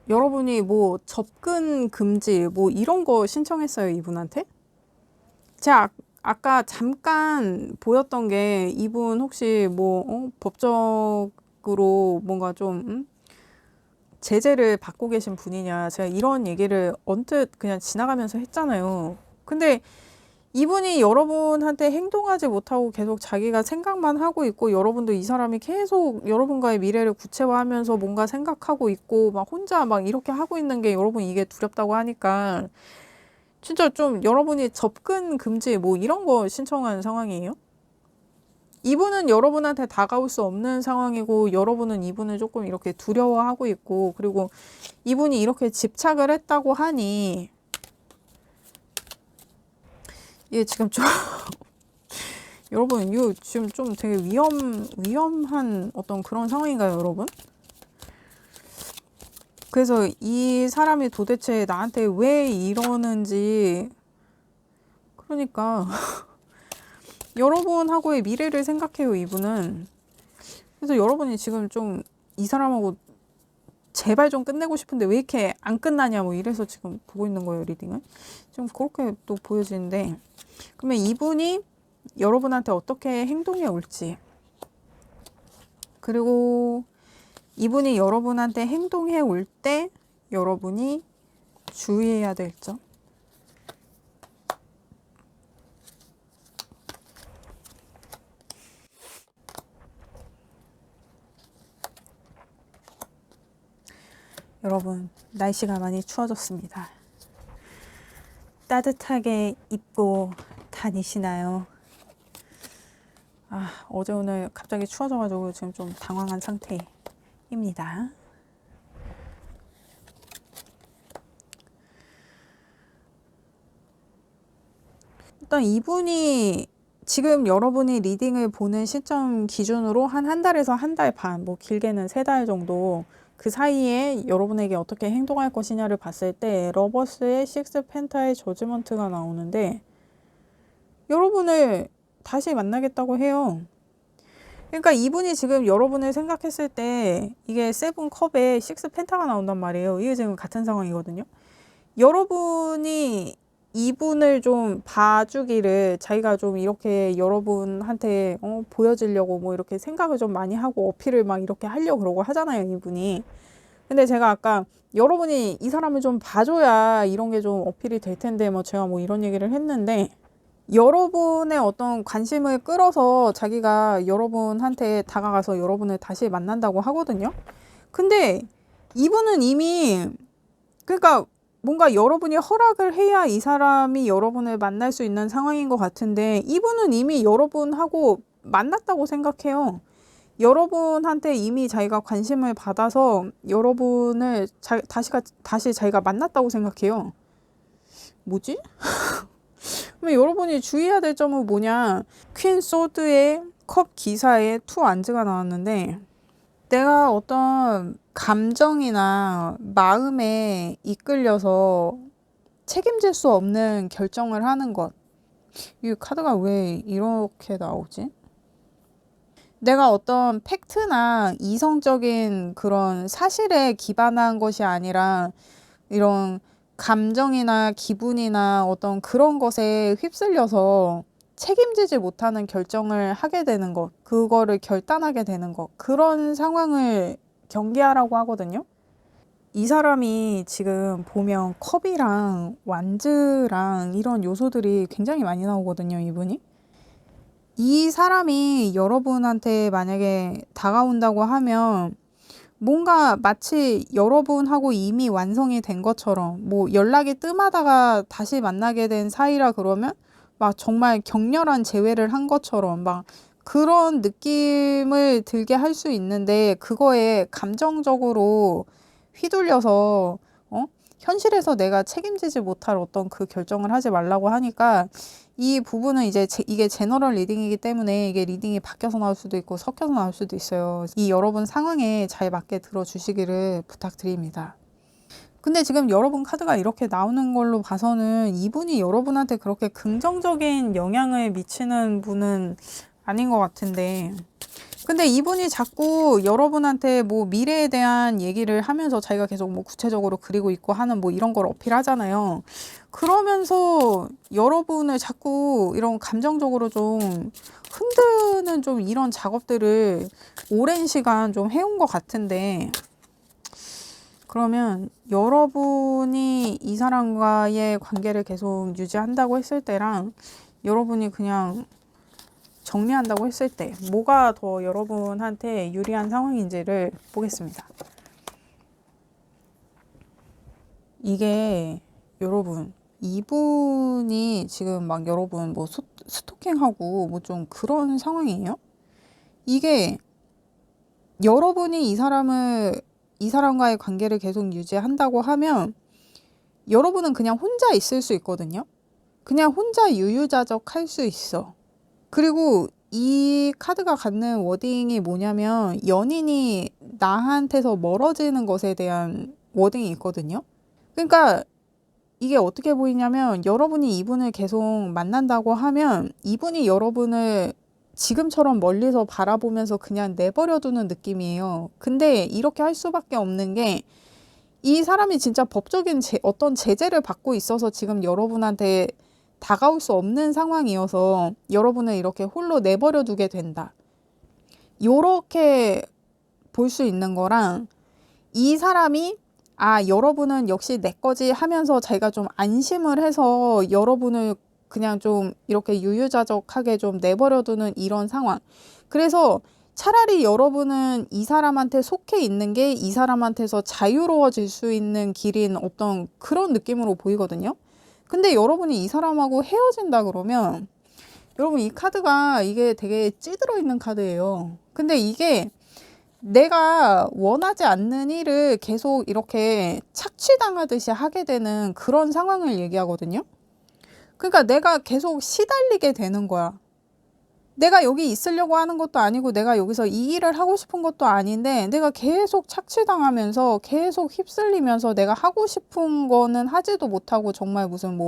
여러분이 뭐 접근 금지 뭐 이런 거 신청했어요, 이분한테? 제가 아까 잠깐 보였던 게, 이분 혹시 뭐 법적으로 뭔가 좀 제재를 받고 계신 분이냐, 제가 이런 얘기를 언뜻 그냥 지나가면서 했잖아요. 근데 이분이 여러분한테 행동하지 못하고 계속 자기가 생각만 하고 있고, 여러분도 이 사람이 계속 여러분과의 미래를 구체화하면서 뭔가 생각하고 있고 막 혼자 막 이렇게 하고 있는 게, 여러분 이게 두렵다고 하니까 진짜 좀 여러분이 접근 금지 뭐 이런 거 신청한 상황이에요? 이분은 여러분한테 다가올 수 없는 상황이고 여러분은 이분을 조금 이렇게 두려워하고 있고 그리고 이분이 이렇게 집착을 했다고 하니 이게 지금 좀 여러분 이거 지금 좀 되게 위험한 어떤 그런 상황인가요, 여러분? 그래서 이 사람이 도대체 나한테 왜 이러는지 그러니까 여러분하고의 미래를 생각해요, 이분은. 그래서 여러분이 지금 좀 이 사람하고 제발 좀 끝내고 싶은데 왜 이렇게 안 끝나냐 뭐 이래서 지금 보고 있는 거예요, 리딩을. 좀 그렇게 또 보여지는데 그러면 이분이 여러분한테 어떻게 행동해 올지 그리고 이분이 여러분한테 행동해 올 때 여러분이 주의해야 될 점. 여러분, 날씨가 많이 추워졌습니다. 따뜻하게 입고 다니시나요? 어제 오늘 갑자기 추워져가지고 지금 좀 당황한 상태입니다. 일단 이분이 지금 여러분이 리딩을 보는 시점 기준으로 한 달에서 한 달 반, 뭐 길게는 3달 정도 그 사이에 여러분에게 어떻게 행동할 것이냐를 봤을 때 러버스의 식스 펜타의 저지먼트가 나오는데 여러분을 다시 만나겠다고 해요. 그러니까 이분이 지금 여러분을 생각했을 때 이게 세븐 컵에 식스 펜타가 나온단 말이에요. 이게 지금 같은 상황이거든요. 여러분이 이분을 좀 봐주기를 자기가 좀 이렇게 여러분한테 보여주려고 뭐 이렇게 생각을 좀 많이 하고 어필을 막 이렇게 하려고 그러고 하잖아요, 이분이. 근데 제가 아까 여러분이 이 사람을 좀 봐줘야 이런 게 좀 어필이 될 텐데 뭐 제가 뭐 이런 얘기를 했는데 여러분의 어떤 관심을 끌어서 자기가 여러분한테 다가가서 여러분을 다시 만난다고 하거든요. 근데 이분은 이미 그러니까 뭔가 여러분이 허락을 해야 이 사람이 여러분을 만날 수 있는 상황인 것 같은데 이분은 이미 여러분하고 만났다고 생각해요. 여러분한테 이미 자기가 관심을 받아서 여러분을 다시 자기가 만났다고 생각해요. 뭐지? 그러면 여러분이 주의해야 될 점은 뭐냐? 퀸 소드의 컵 기사에 투 안즈가 나왔는데 내가 어떤 감정이나 마음에 이끌려서 책임질 수 없는 결정을 하는 것. 이 카드가 왜 이렇게 나오지? 내가 어떤 팩트나 이성적인 그런 사실에 기반한 것이 아니라 이런 감정이나 기분이나 어떤 그런 것에 휩쓸려서 책임지지 못하는 결정을 하게 되는 것, 그거를 결단하게 되는 것, 그런 상황을 경계하라고 하거든요. 이 사람이 지금 보면 컵이랑 완즈랑 이런 요소들이 굉장히 많이 나오거든요, 이분이. 이 사람이 여러분한테 만약에 다가온다고 하면 뭔가 마치 여러분하고 이미 완성이 된 것처럼 뭐 연락이 뜸하다가 다시 만나게 된 사이라 그러면 막 정말 격렬한 재회를 한 것처럼 막 그런 느낌을 들게 할 수 있는데 그거에 감정적으로 휘둘려서 현실에서 내가 책임지지 못할 어떤 그 결정을 하지 말라고 하니까 이 부분은 이제 이게 제너럴 리딩이기 때문에 이게 리딩이 바뀌어서 나올 수도 있고 섞여서 나올 수도 있어요. 이 여러분 상황에 잘 맞게 들어주시기를 부탁드립니다. 근데 지금 여러분 카드가 이렇게 나오는 걸로 봐서는 이분이 여러분한테 그렇게 긍정적인 영향을 미치는 분은 아닌 것 같은데 근데 이분이 자꾸 여러분한테 뭐 미래에 대한 얘기를 하면서 자기가 계속 뭐 구체적으로 그리고 있고 하는 뭐 이런 걸 어필하잖아요. 그러면서 여러분을 자꾸 이런 감정적으로 좀 흔드는 좀 이런 작업들을 오랜 시간 좀 해온 것 같은데 그러면 여러분이 이 사람과의 관계를 계속 유지한다고 했을 때랑 여러분이 그냥 정리한다고 했을 때 뭐가 더 여러분한테 유리한 상황인지를 보겠습니다. 이게 여러분 이분이 지금 막 여러분 뭐 스토킹하고 뭐 좀 그런 상황이에요. 이게 여러분이 이 사람과의 관계를 계속 유지한다고 하면 여러분은 그냥 혼자 있을 수 있거든요. 그냥 혼자 유유자적 할 수 있어. 그리고 이 카드가 갖는 워딩이 뭐냐면 연인이 나한테서 멀어지는 것에 대한 워딩이 있거든요. 그러니까 이게 어떻게 보이냐면 여러분이 이분을 계속 만난다고 하면 이분이 여러분을 지금처럼 멀리서 바라보면서 그냥 내버려두는 느낌이에요. 근데 이렇게 할 수밖에 없는 게 이 사람이 진짜 법적인 어떤 제재를 받고 있어서 지금 여러분한테 다가올 수 없는 상황이어서 여러분을 이렇게 홀로 내버려 두게 된다. 요렇게 볼 수 있는 거랑 이 사람이 여러분은 역시 내 거지 하면서 자기가 좀 안심을 해서 여러분을 그냥 좀 이렇게 유유자적하게 좀 내버려 두는 이런 상황. 그래서 차라리 여러분은 이 사람한테 속해 있는 게 이 사람한테서 자유로워질 수 있는 길인 어떤 그런 느낌으로 보이거든요. 근데 여러분이 이 사람하고 헤어진다 그러면 여러분 이 카드가 이게 되게 찌들어 있는 카드예요. 근데 이게 내가 원하지 않는 일을 계속 이렇게 착취당하듯이 하게 되는 그런 상황을 얘기하거든요. 그러니까 내가 계속 시달리게 되는 거야. 내가 여기 있으려고 하는 것도 아니고 내가 여기서 이 일을 하고 싶은 것도 아닌데 내가 계속 착취당하면서 계속 휩쓸리면서 내가 하고 싶은 거는 하지도 못하고 정말 무슨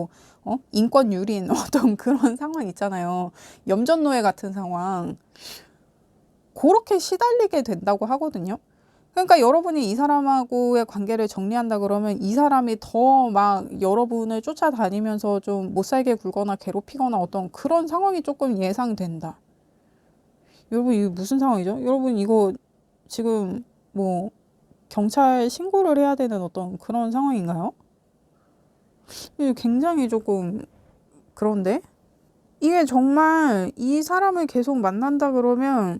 인권 유린 어떤 그런 상황 있잖아요. 염전노예 같은 상황. 그렇게 시달리게 된다고 하거든요. 그러니까 여러분이 이 사람하고의 관계를 정리한다 그러면 이 사람이 더 막 여러분을 쫓아다니면서 좀 못살게 굴거나 괴롭히거나 어떤 그런 상황이 조금 예상된다. 여러분 이게 무슨 상황이죠? 여러분 이거 지금 경찰 신고를 해야 되는 어떤 그런 상황인가요? 이게 굉장히 조금 그런데? 이게 정말 이 사람을 계속 만난다 그러면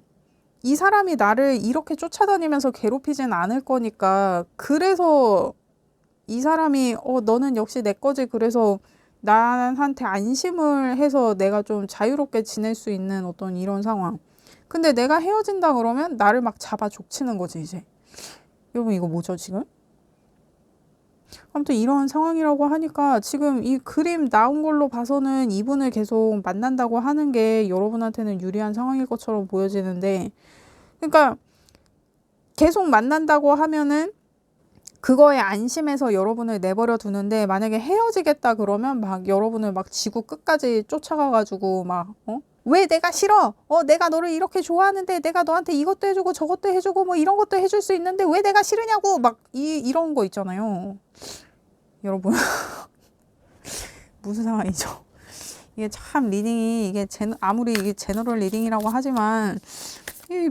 이 사람이 나를 이렇게 쫓아다니면서 괴롭히진 않을 거니까 그래서 이 사람이 너는 역시 내 거지 그래서 나한테 안심을 해서 내가 좀 자유롭게 지낼 수 있는 어떤 이런 상황. 근데 내가 헤어진다 그러면 나를 막 잡아 족치는 거지 이제. 여러분 이거 뭐죠 지금? 아무튼 이런 상황이라고 하니까 지금 이 그림 나온 걸로 봐서는 이분을 계속 만난다고 하는 게 여러분한테는 유리한 상황일 것처럼 보여지는데 그러니까 계속 만난다고 하면은 그거에 안심해서 여러분을 내버려 두는데 만약에 헤어지겠다 그러면 막 여러분을 막 지구 끝까지 쫓아가가지고 왜 내가 싫어? 내가 너를 이렇게 좋아하는데 내가 너한테 이것도 해주고 저것도 해주고 뭐 이런 것도 해줄 수 있는데 왜 내가 싫으냐고 막 이런 거 있잖아요. 여러분 무슨 상황이죠? 이게 참 리딩이 이게 아무리 이게 제너럴 리딩이라고 하지만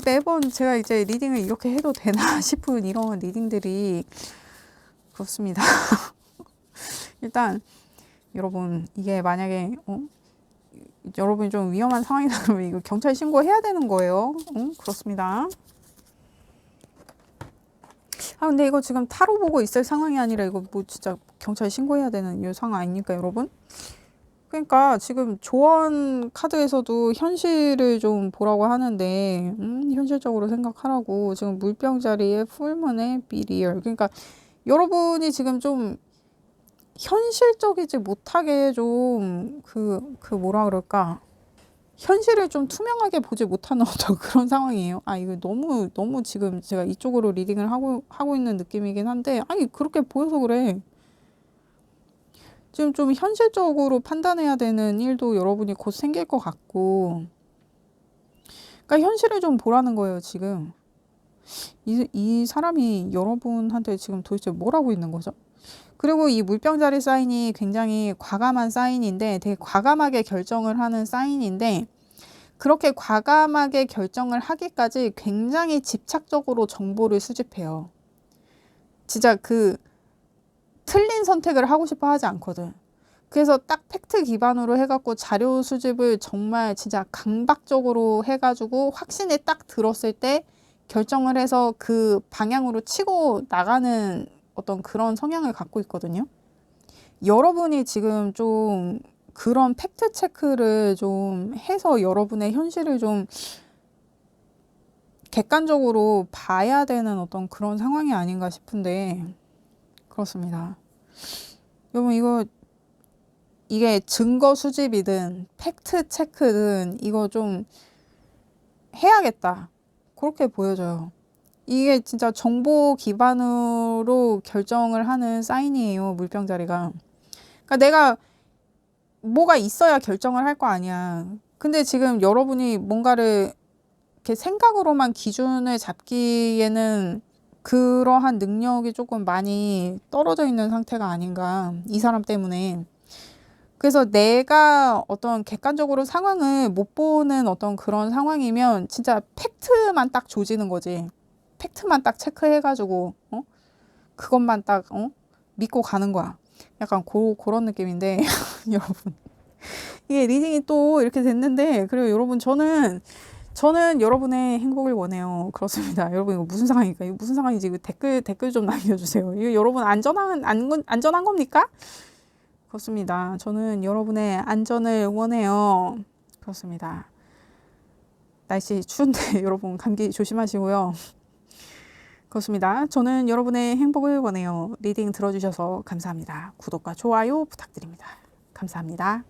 매번 제가 이제 리딩을 이렇게 해도 되나 싶은 이런 리딩들이 그렇습니다. 일단 여러분 이게 만약에 여러분이 좀 위험한 상황이다 그러면 이거 경찰 신고해야 되는 거예요. 그렇습니다. 근데 이거 지금 타로 보고 있을 상황이 아니라 이거 진짜 경찰 신고해야 되는 이 상황 아닙니까 여러분? 그러니까 지금 조언 카드에서도 현실을 좀 보라고 하는데 현실적으로 생각하라고 지금 물병 자리에 풀문의 비리얼. 그러니까 여러분이 지금 좀 현실적이지 못하게 좀 뭐라 그럴까 현실을 좀 투명하게 보지 못하는 어떤 그런 상황이에요. 이거 너무 지금 제가 이쪽으로 리딩을 하고 있는 느낌이긴 한데 그렇게 보여서 그래. 지금 좀 현실적으로 판단해야 되는 일도 여러분이 곧 생길 것 같고 그러니까 현실을 좀 보라는 거예요 지금. 이 사람이 여러분한테 지금 도대체 뭘 하고 있는 거죠? 그리고 이 물병자리 사인이 굉장히 과감한 사인인데 되게 과감하게 결정을 하는 사인인데 그렇게 과감하게 결정을 하기까지 굉장히 집착적으로 정보를 수집해요. 진짜 틀린 선택을 하고 싶어 하지 않거든. 그래서 딱 팩트 기반으로 해갖고 자료 수집을 정말 진짜 강박적으로 해가지고 확신이 딱 들었을 때 결정을 해서 그 방향으로 치고 나가는 어떤 그런 성향을 갖고 있거든요. 여러분이 지금 좀 그런 팩트 체크를 좀 해서 여러분의 현실을 좀 객관적으로 봐야 되는 어떤 그런 상황이 아닌가 싶은데, 그렇습니다. 여러분, 이게 증거 수집이든 팩트 체크든 이거 좀 해야겠다. 그렇게 보여져요. 이게 진짜 정보 기반으로 결정을 하는 사인이에요, 물병자리가. 그러니까 내가 뭐가 있어야 결정을 할 거 아니야. 근데 지금 여러분이 뭔가를 이렇게 생각으로만 기준을 잡기에는 그러한 능력이 조금 많이 떨어져 있는 상태가 아닌가. 이 사람 때문에. 그래서 내가 어떤 객관적으로 상황을 못 보는 어떤 그런 상황이면 진짜 팩트만 딱 조지는 거지. 팩트만 딱 체크해가지고, 그것만 딱, 믿고 가는 거야. 약간 그런 느낌인데, 여러분. 이게 리딩이 또 이렇게 됐는데, 그리고 여러분, 저는 여러분의 행복을 원해요. 그렇습니다. 여러분, 이거 무슨 상황입니까? 이거 무슨 상황인지 댓글 좀 남겨주세요. 이거 여러분 안전한 겁니까? 그렇습니다. 저는 여러분의 안전을 원해요. 그렇습니다. 날씨 추운데 여러분 감기 조심하시고요. 그렇습니다. 저는 여러분의 행복을 원해요. 리딩 들어주셔서 감사합니다. 구독과 좋아요 부탁드립니다. 감사합니다.